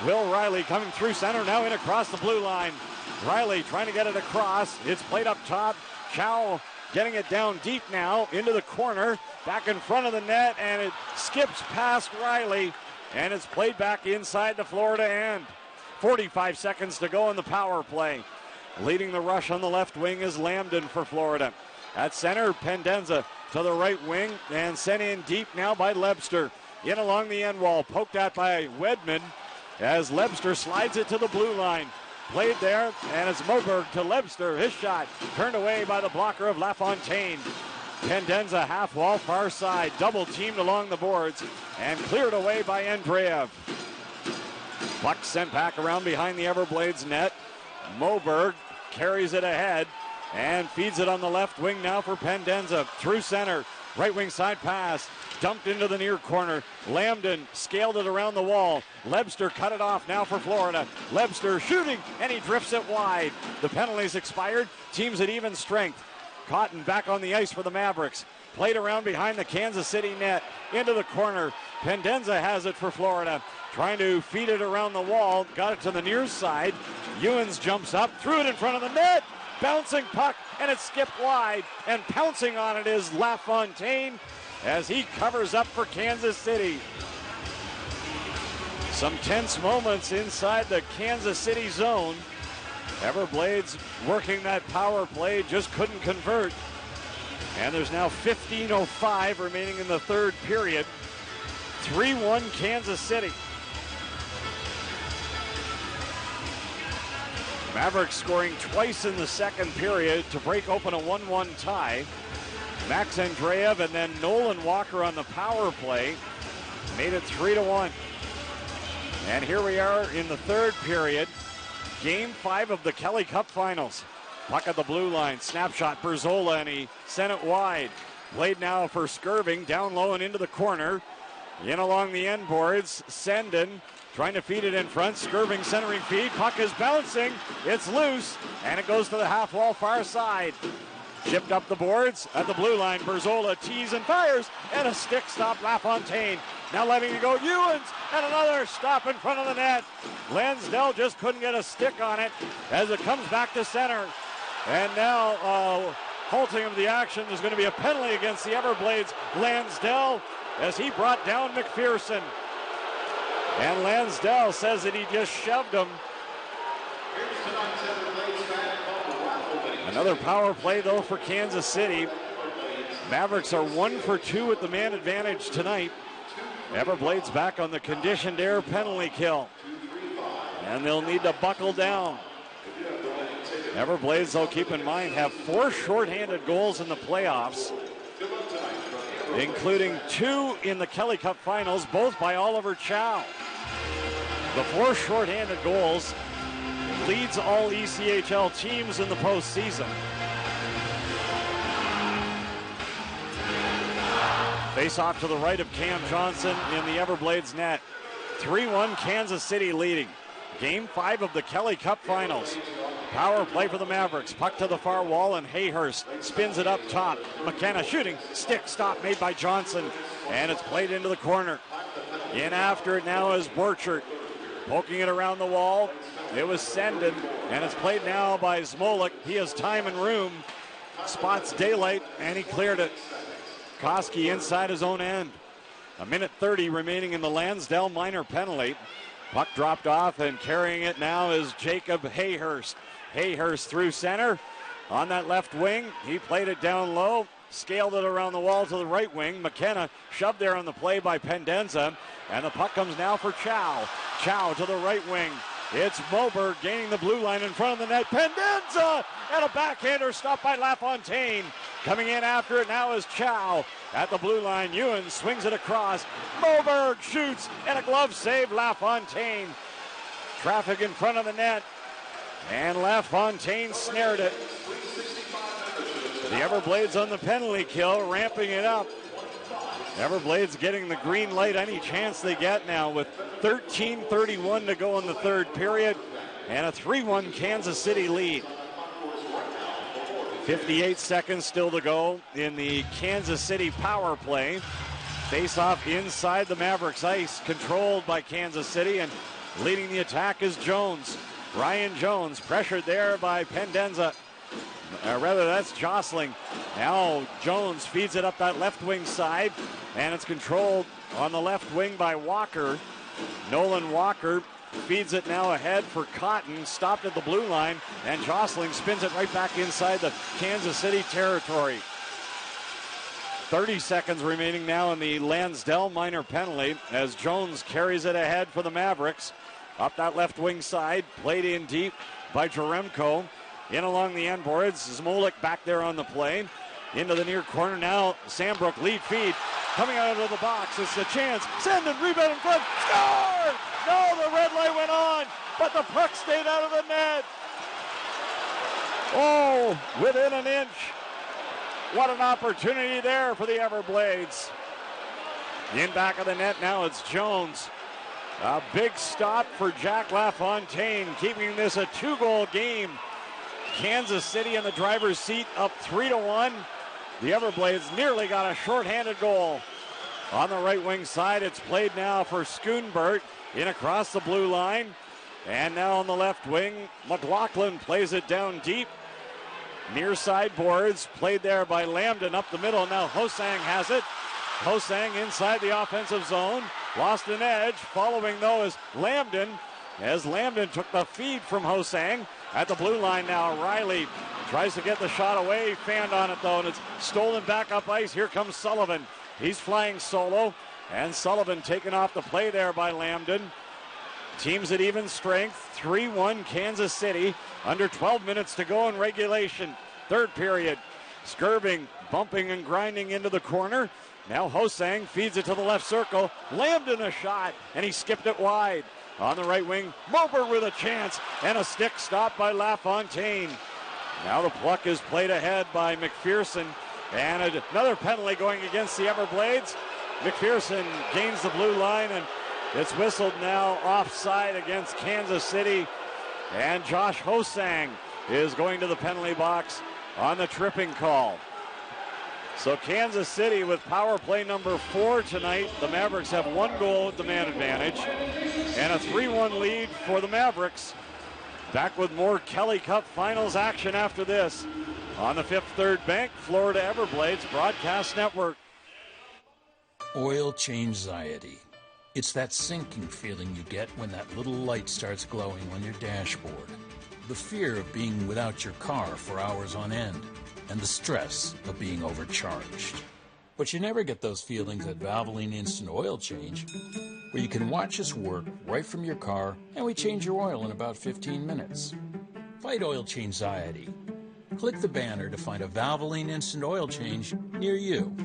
Will Riley coming through center, now in across the blue line. Riley trying to get it across. It's played up top. Chow getting it down deep now into the corner, back in front of the net, and it skips past Riley, and it's played back inside the Florida end. 45 seconds to go in the power play. Leading the rush on the left wing is Lambden for Florida. At center, Pendenza to the right wing, and sent in deep now by Lebster. In along the end wall, poked at by Wedman, as Lebster slides it to the blue line. Played there, and it's Moberg to Lebster. His shot turned away by the blocker of LaFontaine. Pendenza half wall, far side, double teamed along the boards, and cleared away by Andreev. Puck sent back around behind the Everblades net. Moberg carries it ahead and feeds it on the left wing now for Pendenza. Through center, right wing side pass, dumped into the near corner. Lambden scaled it around the wall. Lebster cut it off now for Florida. Lebster shooting, and he drifts it wide. The penalties expired, teams at even strength. Cotton back on the ice for the Mavericks. Played around behind the Kansas City net, into the corner. Pendenza has it for Florida. Trying to feed it around the wall, got it to the near side. Ewens jumps up, threw it in front of the net. Bouncing puck, and it skipped wide. And pouncing on it is LaFontaine as he covers up for Kansas City. Some tense moments inside the Kansas City zone. Everblades working that power play, just couldn't convert. And there's now 15:05 remaining in the third period. 3-1 Kansas City. Mavericks scoring twice in the second period to break open a 1-1 tie. Max Andreev and then Nolan Walker on the power play made it 3-1. And here we are in the third period. Game 5 of the Kelly Cup Finals. Puck at the blue line, snapshot Berzola, and he sent it wide. Played now for Skirving, down low and into the corner. In along the end boards, Sendon trying to feed it in front. Skirving centering feed, puck is bouncing, it's loose, and it goes to the half wall far side. Chipped up the boards at the blue line. Berzola tees and fires, and a stick stop LaFontaine. Now letting it go, Ewens, and another stop in front of the net. Lansdell just couldn't get a stick on it as it comes back to center. And now halting of the action. There's going to be a penalty against the Everblades. Lansdell, as he brought down McPherson. And Lansdell says that he just shoved him. Another power play, though, for Kansas City. Mavericks are 1 for 2 at the man advantage tonight. Everblades back on the conditioned air penalty kill. And they'll need to buckle down. Everblades, though, keep in mind, have 4 shorthanded goals in the playoffs, including 2 in the Kelly Cup Finals, both by Oliver Chow. The 4 shorthanded goals leads all ECHL teams in the postseason. Face off to the right of Cam Johnson in the Everblades net. 3-1 Kansas City leading. Game 5 of the Kelly Cup Finals. Power play for the Mavericks. Puck to the far wall, and Hayhurst spins it up top. McKenna shooting. Stick stop made by Johnson. And it's played into the corner. In after it now is Borchert. Poking it around the wall. It was Sendon. And it's played now by Smolik. He has time and room. Spots daylight, and he cleared it. Koski inside his own end. 1:30 remaining in the Lansdell minor penalty. Puck dropped off, and carrying it now is Jacob Hayhurst. Hayhurst through center on that left wing. He played it down low, scaled it around the wall to the right wing. McKenna shoved there on the play by Pendenza, and the puck comes now for Chow. Chow to the right wing. It's Moberg gaining the blue line in front of the net. Pendenza, and a backhander stopped by LaFontaine. Coming in after it now is Chow at the blue line. Ewan swings it across. Moberg shoots, and a glove save. LaFontaine. Traffic in front of the net, and LaFontaine snared it. The Everblades on the penalty kill, ramping it up. Everblades getting the green light any chance they get now with 13:31 to go in the third period and a 3-1 Kansas City lead. 58 seconds still to go in the Kansas City power play. Face-off inside the Mavericks ice, controlled by Kansas City, and leading the attack is Jones. Ryan Jones pressured there by Pendenza. That's Jostling. Now Jones feeds it up that left wing side, and it's controlled on the left wing by Walker. Nolan Walker feeds it now ahead for Cotton, stopped at the blue line, and Jostling spins it right back inside the Kansas City territory. 30 seconds remaining now in the Lansdell minor penalty as Jones carries it ahead for the Mavericks. Up that left wing side, played in deep by Jaremko. In along the end boards, Smolik back there on the play. Into the near corner now, Sandbrook lead feed. Coming out of the box, it's a chance. Send and rebound in front, score! No, the red light went on, but the puck stayed out of the net. Oh, within an inch. What an opportunity there for the Everblades. In back of the net now, it's Jones. A big stop for Jack LaFontaine, keeping this a 2-goal game. Kansas City in the driver's seat, up 3-1. The Everblades nearly got a shorthanded goal. On the right wing side, it's played now for Schoenbert in across the blue line. And now on the left wing, McLaughlin plays it down deep. Near side boards, played there by Lambden up the middle. Now Hosang has it. Hosang inside the offensive zone. Lost an edge. Following, though, is Lambden. As Lambden took the feed from Hosang. At the blue line now, Riley tries to get the shot away. Fanned on it, though, and it's stolen back up ice. Here comes Sullivan. He's flying solo. And Sullivan taken off the play there by Lambden. Teams at even strength. 3-1 Kansas City. Under 12 minutes to go in regulation. Third period. Skirving bumping and grinding into the corner. Now Hosang feeds it to the left circle. Lambden a shot, and he skipped it wide. On the right wing, Mober with a chance, and a stick stopped by LaFontaine. Now the puck is played ahead by McPherson, and another penalty going against the Everblades. McPherson gains the blue line, and it's whistled now offside against Kansas City. And Josh Hosang is going to the penalty box on the tripping call. So Kansas City with power play number 4 tonight. The Mavericks have 1 goal with the man advantage. And a 3-1 lead for the Mavericks. Back with more Kelly Cup Finals action after this. On the Fifth Third Bank, Florida Everblades Broadcast Network. Oil change-xiety. It's that sinking feeling you get when that little light starts glowing on your dashboard. The fear of being without your car for hours on end. And the stress of being overcharged. But you never get those feelings at Valvoline Instant Oil Change, where you can watch us work right from your car, and we change your oil in about 15 minutes. Fight oil change-xiety. Click the banner to find a Valvoline Instant Oil Change near you.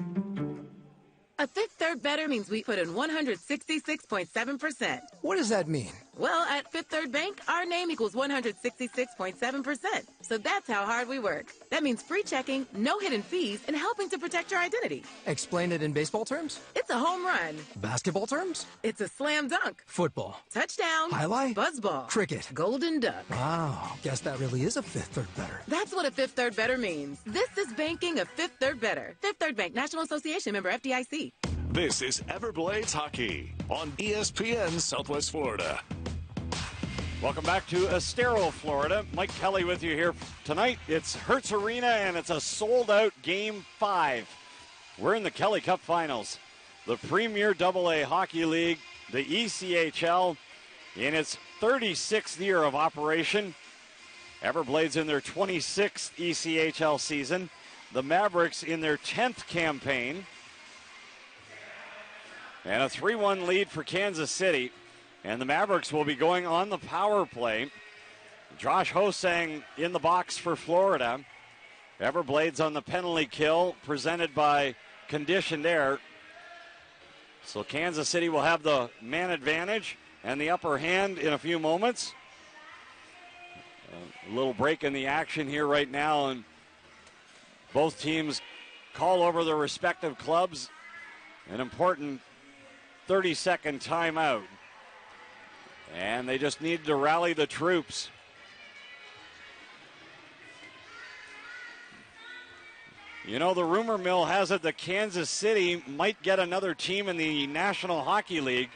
A Fifth Third Better means we put in 166.7%. What does that mean? Well, at Fifth Third Bank, our name equals 166.7%. So that's how hard we work. That means free checking, no hidden fees, and helping to protect your identity. Explain it in baseball terms? It's a home run. Basketball terms? It's a slam dunk. Football. Touchdown. Highlight? Buzzball. Cricket. Golden duck. Wow, guess that really is a Fifth Third Better. That's what a Fifth Third Better means. This is banking a Fifth Third Better. Fifth Third Bank, National Association, member FDIC. This is Everblades Hockey on ESPN Southwest Florida. Welcome back to Estero, Florida. Mike Kelly with you here tonight. It's Hertz Arena, and it's a sold-out Game 5. We're in the Kelly Cup Finals. The Premier AA Hockey League, the ECHL, in its 36th year of operation. Everblades in their 26th ECHL season. The Mavericks in their 10th campaign. And a 3-1 lead for Kansas City. And the Mavericks will be going on the power play. Josh Hosang in the box for Florida. Everblades on the penalty kill, presented by Conditioned Air. So Kansas City will have the man advantage and the upper hand in a few moments. A little break in the action here right now, and Both teams call over their respective clubs. An important 30-second timeout. And they just need to rally the troops. You know, the rumor mill has it that Kansas City might get another team in the National Hockey League.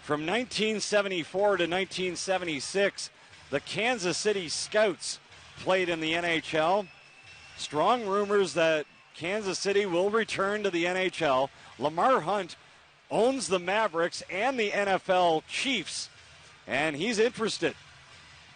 From 1974 to 1976, the Kansas City Scouts played in the NHL. Strong rumors that Kansas City will return to the NHL. Lamar Hunt owns the Mavericks and the NFL Chiefs, and he's interested.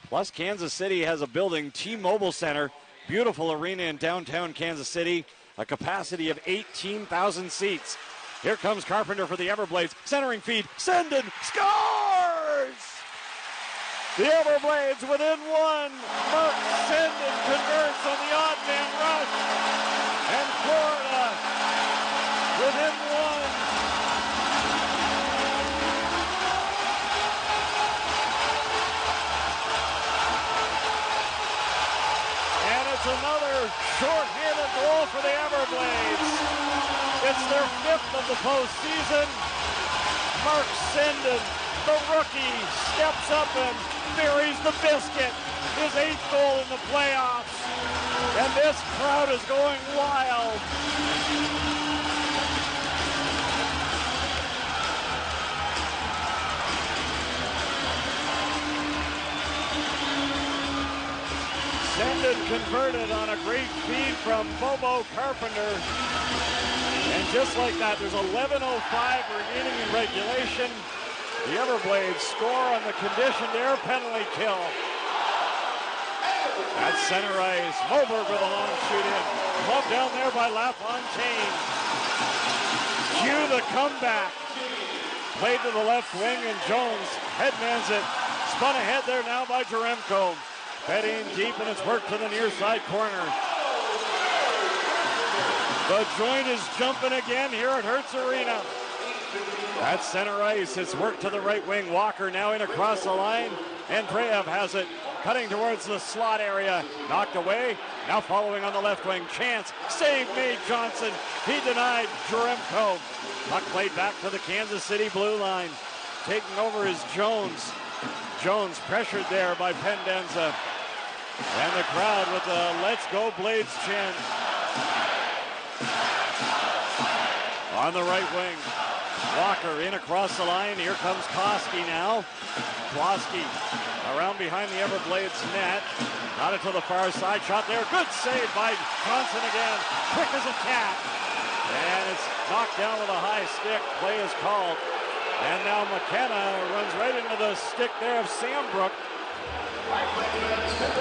Plus, Kansas City has a building, T-Mobile Center, beautiful arena in downtown Kansas City, a capacity of 18,000 seats. Here comes Carpenter for the Everblades. Centering feed. Senden scores! The Everblades within one. Mark Senden converts on the odd man rush. And Florida within one. And it's another short-handed goal for the Everblades. It's their 5th of the postseason. Mark Senden, the rookie, steps up and buries the biscuit. His 8th goal in the playoffs. And this crowd is going wild. Senden converted on a great feed from Bobo Carpenter. And just like that, there's 11:05 remaining in regulation. The Everblades score on the conditioned air penalty kill. At center ice, Moberg with a long shoot in. Clubbed down there by LaFontaine. Cue the comeback. Played to the left wing, and Jones headmans it. Spun ahead there now by Jaremko. Fed in deep, and it's worked to the near side corner. The joint is jumping again here at Hertz Arena. At center ice, it's worked to the right wing. Walker now in across the line. Andreev has it, cutting towards the slot area. Knocked away, now following on the left wing. Chance, save made Johnson. He denied Jaremko. Puck played back to the Kansas City blue line. Taking over is Jones. Jones pressured there by Pendenza. And the crowd with the Let's Go Blades chant. On the right wing, Walker in across the line. Here comes Koski now. Kloski around behind the Everblades net. Got it to the far side. Shot there. Good save by Johnson again. Quick as a cat. And it's knocked down with a high stick. Play is called. And now McKenna runs right into the stick there of Sambrook.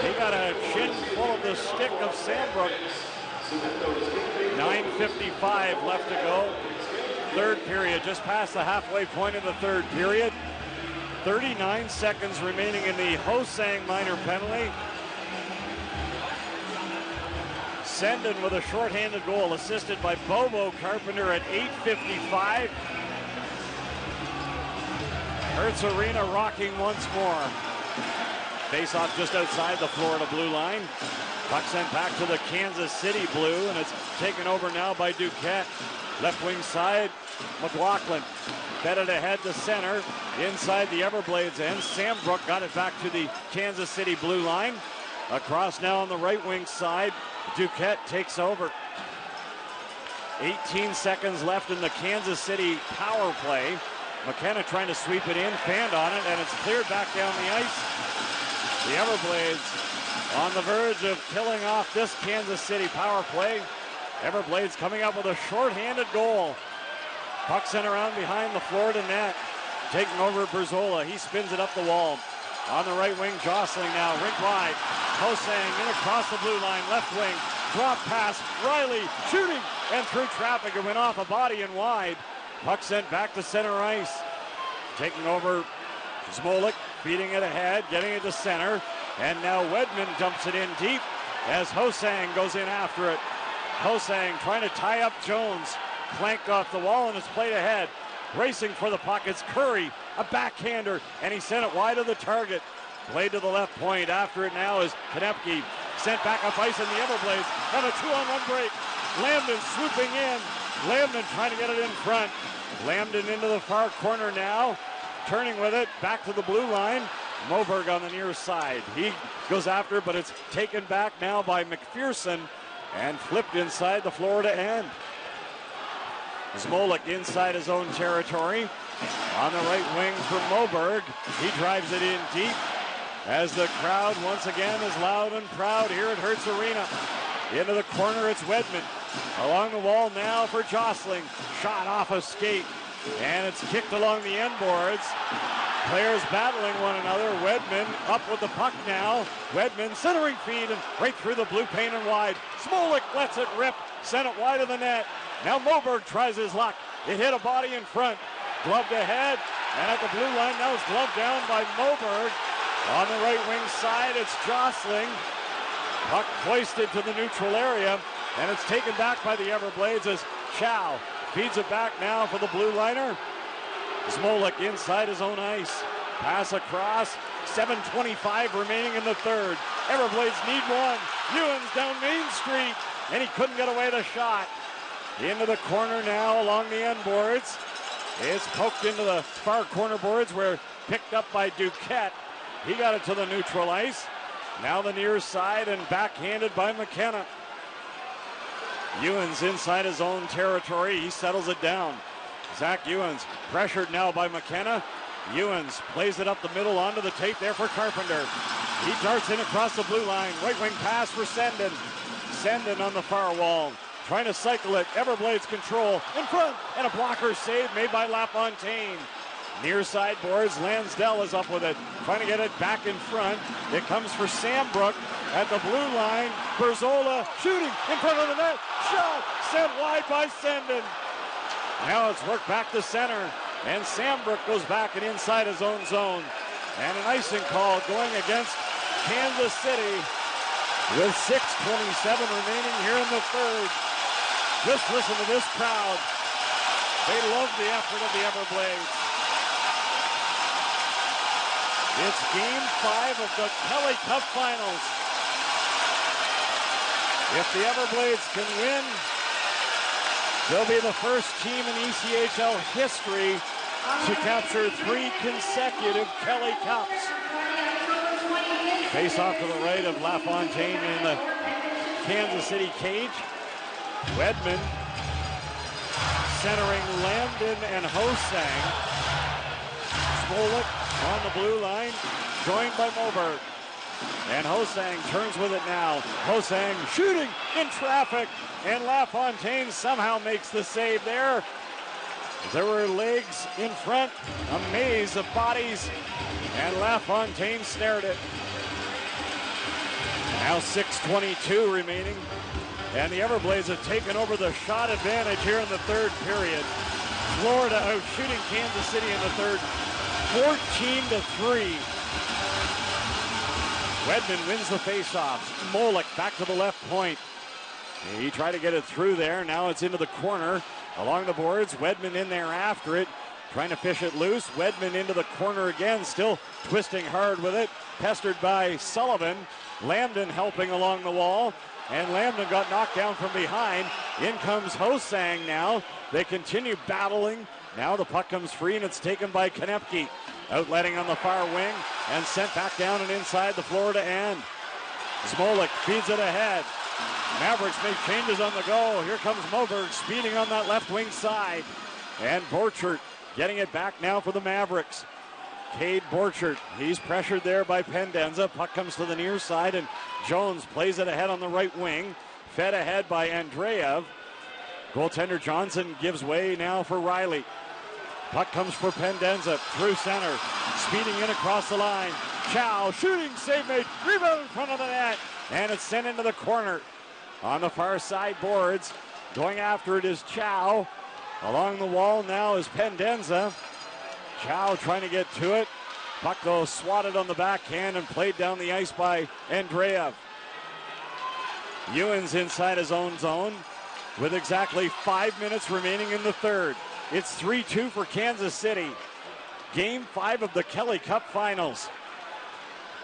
He got a chin full of the stick of Sambrook. 9:55 left to go. Third period, just past the halfway point of the third period. 39 seconds remaining in the Hosang minor penalty. Senden with a shorthanded goal, assisted by Bobo Carpenter at 8:55. Hertz Arena rocking once more. Face-off just outside the Florida blue line. Puck sent back to the Kansas City blue, and it's taken over now by Duquette. Left wing side, McLaughlin fed it ahead to center. Inside the Everblades end, Sambrook got it back to the Kansas City blue line. Across now on the right wing side, Duquette takes over. 18 seconds left in the Kansas City power play. McKenna trying to sweep it in, fanned on it, and it's cleared back down the ice. The Everblades on the verge of killing off this Kansas City power play. Everblades coming up with a shorthanded goal. Puck sent around behind the Florida net. Taking over Berzola. He spins it up the wall. On the right wing, jostling now. Rink wide. Hosang in across the blue line. Left wing. Drop pass. Riley shooting. And through traffic. It went off a body and wide. Puck sent back to center ice. Taking over Smolik. Feeding it ahead. Getting it to center. And now Wedman dumps it in deep as Hosang goes in after it. Hosang trying to tie up Jones. Clanked off the wall and it's played ahead. Racing for the puck, it's Curry, a backhander, and he sent it wide of the target. Played to the left point. After it now is Konepke. Sent back up ice, and the Everblades have a 2-on-1 break. Lambden swooping in. Lambden trying to get it in front. Lambden into the far corner now. Turning with it, back to the blue line. Moberg on the near side. He goes after it, but it's taken back now by McPherson and flipped inside the Florida end. Smolik inside his own territory. On the right wing for Moberg. He drives it in deep as the crowd once again is loud and proud here at Hertz Arena. Into the corner, it's Wedman. Along the wall now for Jostling. Shot off a skate. And it's kicked along the end boards. Players battling one another. Wedman up with the puck now. Wedman centering feed and right through the blue paint and wide. Smolik lets it rip. Sent it wide of the net. Now Moberg tries his luck. It hit a body in front. Gloved ahead. And at the blue line now it's gloved down by Moberg. On the right wing side it's Jostling. Puck hoisted to the neutral area. And it's taken back by the Everblades as Chow feeds it back now for the blue liner. Smolik inside his own ice. Pass across. 7:25 remaining in the third. Everblades need one. Ewens down Main Street. And he couldn't get away the shot. Into the corner now along the end boards. It's poked into the far corner boards where picked up by Duquette. He got it to the neutral ice. Now the near side and backhanded by McKenna. Ewens inside his own territory. He settles it down. Zach Ewens pressured now by McKenna. Ewens plays it up the middle onto the tape there for Carpenter. He darts in across the blue line. Right wing pass for Sendon. Sendon on the far wall. Trying to cycle it. Everblades control. In front. And a blocker save made by LaFontaine. Near side boards. Lansdell is up with it. Trying to get it back in front. It comes for Sambrook at the blue line. Berzola shooting in front of the net. Shot sent wide by Sendon. Now it's worked back to center. And Sambrook goes back and inside his own zone. And an icing call going against Kansas City with 6:27 remaining here in the third. Just listen to this crowd. They love the effort of the Everblades. It's Game 5 of the Kelly Cup Finals. If the Everblades can win, they'll be the first team in ECHL history to capture 3 consecutive Kelly Cups. Face off to the right of LaFontaine in the Kansas City cage. Wedman centering Lambden and Hosang. Smolik on the blue line, joined by Moberg. And Hosang turns with it now. Hosang shooting in traffic, and LaFontaine somehow makes the save there. There were legs in front, a maze of bodies, and LaFontaine snared it. Now 6:22 remaining, and the Everblades have taken over the shot advantage here in the third period. Florida out shooting Kansas City in the third, 14-3. Wedman wins the faceoff. Molik back to the left point. He tried to get it through there. Now it's into the corner. Along the boards, Wedman in there after it. Trying to fish it loose. Wedman into the corner again. Still twisting hard with it. Pestered by Sullivan. Lambden helping along the wall. And Lambden got knocked down from behind. In comes Hosang now. They continue battling. Now the puck comes free and it's taken by Konepke. Outletting on the far wing and sent back down and inside the Florida end. Smolik feeds it ahead. Mavericks make changes on the go. Here comes Moberg speeding on that left wing side. And Borchert getting it back now for the Mavericks. Cade Borchert, he's pressured there by Pendenza. Puck comes to the near side and Jones plays it ahead on the right wing. Fed ahead by Andreev. Goaltender Johnson gives way now for Riley. Puck comes for Pendenza through center. Speeding in across the line. Chow shooting, save made. Rebound in front of the net. And it's sent into the corner. On the far side boards. Going after it is Chow. Along the wall now is Pendenza. Chow trying to get to it. Puck though swatted on the backhand and played down the ice by Andreev. Ewens inside his own zone with exactly 5 minutes remaining in the third. It's 3-2 for Kansas City. Game 5 of the Kelly Cup Finals.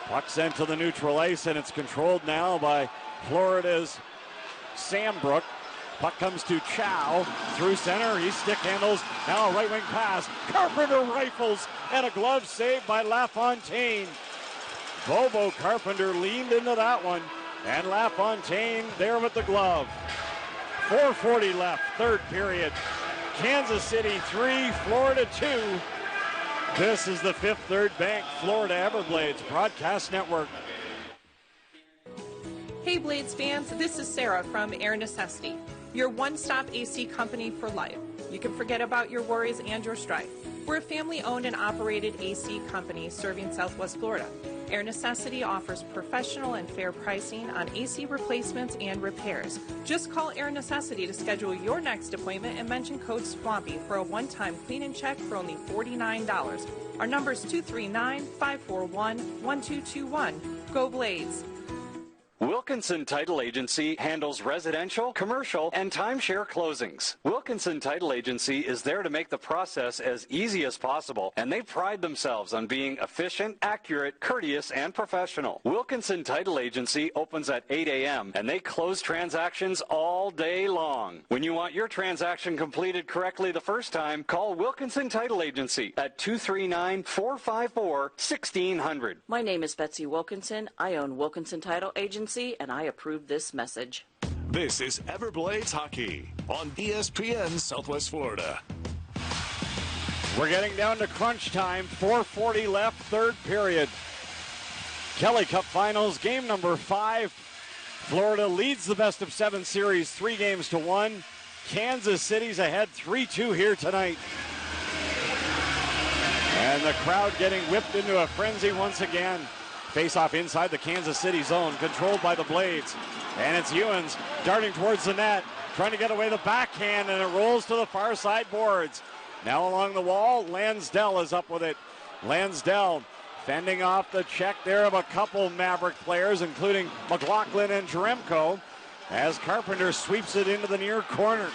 Puck sent to the neutral ice, and it's controlled now by Florida's Sambrook. Puck comes to Chow through center. He stick handles. Now a right wing pass. Carpenter rifles, and a glove save by LaFontaine. Bobo Carpenter leaned into that one, and LaFontaine there with the glove. 4:40 left, third period. Kansas City 3, Florida 2. This is the Fifth Third Bank Florida Everblades Broadcast Network. Hey Blades fans, this is Sarah from Air Necessity, your one-stop AC company for life. You can forget about your worries and your strife. We're a family-owned and operated AC company serving Southwest Florida. Air Necessity offers professional and fair pricing on AC replacements and repairs. Just call Air Necessity to schedule your next appointment and mention code SWAMPY for a one-time clean and check for only $49. Our number is 239-541-1221. Go Blades! Wilkinson Title Agency handles residential, commercial, and timeshare closings. Wilkinson Title Agency is there to make the process as easy as possible, and they pride themselves on being efficient, accurate, courteous, and professional. Wilkinson Title Agency opens at 8 a.m., and they close transactions all day long. When you want your transaction completed correctly the first time, call Wilkinson Title Agency at 239-454-1600. My name is Betsy Wilkinson. I own Wilkinson Title Agency, and I approve this message. This is Everblades Hockey on ESPN Southwest Florida. We're getting down to crunch time. 4:40 left, third period. Kelly Cup Finals, game number 5. Florida leads the best of 7 series 3-1. Kansas City's ahead 3-2 here tonight. And the crowd getting whipped into a frenzy once again. Face-off inside the Kansas City zone, controlled by the Blades. And it's Ewens darting towards the net, trying to get away the backhand, and it rolls to the far side boards. Now along the wall, Lansdell is up with it. Lansdell fending off the check there of a couple Maverick players, including McLaughlin and Jaremko, as Carpenter sweeps it into the near corner.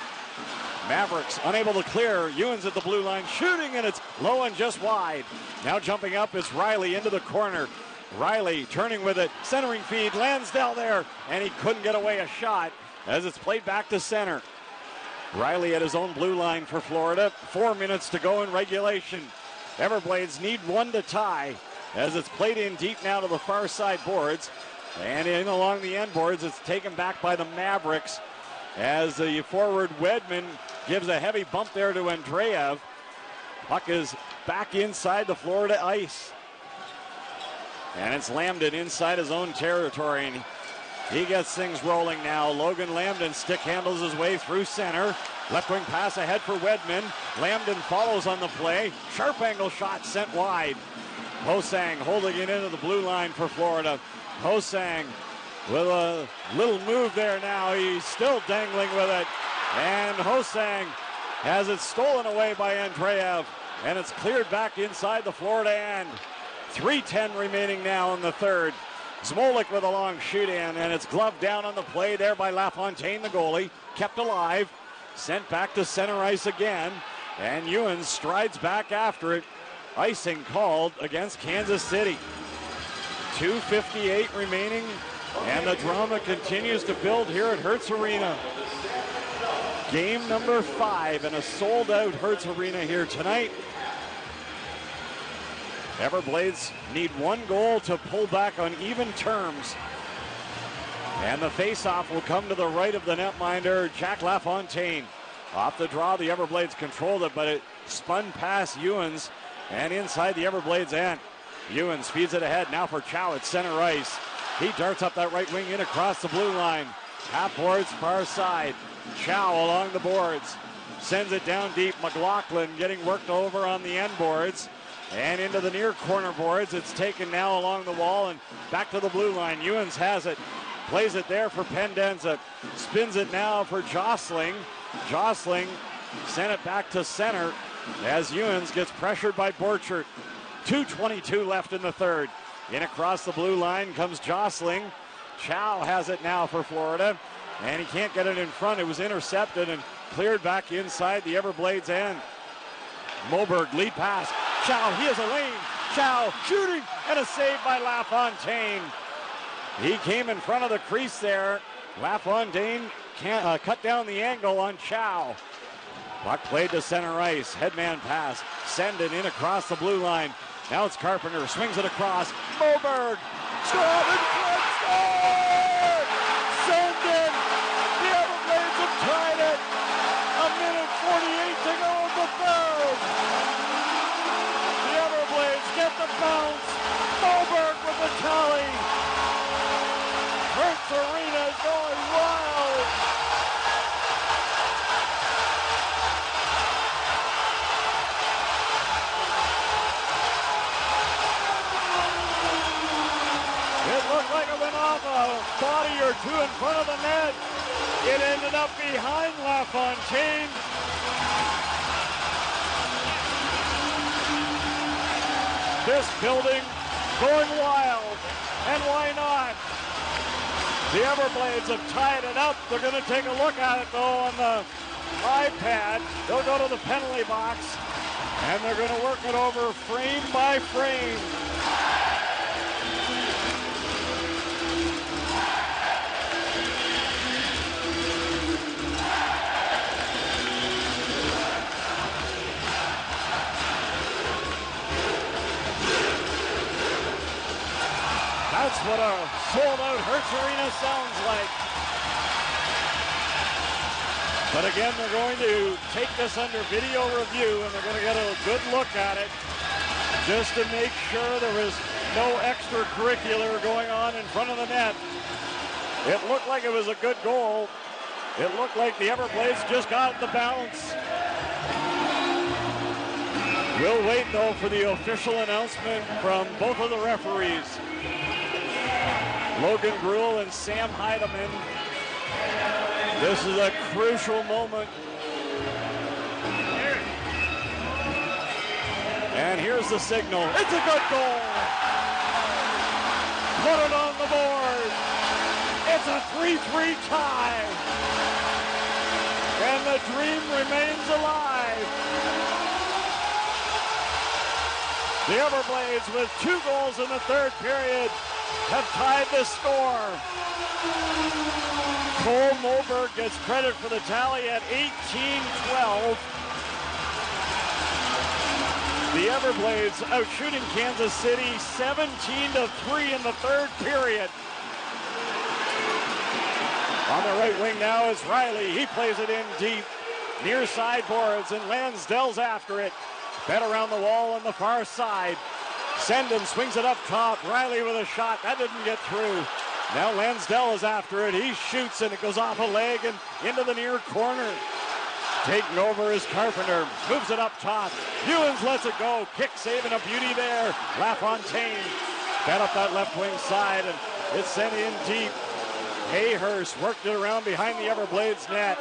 Mavericks unable to clear. Ewens at the blue line shooting, and it's low and just wide. Now jumping up is Riley into the corner. Riley turning with it, centering feed, Lansdell there, and he couldn't get away a shot as it's played back to center. Riley at his own blue line for Florida. 4 minutes to go in regulation. Everblades need one to tie as it's played in deep now to the far side boards. And in along the end boards, it's taken back by the Mavericks as the forward Wedman gives a heavy bump there to Andreev. Puck is back inside the Florida ice. And it's Lambden inside his own territory, and he gets things rolling now. Logan Lambden stick handles his way through center. Left wing pass ahead for Wedman. Lambden follows on the play. Sharp angle shot sent wide. Hosang holding it into the blue line for Florida. Hosang with a little move there now. He's still dangling with it. And Hosang has it stolen away by Andreev, and it's cleared back inside the Florida end. 3:10 remaining now in the third. Smolik with a long shoot in, and it's gloved down on the play there by LaFontaine, the goalie. Kept alive, sent back to center ice again, and Ewens strides back after it. Icing called against Kansas City. 2:58 remaining, and the drama continues to build here at Hertz Arena. Game number 5 in a sold-out Hertz Arena here tonight. Everblades need one goal to pull back on even terms. And the face-off will come to the right of the netminder, Jack LaFontaine. Off the draw, the Everblades controlled it, but it spun past Ewens and inside the Everblades end. Ewens feeds it ahead now for Chow at center ice. He darts up that right wing in across the blue line. Half boards, far side. Chow along the boards. Sends it down deep. McLaughlin getting worked over on the end boards. And into the near corner boards. It's taken now along the wall and back to the blue line. Ewens has it. Plays it there for Pendenza. Spins it now for Jostling. Jostling sent it back to center as Ewens gets pressured by Borchert. 2:22 left in the third. In across the blue line comes Jostling. Chow has it now for Florida. And he can't get it in front. It was intercepted and cleared back inside the Everblades end. Moberg lead pass. Chow, he has a lane. Chow shooting, and a save by LaFontaine. He came in front of the crease there. LaFontaine cut down the angle on Chow. Puck played to center ice. Headman pass. Send it in across the blue line. Now it's Carpenter. Swings it across. Moberg. Shot in front. Score! Send it. The Everblades have tied it. 1:48 to go in the third. The Everblades get the bounce. Moberg with the tally. Hertz Arena is going wild. It looked like it went off a body or two in front of the net. It ended up behind LaFontaine. This building going wild, and why not? The Everblades have tied it up. They're going to take a look at it, though, on the iPad. They'll go to the penalty box, and they're going to work it over frame by frame. That's what a sold-out Hertz Arena sounds like. But again, they're going to take this under video review, and they're going to get a good look at it just to make sure there is no extracurricular going on in front of the net. It looked like it was a good goal. It looked like the Everblades just got the bounce. We'll wait, though, for the official announcement from both of the referees. Logan Gruel and Sam Heidemann. This is a crucial moment. And here's the signal. It's a good goal. Put it on the board. It's a 3-3 tie. And the dream remains alive. The Everblades, with 2 goals in the third period, have tied the score. Cole Moberg gets credit for the tally at 18-12. The Everblades out shooting Kansas City 17-3 in the third period. On the right wing now is Riley. He plays it in deep. Near side boards, and Lansdell's after it. Fed around the wall on the far side. Sendon swings it up top. Riley with a shot. That didn't get through. Now Lansdell is after it. He shoots, and it goes off a leg and into the near corner. Taking over is Carpenter. Moves it up top. Ewens lets it go. Kick saving a beauty there. LaFontaine fed up that left wing side, and it's sent in deep. Hayhurst worked it around behind the Everblades net.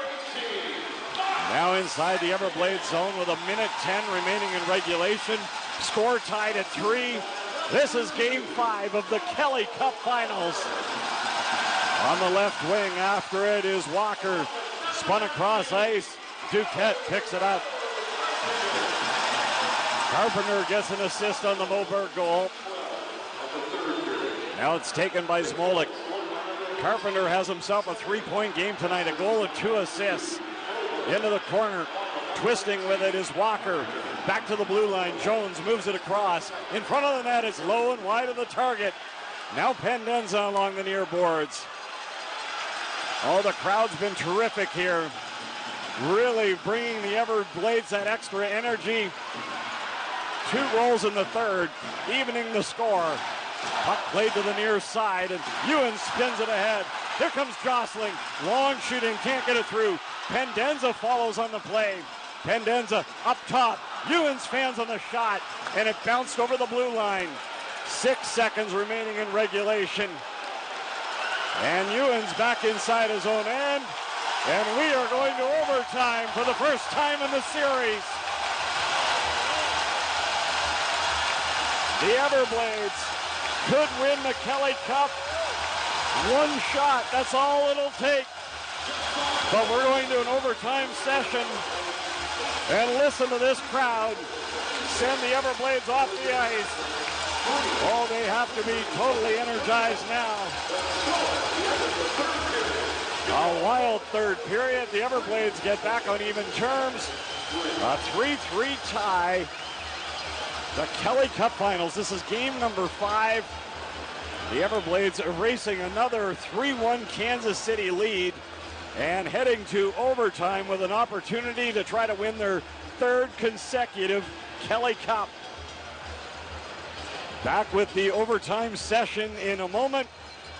Now inside the Everblades zone with 1:10 remaining in regulation. Score tied at 3. This is game 5 of the Kelly Cup Finals. On the left wing after it is Walker. Spun across ice. Duquette picks it up. Carpenter gets an assist on the Moberg goal. Now it's taken by Smolik. Carpenter has himself a 3-point game tonight. A goal and 2 assists. Into the corner. Twisting with it is Walker. Back to the blue line. Jones moves it across. In front of the net, it's low and wide of the target. Now Pendenza along the near boards. Oh, the crowd's been terrific here. Really bringing the Everblades that extra energy. 2 goals in the third, evening the score. Puck played to the near side, and Ewan spins it ahead. Here comes Jostling. Long shooting, can't get it through. Pendenza follows on the play. Pendenza up top. Ewens fans on the shot, and it bounced over the blue line. 6 seconds remaining in regulation. And Ewens back inside his own end. And we are going to overtime for the first time in the series. The Everblades could win the Kelly Cup. 1 shot, that's all it'll take. But we're going to an overtime session. And listen to this crowd. send the Everblades off the ice. Oh, they have to be totally energized now. A wild third period. The Everblades get back on even terms. A 3-3 tie. The Kelly Cup Finals. This is game number 5. The Everblades erasing another 3-1 Kansas City lead and heading to overtime with an opportunity to try to win their 3rd consecutive Kelly Cup. Back with the overtime session in a moment.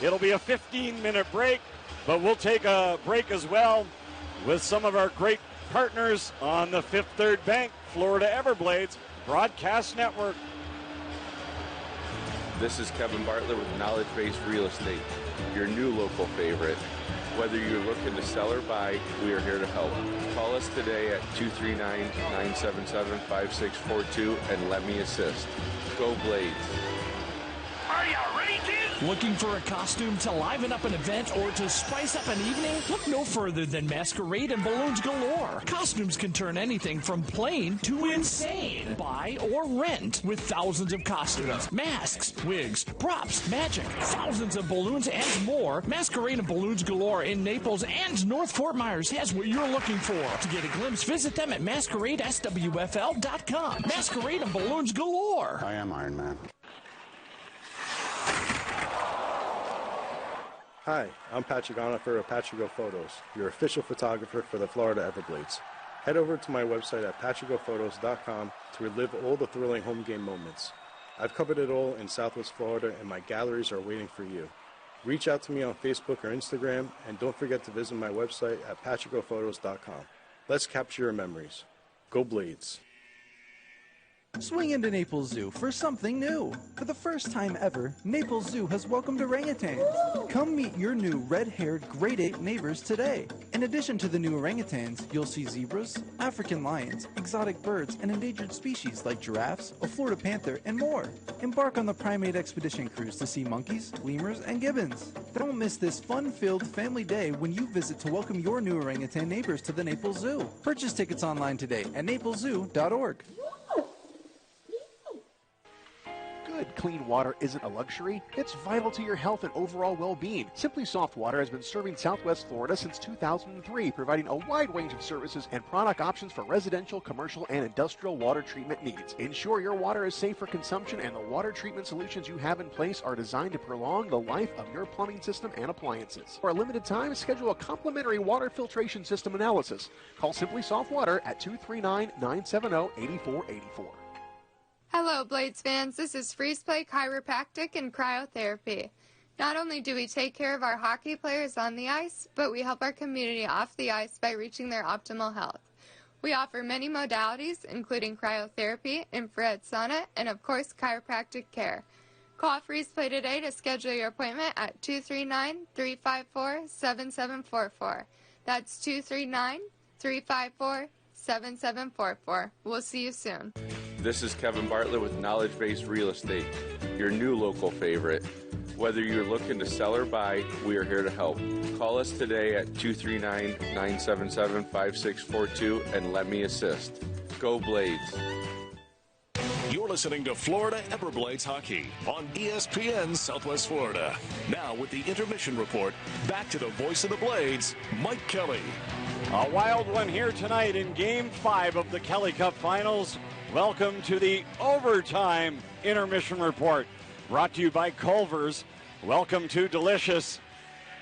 It'll be a 15-minute break, but we'll take a break as well with some of our great partners on the Fifth Third Bank Florida Everblades Broadcast Network. This is Kevin Bartlett with Knowledge Based Real Estate, your new local favorite. Whether you're looking to sell or buy, we are here to help. Call us today at 239-977-5642 and let me assist. Go Blades. Are you ready, kids? Looking for a costume to liven up an event or to spice up an evening? Look no further than Masquerade and Balloons Galore. Costumes can turn anything from plain to insane. Buy or rent with thousands of costumes, masks, wigs, props, magic, thousands of balloons, and more. Masquerade and Balloons Galore in Naples and North Fort Myers has what you're looking for. To get a glimpse, visit them at masqueradeswfl.com. Masquerade and Balloons Galore. I am Iron Man. Hi, I'm Patrick Onifer of Patrick Photos, your official photographer for the Florida Everblades. Head over to my website at patrickophotos.com to relive all the thrilling home game moments. I've covered it all in Southwest Florida, and my galleries are waiting for you. Reach out to me on Facebook or Instagram, and don't forget to visit my website at patrickophotos.com. Let's capture your memories. Go Blades. Swing into Naples Zoo for something new. For the first time ever, Naples Zoo has welcomed orangutans. Come meet your new red-haired grade 8 neighbors today. In addition to the new orangutans, you'll see zebras, African lions, exotic birds, and endangered species like giraffes, a Florida panther, and more. Embark on the primate expedition cruise to see monkeys, lemurs, and gibbons. Don't miss this fun-filled family day when you visit to welcome your new orangutan neighbors to the Naples Zoo. Purchase tickets online today at napleszoo.org. Good, clean water isn't a luxury. It's vital to your health and overall well-being. Simply Soft Water has been serving Southwest Florida since 2003, providing a wide range of services and product options for residential, commercial, and industrial water treatment needs. Ensure your water is safe for consumption, and the water treatment solutions you have in place are designed to prolong the life of your plumbing system and appliances. For a limited time, schedule a complimentary water filtration system analysis. Call Simply Soft Water at 239-970-8484. Hello, Blades fans. This is Freeze Play Chiropractic and Cryotherapy. Not only do we take care of our hockey players on the ice, but we help our community off the ice by reaching their optimal health. We offer many modalities, including cryotherapy, infrared sauna, and of course, chiropractic care. Call Freeze Play today to schedule your appointment at 239-354-7744. That's 239-354-7744. We'll see you soon. This is Kevin Bartlett with Knowledge Based Real Estate, your new local favorite. Whether you're looking to sell or buy, we are here to help. Call us today at 239-977-5642 and let me assist. Go Blades. You're listening to Florida Everblades Hockey on ESPN Southwest Florida. Now with the intermission report, back to the voice of the Blades, Mike Kelly. A wild one here tonight in Game 5 of the Kelly Cup Finals. Welcome to the overtime intermission report, brought to you by Culver's. Welcome to Delicious.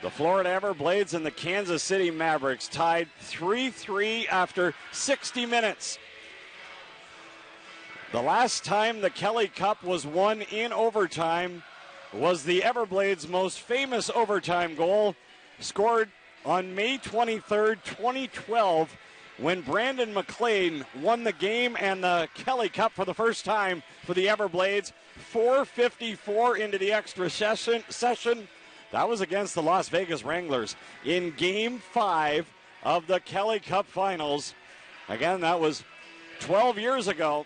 The Florida Everblades and the Kansas City Mavericks tied 3-3 after 60 minutes. The last time the Kelly Cup was won in overtime was the Everblades' most famous overtime goal, scored on May 23rd, 2012, when Brandon McLean won the game and the Kelly Cup for the first time for the Everblades. 4:54 into the extra session. That was against the Las Vegas Wranglers in Game 5 of the Kelly Cup Finals. Again, that was 12 years ago.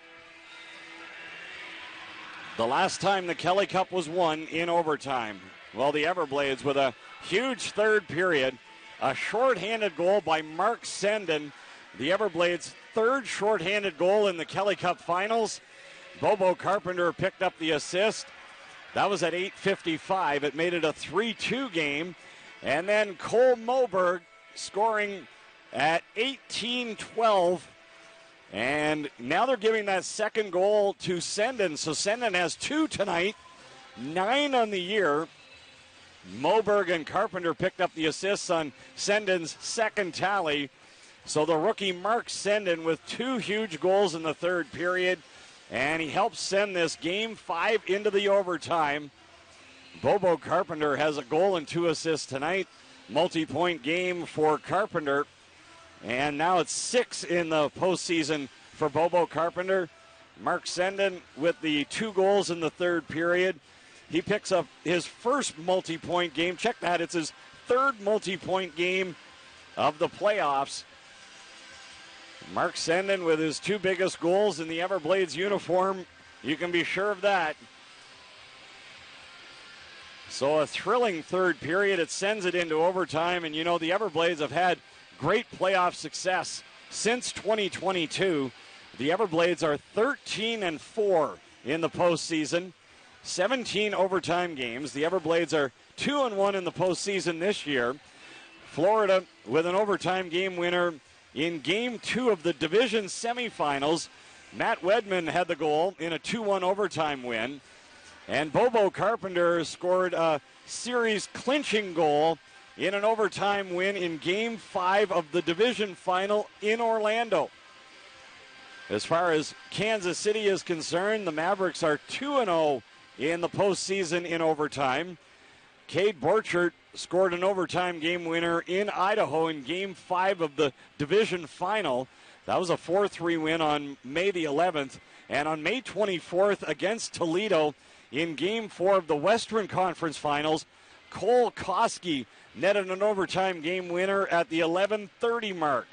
The last time the Kelly Cup was won in overtime. Well, the Everblades with a huge third period. A shorthanded goal by Mark Senden the Everblades' third shorthanded goal in the Kelly Cup Finals. Bobo Carpenter picked up the assist. That was at 8:55. It made it a 3-2 game. And then Cole Moberg scoring at 18-12. And now they're giving that second goal to Senden. So Senden has 2 tonight, 9 on the year. Moberg and Carpenter picked up the assists on Senden's second tally. So the rookie Mark Senden with 2 huge goals in the third period. And he helps send this game 5 into the overtime. Bobo Carpenter has a goal and 2 assists tonight. Multi-point game for Carpenter. And now it's 6 in the postseason for Bobo Carpenter. Mark Senden with the 2 goals in the third period. He picks up his first multi-point game. Check that. It's his third multi-point game of the playoffs. Mark Senden with his 2 biggest goals in the Everblades uniform. You can be sure of that. So a thrilling third period. It sends it into overtime. And, you know, the Everblades have had great playoff success since 2022. The Everblades are 13-4 in the postseason. 17 overtime games. The Everblades are 2-1 in the postseason this year. Florida with an overtime game winner in Game 2 of the division semifinals. Matt Wedman had the goal in a 2-1 overtime win. And Bobo Carpenter scored a series-clinching goal in an overtime win in Game 5 of the division final in Orlando. As far as Kansas City is concerned, the Mavericks are 2-0 in the postseason in overtime. Cade Borchert scored an overtime game winner in Idaho in Game 5 of the division final. That was a 4-3 win on May the 11th. And on May 24th against Toledo in Game 4 of the Western Conference Finals, Cole Koski netted an overtime game winner at the 11:30 mark.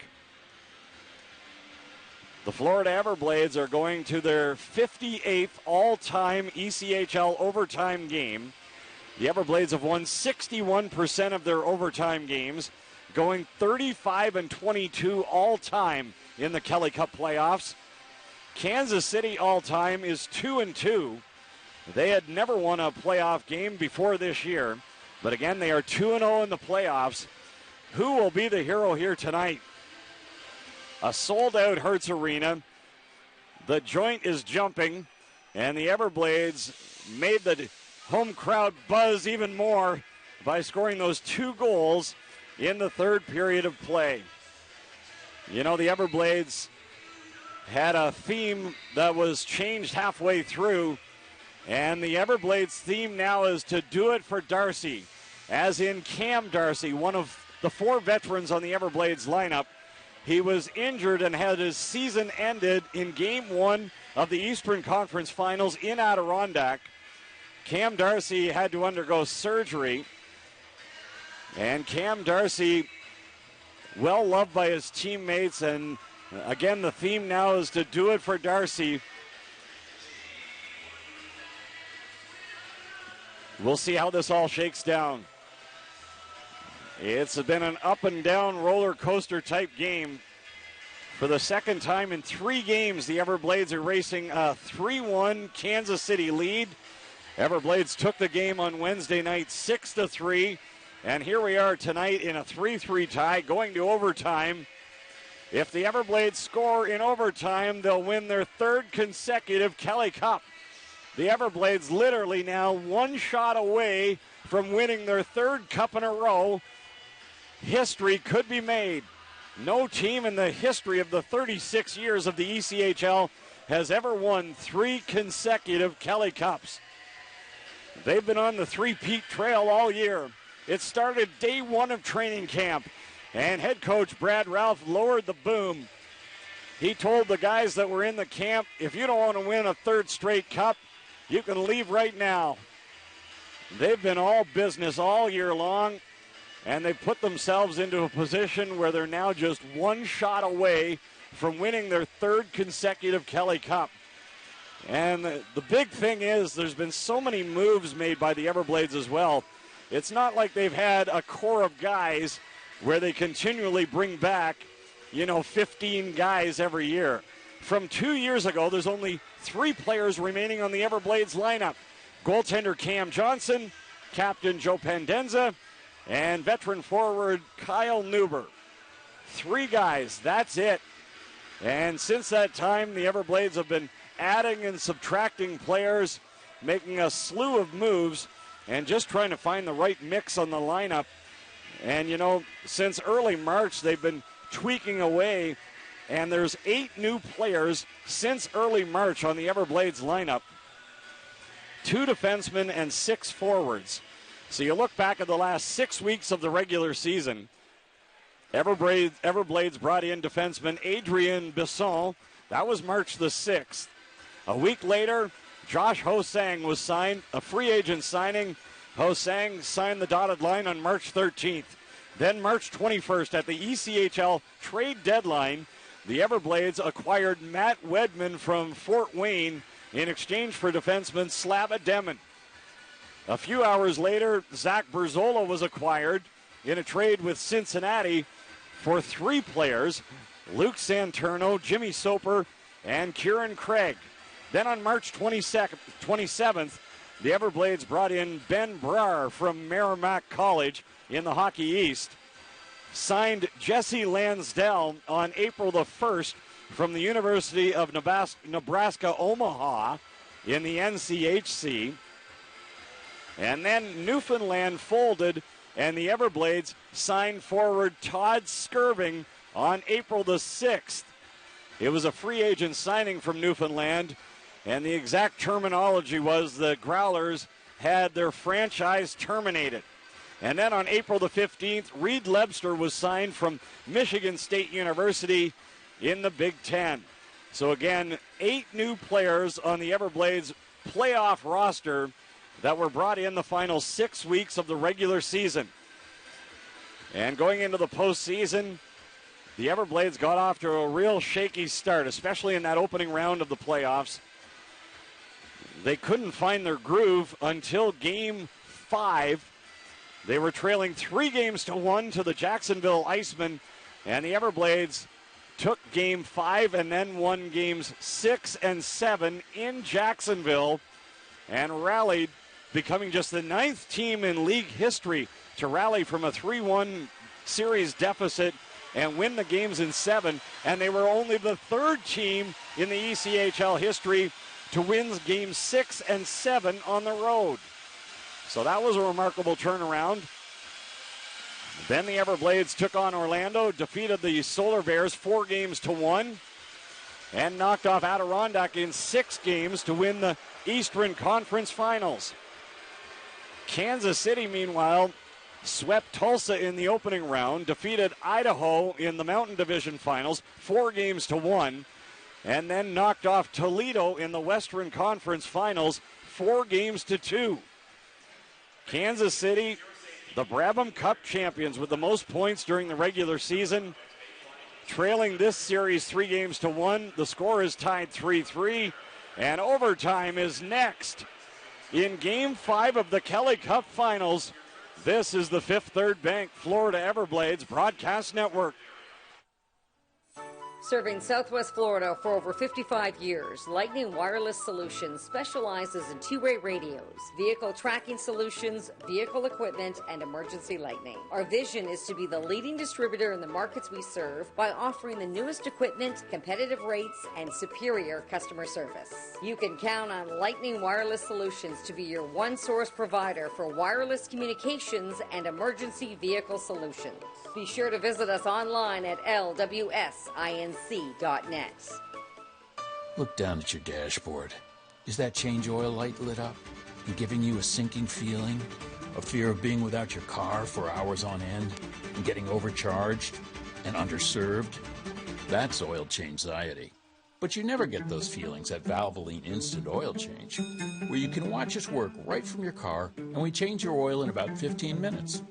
The Florida Everblades are going to their 58th all-time ECHL overtime game. The Everblades have won 61% of their overtime games, going 35-22 all-time in the Kelly Cup playoffs. Kansas City all-time is 2-2. They had never won a playoff game before this year, but again, they are 2-0 in the playoffs. Who will be the hero here tonight? A sold-out Hertz Arena. The joint is jumping, and the Everblades made the home crowd buzz even more by scoring those 2 goals in the third period of play. You know, the Everblades had a theme that was changed halfway through, and the Everblades theme now is to do it for Darcy, as in Cam Darcy, one of the 4 veterans on the Everblades lineup. He was injured and had his season ended in Game 1 of the Eastern Conference Finals in Adirondack. Cam Darcy had to undergo surgery. And Cam Darcy, well loved by his teammates. And again, the theme now is to do it for Darcy. We'll see how this all shakes down. It's been an up and down roller coaster type game. For the second time in 3 games, the Everblades are racing a 3-1 Kansas City lead. Everblades took the game on Wednesday night 6-3. And here we are tonight in a 3-3 tie going to overtime. If the Everblades score in overtime, they'll win their 3rd consecutive Kelly Cup. The Everblades literally now 1 shot away from winning their 3rd cup in a row. History could be made. No team in the history of the 36 years of the ECHL has ever won 3 consecutive Kelly Cups. They've been on the three-peat trail all year. It started day 1 of training camp, and head coach Brad Ralph lowered the boom. He told the guys that were in the camp, if you don't want to win a 3rd straight cup, you can leave right now. They've been all business all year long, and they put themselves into a position where they're now just 1 shot away from winning their 3rd consecutive Kelly Cup. And the big thing is there's been so many moves made by the Everblades as well. It's not like they've had a core of guys where they continually bring back. 15 guys every year. From 2 years ago, there's only 3 players remaining on the Everblades lineup. Goaltender Cam Johnson, captain Joe Pendenza, and veteran forward Kyle Neuber. 3 guys, that's it. And since that time, the Everblades have been adding and subtracting players, making a slew of moves, and just trying to find the right mix on the lineup. And, since early March, they've been tweaking away, and there's 8 new players since early March on the Everblades lineup. 2 defensemen and 6 forwards. So you look back at the last 6 weeks of the regular season, Everblades brought in defenseman Adrian Bisson. That was March the 6th. A week later, Josh Ho-Sang was signed, a free agent signing. Ho-Sang signed the dotted line on March 13th. Then March 21st at the ECHL trade deadline, the Everblades acquired Matt Wedman from Fort Wayne in exchange for defenseman Slava Demon. A few hours later, Zach Berzola was acquired in a trade with Cincinnati for 3 players, Luke Santurno, Jimmy Soper, and Kieran Craig. Then on March 27th, the Everblades brought in Ben Brar from Merrimack College in the Hockey East, signed Jesse Lansdell on April the 1st from the University of Nebraska Omaha in the NCHC, and then Newfoundland folded, and the Everblades signed forward Todd Skirving on April the 6th. It was a free agent signing from Newfoundland, and the exact terminology was the Growlers had their franchise terminated. And then on April the 15th, Reed Lebster was signed from Michigan State University in the Big Ten. So again, 8 new players on the Everblades playoff roster that were brought in the final 6 weeks of the regular season. And going into the postseason, the Everblades got off to a real shaky start, especially in that opening round of the playoffs. They couldn't find their groove until Game 5. They were trailing 3-1 to the Jacksonville Icemen, and the Everblades took Game 5 and then won Games 6 and 7 in Jacksonville and rallied, becoming just the 9th team in league history to rally from a 3-1 series deficit and win the games in 7. And they were only the 3rd team in the ECHL history to win Games 6 and 7 on the road. So that was a remarkable turnaround. Then the Everblades took on Orlando, defeated the Solar Bears 4-1, and knocked off Adirondack in 6 games to win the Eastern Conference Finals. Kansas City, meanwhile, swept Tulsa in the opening round, defeated Idaho in the Mountain Division Finals 4-1, and then knocked off Toledo in the Western Conference Finals 4-2. Kansas City, the Brabham Cup champions with the most points during the regular season, trailing this series 3-1. The score is tied 3-3, and overtime is next. In Game 5 of the Kelly Cup Finals, this is the Fifth Third Bank Florida Everblades Broadcast Network. Serving Southwest Florida for over 55 years, Lightning Wireless Solutions specializes in two-way radios, vehicle tracking solutions, vehicle equipment, and emergency lightning. Our vision is to be the leading distributor in the markets we serve by offering the newest equipment, competitive rates, and superior customer service. You can count on Lightning Wireless Solutions to be your one-source provider for wireless communications and emergency vehicle solutions. Be sure to visit us online at lwsinc.net. Look down at your dashboard. Is that change oil light lit up and giving you a sinking feeling? A fear of being without your car for hours on end and getting overcharged and underserved? That's oil change-anxiety. But you never get those feelings at Valvoline Instant Oil Change, where you can watch us work right from your car and we change your oil in about 15 minutes.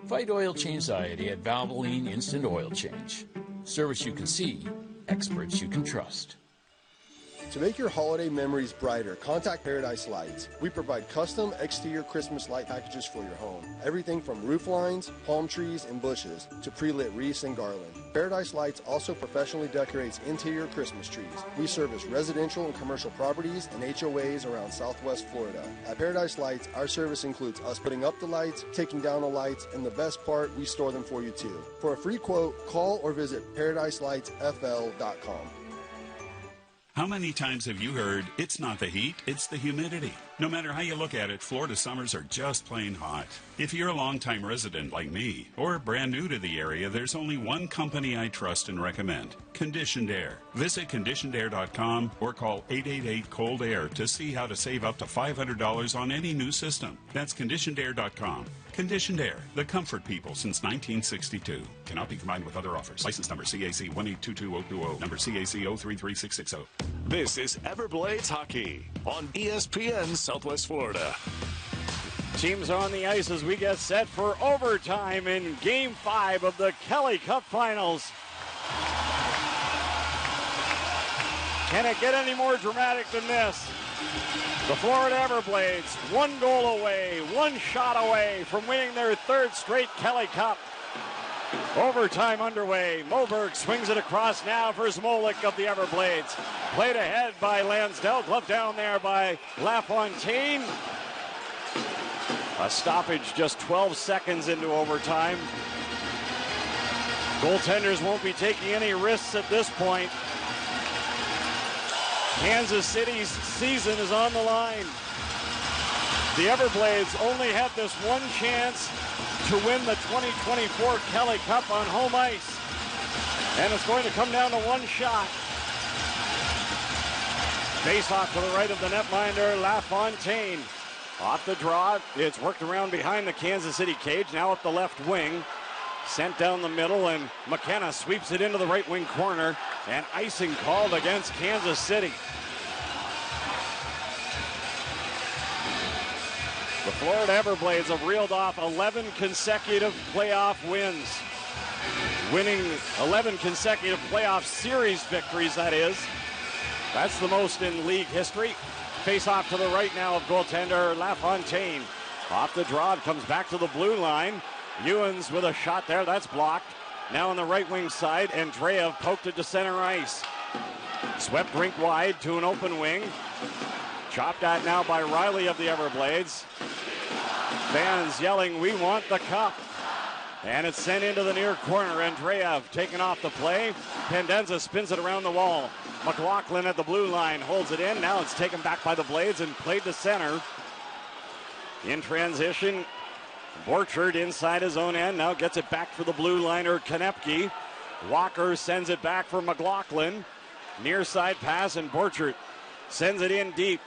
Fight oil change-anxiety at Valvoline Instant Oil Change. Service you can see, experts you can trust. To make your holiday memories brighter, contact Paradise Lights. We provide custom exterior Christmas light packages for your home. Everything from roof lines, palm trees, and bushes to pre-lit wreaths and garland. Paradise Lights also professionally decorates interior Christmas trees. We service residential and commercial properties and HOAs around Southwest Florida. At Paradise Lights, our service includes us putting up the lights, taking down the lights, and the best part, we store them for you too. For a free quote, call or visit ParadiseLightsFL.com. How many times have you heard, it's not the heat, it's the humidity? No matter how you look at it, Florida summers are just plain hot. If you're a longtime resident like me, or brand new to the area, there's only one company I trust and recommend, Conditioned Air. Visit conditionedair.com or call 888-COLD-AIR to see how to save up to $500 on any new system. That's conditionedair.com. Conditioned Air, the comfort people since 1962. Cannot be combined with other offers. License number CAC 1822020. Number CAC 033660. This is Everblades Hockey on ESPN Southwest Florida. Teams are on the ice as we get set for overtime in Game 5 of the Kelly Cup Finals. Can it get any more dramatic than this? The Florida Everblades, 1 goal away, 1 shot away from winning their 3rd straight Kelly Cup. Overtime underway. Moberg swings it across now for Smolik of the Everblades. Played ahead by Lansdell. Glove down there by LaFontaine. A stoppage just 12 seconds into overtime. Goaltenders won't be taking any risks at this point. Kansas City's season is on the line. The Everblades only had this one chance to win the 2024 Kelly Cup on home ice. And it's going to come down to one shot. Face off to the right of the netminder, LaFontaine. Off the draw, it's worked around behind the Kansas City cage, now up the left wing. Sent down the middle, and McKenna sweeps it into the right wing corner, and icing called against Kansas City. The Florida Everblades have reeled off 11 consecutive playoff wins. Winning 11 consecutive playoff series victories, that is. That's the most in league history. Face off to the right now of goaltender LaFontaine. Off the draw, it comes back to the blue line. Ewens with a shot there, that's blocked. Now on the right wing side, Andreev poked it to center ice. Swept rink wide to an open wing. Chopped at now by Riley of the Everblades. Fans yelling, "We want the cup." And it's sent into the near corner. Andreev taken off the play. Pendenza spins it around the wall. McLaughlin at the blue line holds it in. Now it's taken back by the Blades and played to center. In transition, Borchard inside his own end. Now gets it back for the blue liner, Konepke. Walker sends it back for McLaughlin. Near side pass, and Borchard sends it in deep.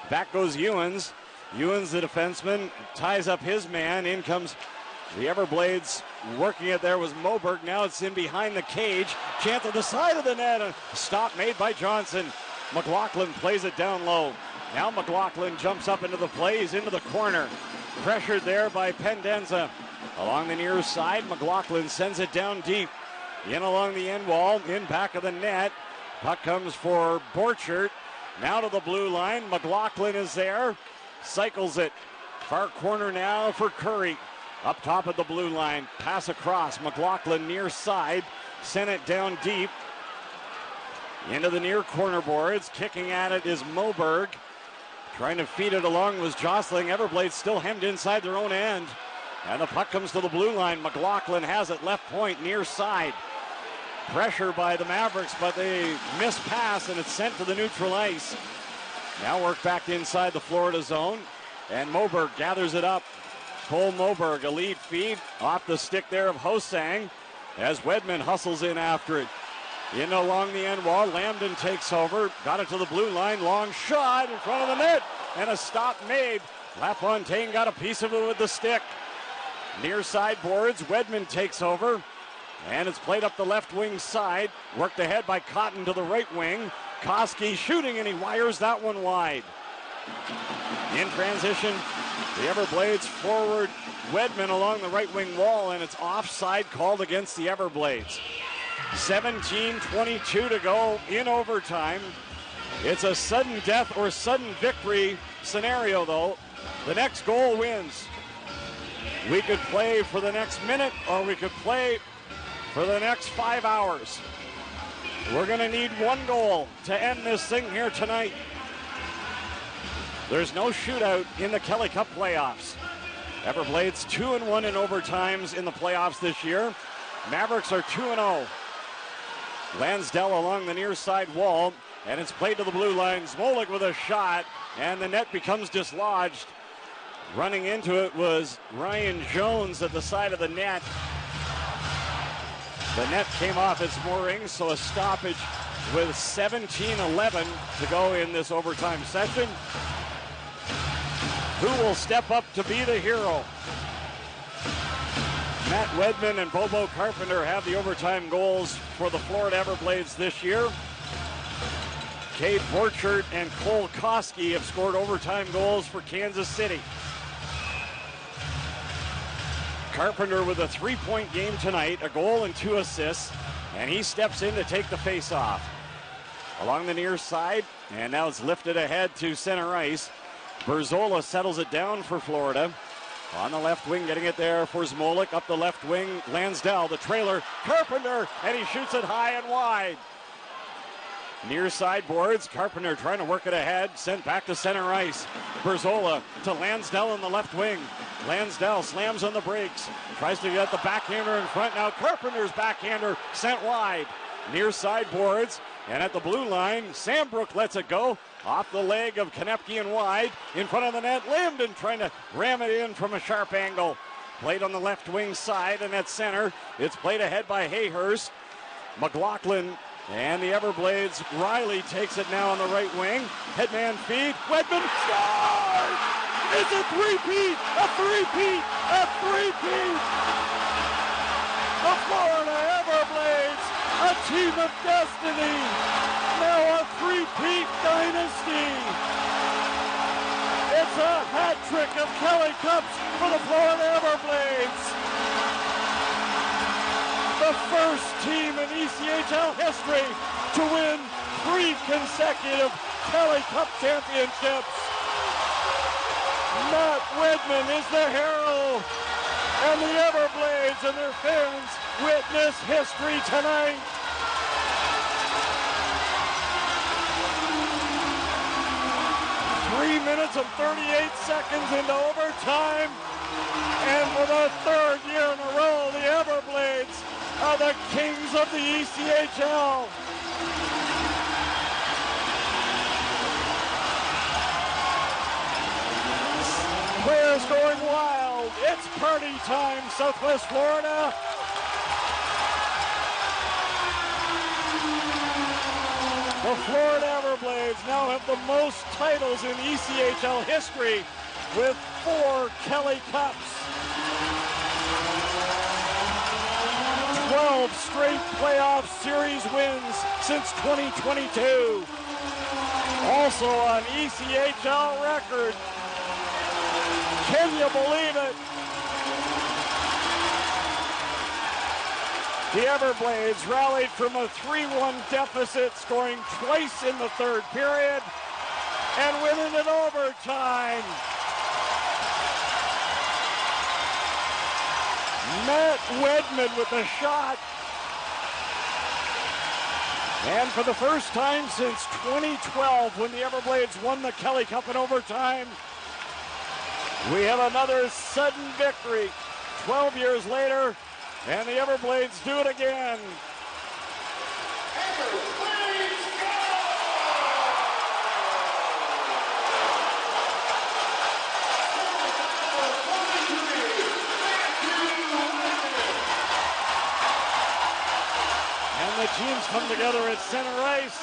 Back goes Ewens. Ewens, the defenseman, ties up his man. In comes the Everblades. Working it there was Moberg. Now it's in behind the cage. Chance at the side of the net. A stop made by Johnson. McLaughlin plays it down low. Now McLaughlin jumps up into the play. He's into the corner. Pressured there by Pendenza. Along the near side, McLaughlin sends it down deep. In along the end wall, in back of the net. Puck comes for Borchert. Now to the blue line. McLaughlin is there. Cycles it. Far corner now for Curry. Up top of the blue line. Pass across. McLaughlin near side. Sent it down deep. Into the near corner boards. Kicking at it is Moberg. Trying to feed it along was Jostling. Everblades still hemmed inside their own end. And the puck comes to the blue line. McLaughlin has it left point near side. Pressure by the Mavericks, but they miss pass, and it's sent to the neutral ice. Now work back inside the Florida zone, and Moberg gathers it up. Cole Moberg, a lead feed off the stick there of Hosang as Wedman hustles in after it. In along the end wall, Lambden takes over, got it to the blue line, long shot in front of the net, and a stop made. LaFontaine got a piece of it with the stick. Near side boards, Wedman takes over, and it's played up the left wing side, worked ahead by Cotton to the right wing. Koski shooting, and he wires that one wide. In transition, the Everblades forward, Wedman along the right wing wall, and it's offside called against the Everblades. 17:22 to go in overtime. It's a sudden death or sudden victory scenario, though. The next goal wins. We could play for the next minute, or we could play for the next 5 hours. We're going to need one goal to end this thing here tonight. There's no shootout in the Kelly Cup playoffs. Everblades 2-1 in overtimes in the playoffs this year. Mavericks are 2-0. Lansdell along the near side wall, and it's played to the blue line. Smolik with a shot, and the net becomes dislodged. Running into it was Ryan Jones at the side of the net. The net came off its moorings, so a stoppage with 17-11 to go in this overtime session. Who will step up to be the hero? Matt Wedman and Bobo Carpenter have the overtime goals for the Florida Everblades this year. Cade Borchert and Cole Koski have scored overtime goals for Kansas City. Carpenter with a 3-point game tonight, a goal and 2 assists, and he steps in to take the face-off. Along the near side, and now it's lifted ahead to center ice. Berzola settles it down for Florida. On the left wing, getting it there for Smolik. Up the left wing, Lansdell, the trailer, Carpenter, and he shoots it high and wide. Near side boards, Carpenter trying to work it ahead, sent back to center ice. Berzola to Lansdell in the left wing. Lansdell slams on the brakes, tries to get the backhander in front. Now Carpenter's backhander sent wide. Near side boards, and at the blue line, Sambrook lets it go. Off the leg of Konepke and wide. In front of the net, Lambden trying to ram it in from a sharp angle. Played on the left wing side and at center. It's played ahead by Hayhurst. McLaughlin and the Everblades. Riley takes it now on the right wing. Headman feed. Wedman scores! It's a three-peat! A three-peat! A three-peat! The Florida Everblades, a team of destiny. Now a three-peat dynasty. It's a hat trick of Kelly Cups for the Florida Everblades. The first team in ECHL history to win 3 consecutive Kelly Cup championships. Matt Wedman is the hero, and the Everblades and their fans witness history tonight. 3 minutes and 38 seconds into overtime. And for the 3rd year in a row, the Everblades are the kings of the ECHL. Players going wild. It's party time, Southwest Florida. The Florida Everblades now have the most titles in ECHL history with 4 Kelly Cups. 12 straight playoff series wins since 2022. Also an ECHL record. Can you believe it? The Everblades rallied from a 3-1 deficit, scoring twice in the 3rd period and winning in overtime. Matt Wedman with the shot. And for the first time since 2012, when the Everblades won the Kelly Cup in overtime, we have another sudden victory 12 years later, and the Everblades do it again. And the teams come together at center ice.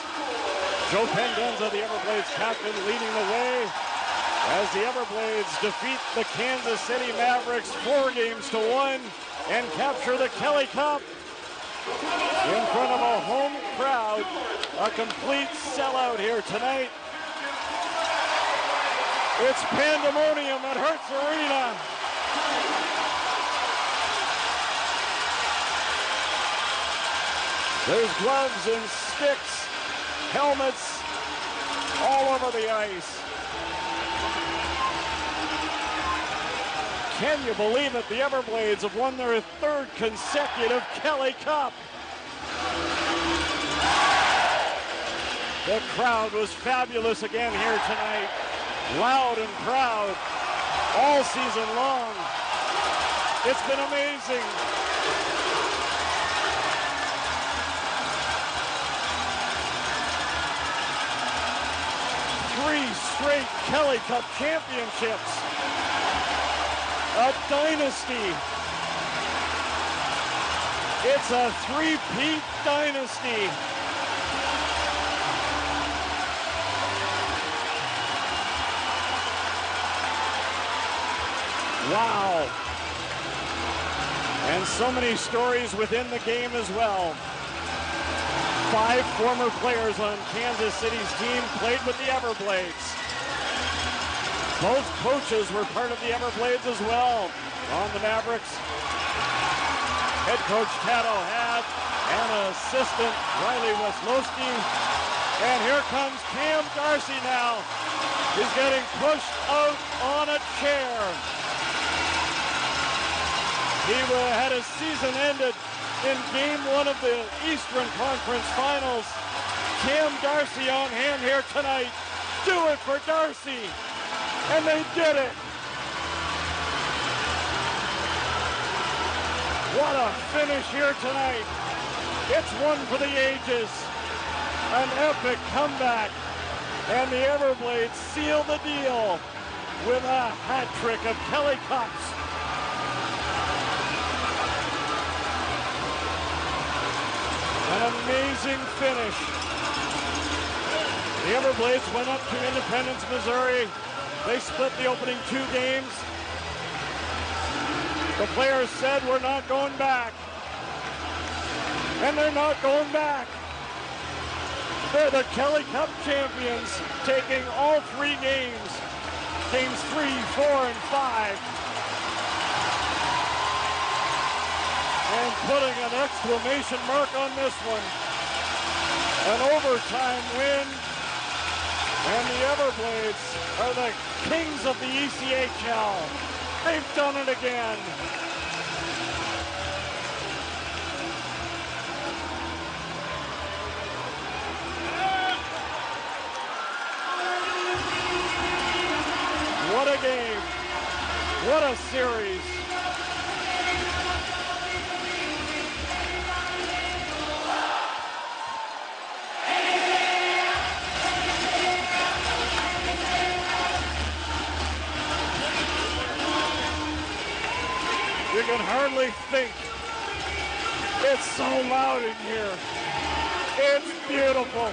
Joe Pendenza, the Everblades captain, leading the way as the Everblades defeat the Kansas City Mavericks 4-1 and capture the Kelly Cup in front of a home crowd. A complete sellout here tonight. It's pandemonium at Hertz Arena. There's gloves and sticks, helmets, all over the ice. Can you believe it? The Everblades have won their third consecutive Kelly Cup. The crowd was fabulous again here tonight. Loud and proud all season long. It's been amazing. Three straight Kelly Cup championships. A dynasty. It's a three-peat dynasty. Wow. And so many stories within the game as well. 5 former players on Kansas City's team played with the Everblades. Both coaches were part of the Everblades as well on the Mavericks. Head coach Tad O'Had and assistant Riley Weslowski. And here comes Cam Darcy now. He's getting pushed out on a chair. He had his season ended in Game 1 of the Eastern Conference Finals. Cam Darcy on hand here tonight. Do it for Darcy. And they did it. What a finish here tonight. It's one for the ages. An epic comeback. And the Everblades seal the deal with a hat trick of Kelly Cups. An amazing finish. The Everblades went up to Independence, Missouri. They split the opening 2 games. The players said, we're not going back. And they're not going back. They're the Kelly Cup champions, taking all 3 games. Games 3, 4, and 5. And putting an exclamation mark on this one. An overtime win. And the Everblades are the kings of the ECHL. They've done it again. What a game. What a series. You can hardly think. It's so loud in here. It's beautiful.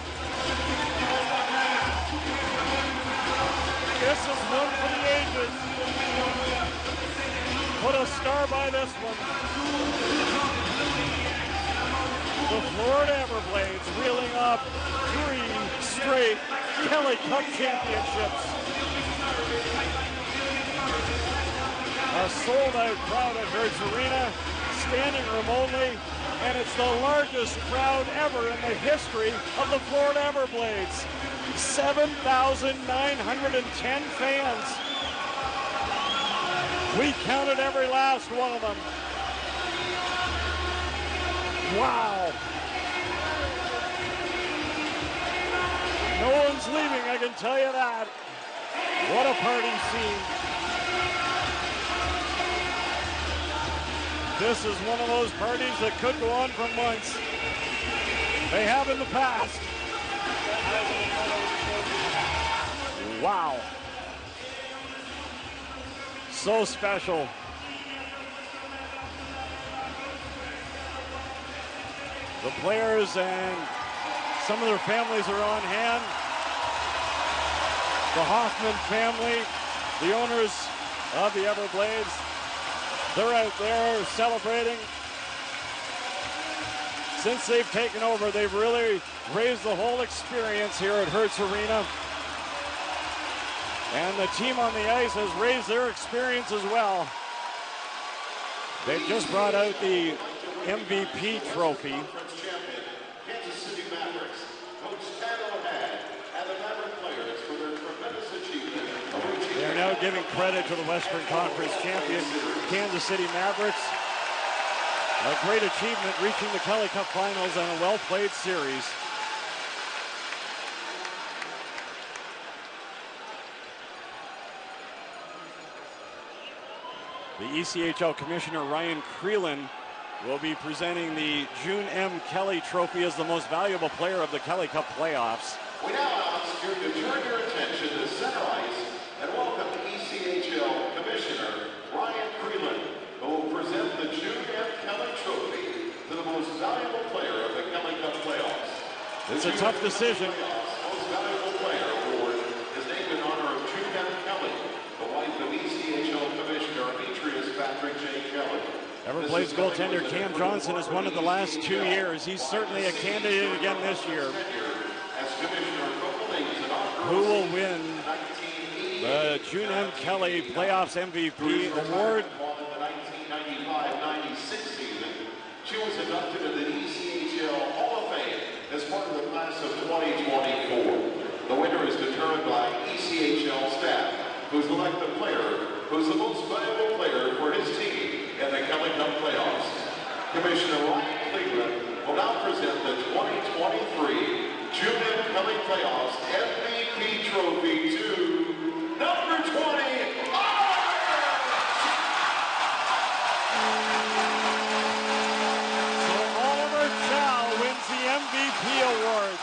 This is one for the ages. Put a star by this one. The Florida Everblades reeling up 3 straight Kelly Cup championships. A sold-out crowd at Hertz Arena, standing room only, and it's the largest crowd ever in the history of the Florida Everblades. 7,910 fans. We counted every last one of them. Wow. No one's leaving, I can tell you that. What a party scene. This is one of those parties that could go on for months. They have in the past. Wow. So special. The players and some of their families are on hand. The Hoffman family, the owners of the Everblades, they're out there celebrating. Since they've taken over, they've really raised the whole experience here at Hertz Arena. And the team on the ice has raised their experience as well. They've just brought out the MVP trophy. Kansas Cit Mavericks, Coach Tad O'Had, and the Maverick players now giving credit to the Western Conference champion Kansas City Mavericks. A great achievement reaching the Kelly Cup Finals and a well-played series. The ECHL Commissioner Ryan Creelan will be presenting the June M. Kelly Trophy as the most valuable player of the Kelly Cup playoffs. We now ask you to turn your attention to center ice and welcome ECHL Commissioner Ryan Creelan, who will present the June M. Kelly Trophy to the most valuable player of the Kelly Cup playoffs. It's a tough decision. Most valuable player award is named in honor of June M. Kelly, the wife of ECHL Commissioner Patrick J. Kelly. Everblades goaltender Cam Johnson has won it the last 2 years. He's certainly a candidate again this year. Who will win the June M. Kelly Playoffs MVP award? In the 1995-96 season, she was inducted into the ECHL Hall of Fame as part of the class of 2024. The winner is determined by ECHL staff, who select the player who's the most valuable player for his team in the Kelly Cup playoffs. Commissioner Ryan Creelan will now present the 2023 June M. Kelly Playoffs MVP Trophy to number 20, So Oliver Chow wins the MVP award.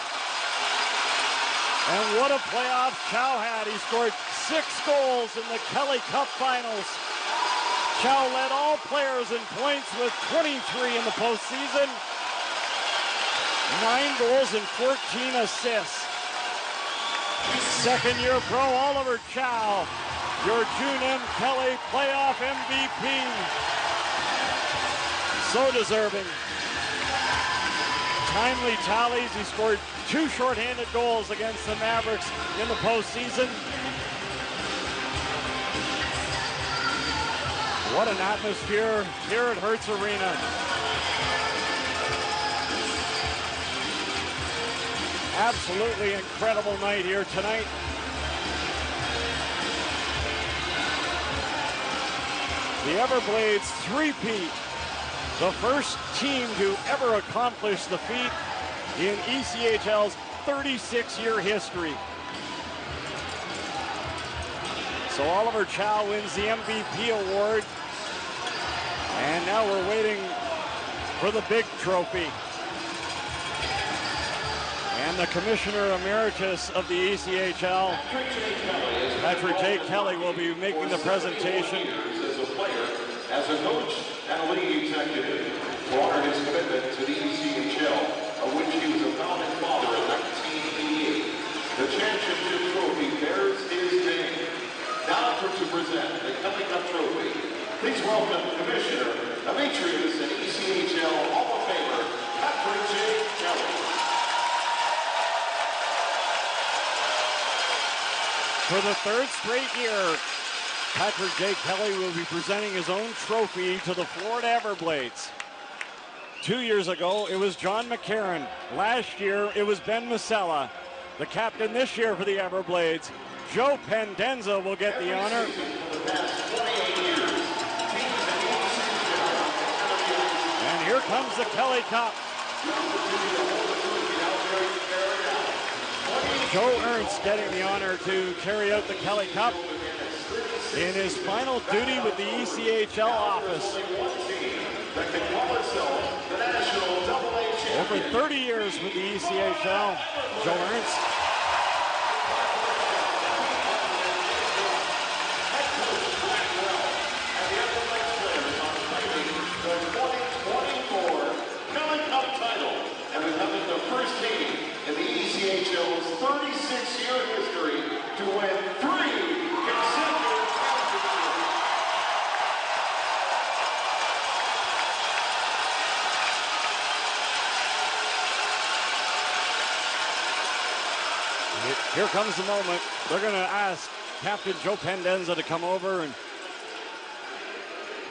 And what a playoff Chow had. He scored 6 goals in the Kelly Cup Finals. Chow led all players in points with 23 in the postseason. 9 goals and 14 assists. Second-year pro Oliver Chow, your June M. Kelly playoff MVP. So deserving. Timely tallies. He scored 2 shorthanded goals against the Mavericks in the postseason. What an atmosphere here at Hertz Arena. Absolutely incredible night here tonight. The Everblades three-peat, the first team to ever accomplish the feat in ECHL's 36-year history. So Oliver Chow wins the MVP award. And now we're waiting for the big trophy. And the Commissioner Emeritus of the ECHL, Patrick J. Kelly, will be making the presentation. As a player, as a coach, and a league executive, to honor his commitment to the ECHL, of which he was a founding father in 1988. The championship trophy bears his name. Now to present the Kelly Cup Trophy, please welcome Commissioner Emeritus and ECHL Hall of Famer, Patrick J. Kelly. For the 3rd straight year, Patrick J. Kelly will be presenting his own trophy to the Florida Everblades. 2 years ago, it was John McCarron. Last year, it was Ben Masella. The captain this year for the Everblades, Joe Pendenza, will get the honor. And here comes the Kelly Cup. Joe Ernst getting the honor to carry out the Kelly Cup in his final duty with the ECHL office. Over 30 years with the ECHL, Joe Ernst. First team in the ECHL's 36-year history to win 3 consecutive championships. Here comes the moment. They're going to ask Captain Joe Pendenza to come over and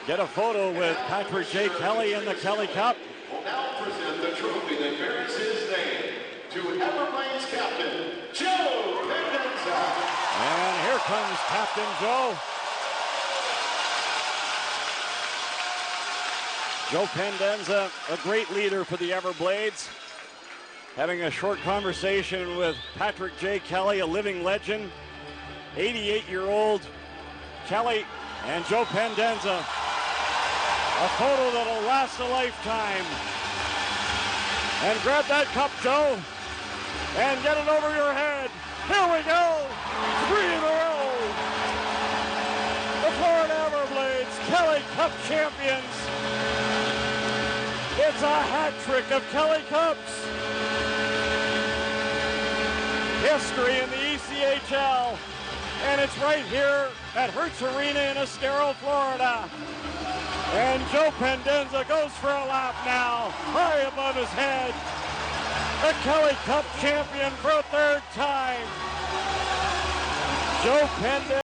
get a photo with Patrick J. Kelly in the Kelly Cup. Will now present the trophy that bears his name to Everblades captain Joe Pendenza. And here comes Captain Joe. Joe Pendenza, a great leader for the Everblades. Having a short conversation with Patrick J. Kelly, a living legend. 88-year-old Kelly and Joe Pendenza. A photo that'll last a lifetime. And grab that cup, Joe, and get it over your head. Here we go. 3 in a row. The Florida Everblades, Kelly Cup champions. It's a hat trick of Kelly Cups. History in the ECHL. And it's right here at Hertz Arena in Estero, Florida. And Joe Pendenza goes for a lap now, high above his head. The Kelly Cup champion for a 3rd time. Joe Pendenza.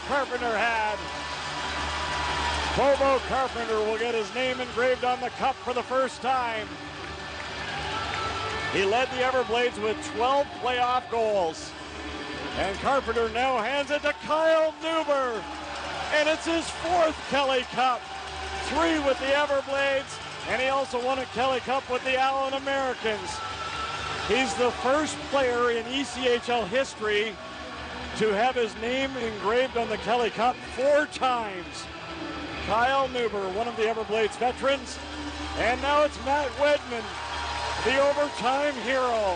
Carpenter had. Bobo Carpenter will get his name engraved on the cup for the first time. He led the Everblades with 12 playoff goals. And Carpenter now hands it to Kyle Neuber. And it's his 4th Kelly Cup. 3 with the Everblades, and he also won a Kelly Cup with the Allen Americans. He's the first player in ECHL history to have his name engraved on the Kelly Cup 4 times. Kyle Neuber, one of the Everblades veterans. And now it's Matt Wedman, the overtime hero.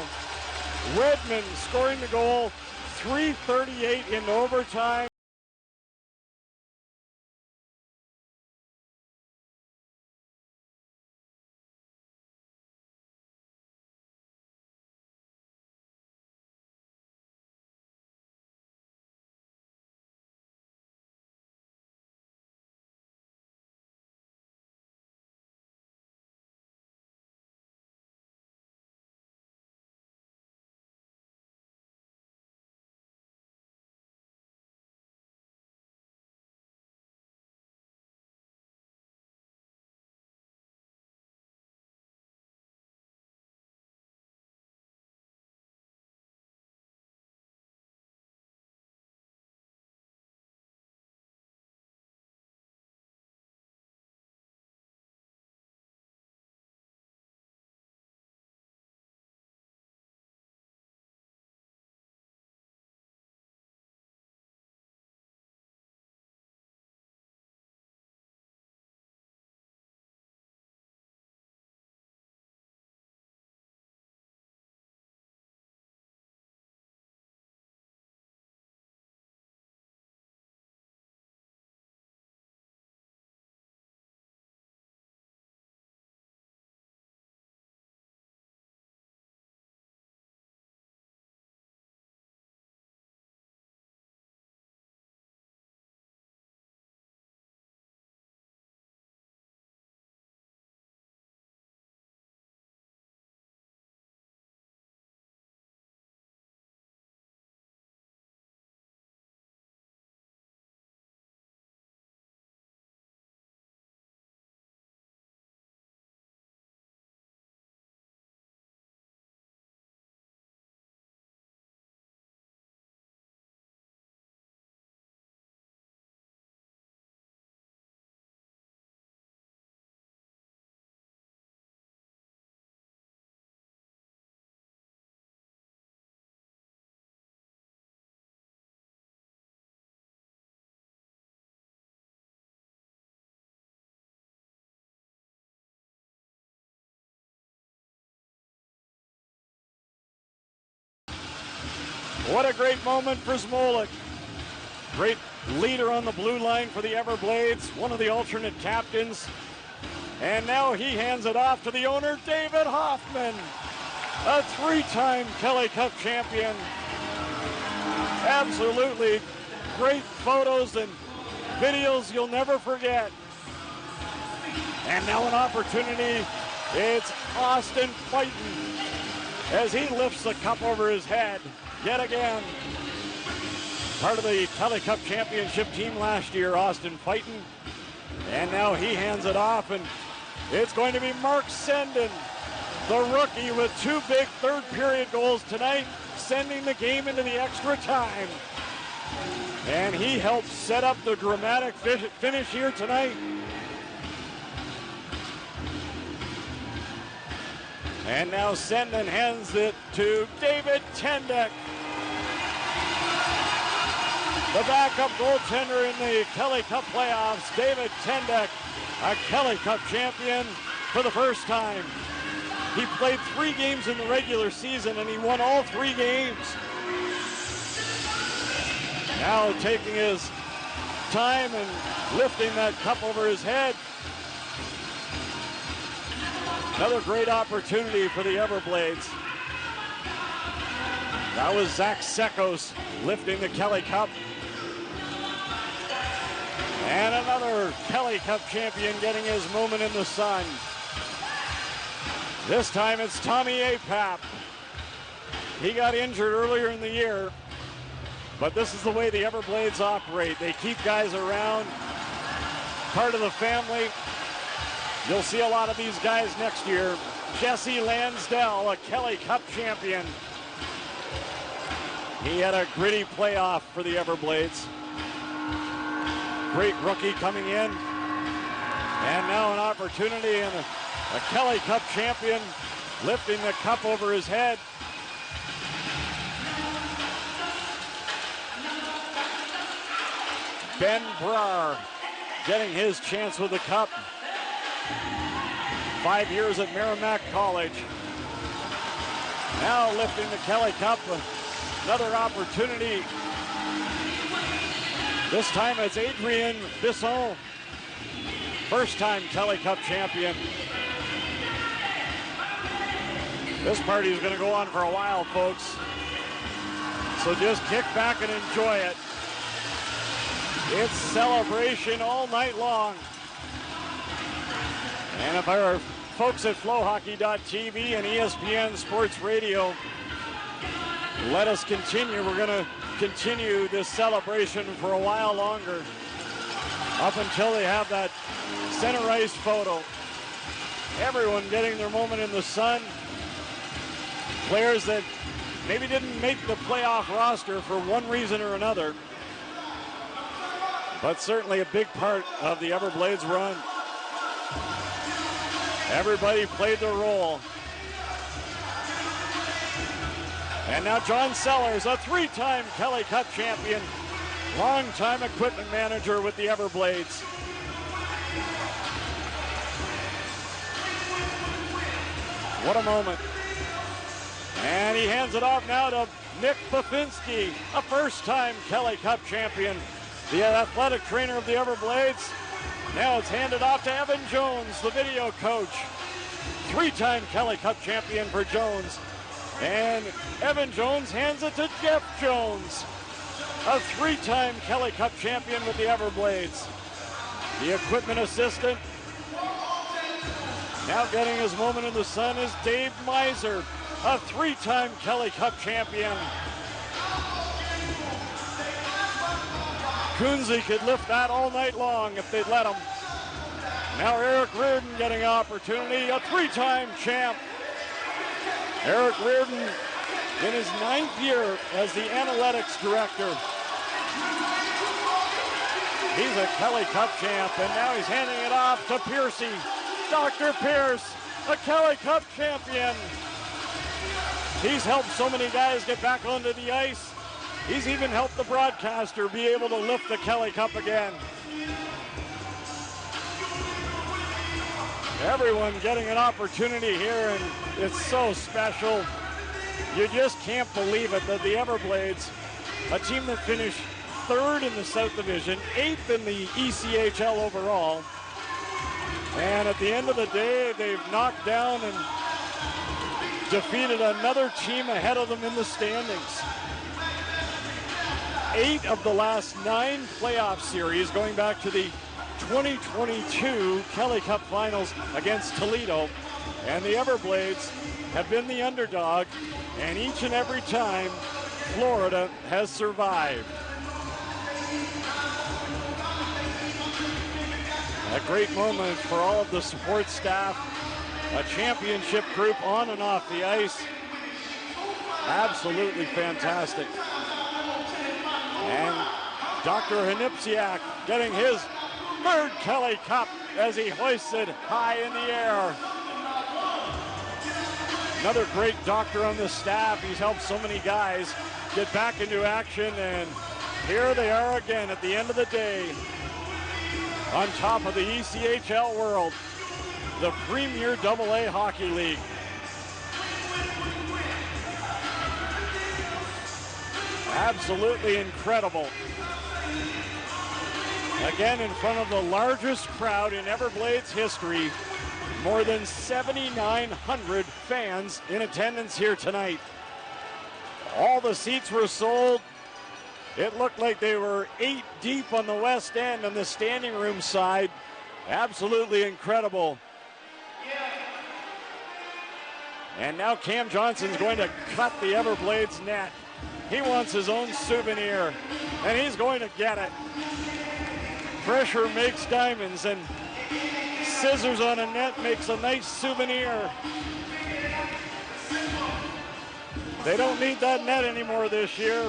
Wedman scoring the goal, 3:38 in overtime. What a great moment for Smolik. Great leader on the blue line for the Everblades, one of the alternate captains. And now he hands it off to the owner, David Hoffman, a three-time Kelly Cup champion. Absolutely great photos and videos you'll never forget. And now an opportunity. It's Austin Fighton as he lifts the cup over his head yet again. Part of the Kelly Cup championship team last year, Austin Fighton. And now he hands it off, and it's going to be Mark Senden, the rookie, with two big third period goals tonight, sending the game into the extra time. And he helped set up the dramatic finish here tonight. And now Senden hands it to David Tendek, the backup goaltender in the Kelly Cup playoffs. David Tendek, a Kelly Cup champion for the first time. He played 3 games in the regular season, and he won all 3 games. Now taking his time and lifting that cup over his head. Another great opportunity for the Everblades. That was Zach Sekos lifting the Kelly Cup. And another Kelly Cup champion getting his moment in the sun. This time it's Tommy Apap. He got injured earlier in the year, but this is the way the Everblades operate. They keep guys around, part of the family. You'll see a lot of these guys next year. Jesse Lansdell, a Kelly Cup champion. He had a gritty playoff for the Everblades. Great rookie coming in. And now an opportunity, and a Kelly Cup champion lifting the cup over his head. Ben Brar getting his chance with the cup. 5 years at Merrimack College. Now lifting the Kelly Cup. Another opportunity. This time it's Adrian Bisson. First time Kelly Cup champion. This party is going to go on for a while, folks. So just kick back and enjoy it. It's celebration all night long. And if our folks at FloHockey.tv and ESPN Sports Radio let us continue, we're going to continue this celebration for a while longer, up until they have that center ice photo. Everyone getting their moment in the sun. Players that maybe didn't make the playoff roster for one reason or another, but certainly a big part of the Everblades run. Everybody played their role. And now John Sellers, a 3-time Kelly Cup champion, long-time equipment manager with the Everblades. What a moment. And he hands it off now to Nick Pafinski, a first-time Kelly Cup champion, the athletic trainer of the Everblades. Now it's handed off to Evan Jones, the video coach. 3-time Kelly Cup champion for Jones. And Evan Jones hands it to Jeff Jones, a 3-time Kelly Cup champion with the Everblades. The equipment assistant. Now getting his moment in the sun is Dave Meiser, a 3-time Kelly Cup champion. Kunze could lift that all night long if they'd let him. Now Eric Reardon getting an opportunity, a 3-time champ. Eric Reardon in his 9th year as the analytics director. He's a Kelly Cup champ, and now he's handing it off to Piercy. Dr. Pierce, a Kelly Cup champion. He's helped so many guys get back onto the ice. He's even helped the broadcaster be able to lift the Kelly Cup again. Everyone getting an opportunity here, and it's so special. You just can't believe it that the Everblades, a team that finished 3rd in the South Division, 8th in the ECHL overall, and at the end of the day, they've knocked down and defeated another team ahead of them in the standings. 8 of the last 9 playoff series, going back to the 2022 Kelly Cup Finals against Toledo, and the Everblades have been the underdog, and each and every time, Florida has survived. A great moment for all of the support staff, a championship group on and off the ice. Absolutely fantastic. And Dr. Hanipsiak getting his 3rd Kelly Cup as he hoists it high in the air. Another great doctor on the staff. He's helped so many guys get back into action, and here they are again at the end of the day on top of the ECHL world, the premier AA hockey league. Absolutely incredible. Again, in front of the largest crowd in Everblades history, more than 7,900 fans in attendance here tonight. All the seats were sold. It looked like they were 8 deep on the west end on the standing room side. Absolutely incredible. And now Cam Johnson's going to cut the Everblades net. He wants his own souvenir, and he's going to get it. Pressure makes diamonds, and scissors on a net makes a nice souvenir. They don't need that net anymore this year.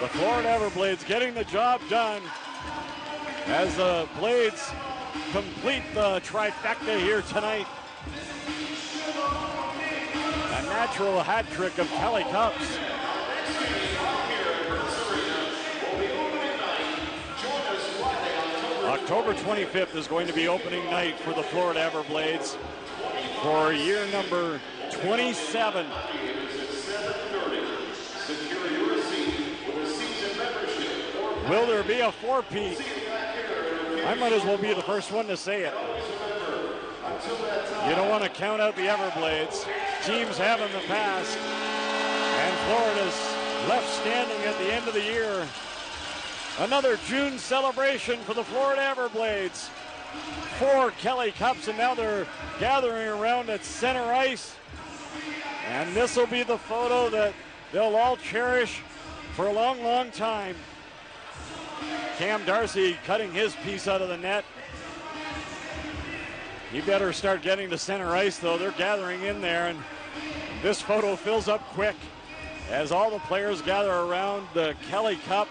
The Florida Everblades getting the job done as the Blades complete the trifecta here tonight. A natural hat trick of Kelly Cups. October 25th is going to be opening night for the Florida Everblades for year number 27. Will there be a four-peat? I might as well be the first one to say it. You don't want to count out the Everblades. Teams have in the past. And Florida's left standing at the end of the year. Another June celebration for the Florida Everblades. 4 Kelly Cups, and now they're gathering around at center ice. And this will be the photo that they'll all cherish for a long, long time. Cam Darcy cutting his piece out of the net. He better start getting to center ice, though. They're gathering in there, and this photo fills up quick as all the players gather around the Kelly Cup.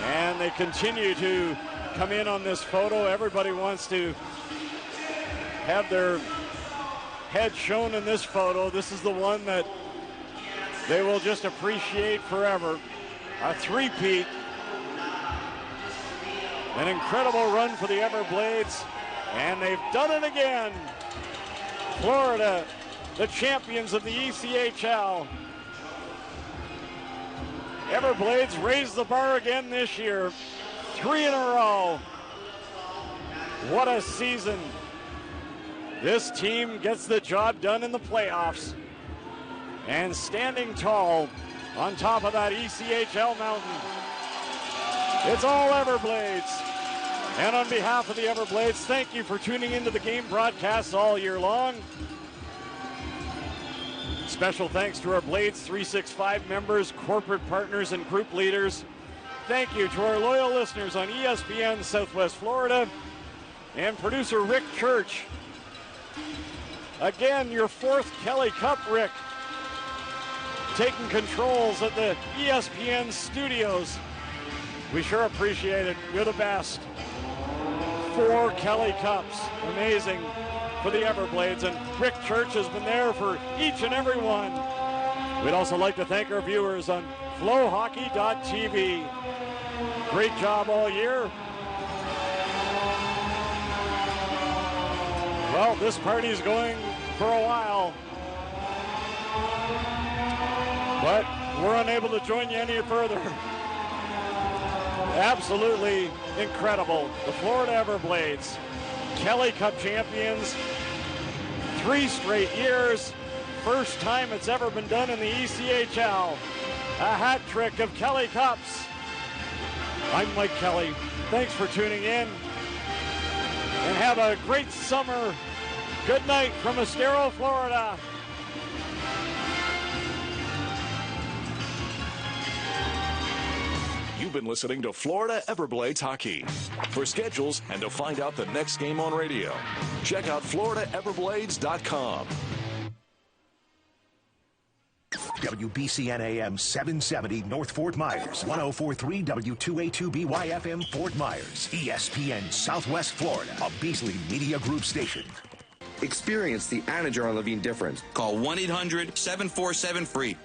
And they continue to come in on this photo. Everybody wants to have their head shown in this photo. This is the one that they will just appreciate forever. A three-peat. An incredible run for the Everblades, and they've done it again. Florida, the champions of the ECHL. Everblades raised the bar again this year. 3 in a row. What a season. This team gets the job done in the playoffs. And standing tall on top of that ECHL mountain, it's all Everblades. And on behalf of the Everblades, thank you for tuning into the game broadcasts all year long. Special thanks to our Blades 365 members, corporate partners, and group leaders. Thank you to our loyal listeners on ESPN Southwest Florida and producer Rick Church. Again, your 4th Kelly Cup, Rick, taking controls at the ESPN studios. We sure appreciate it. You're the best. 4 Kelly Cups. Amazing for the Everblades, and Rick Church has been there for each and every one. We'd also like to thank our viewers on FloHockey.tv. Great job all year. Well, this party is going for a while. But we're unable to join you any further. Absolutely incredible. The Florida Everblades, Kelly Cup champions, 3 straight years. First time it's ever been done in the ECHL. A hat trick of Kelly Cups. I'm Mike Kelly. Thanks for tuning in. And have a great summer. Good night from Estero, Florida. You've been listening to Florida Everblades Hockey. For schedules and to find out the next game on radio, check out FloridaEverblades.com. WBCN AM 770 North Fort Myers, 104.3 W2A2BY-FM Fort Myers, ESPN Southwest Florida, a Beasley Media Group station. Experience the Anajar and Levine difference. Call 1-800-747-FREE.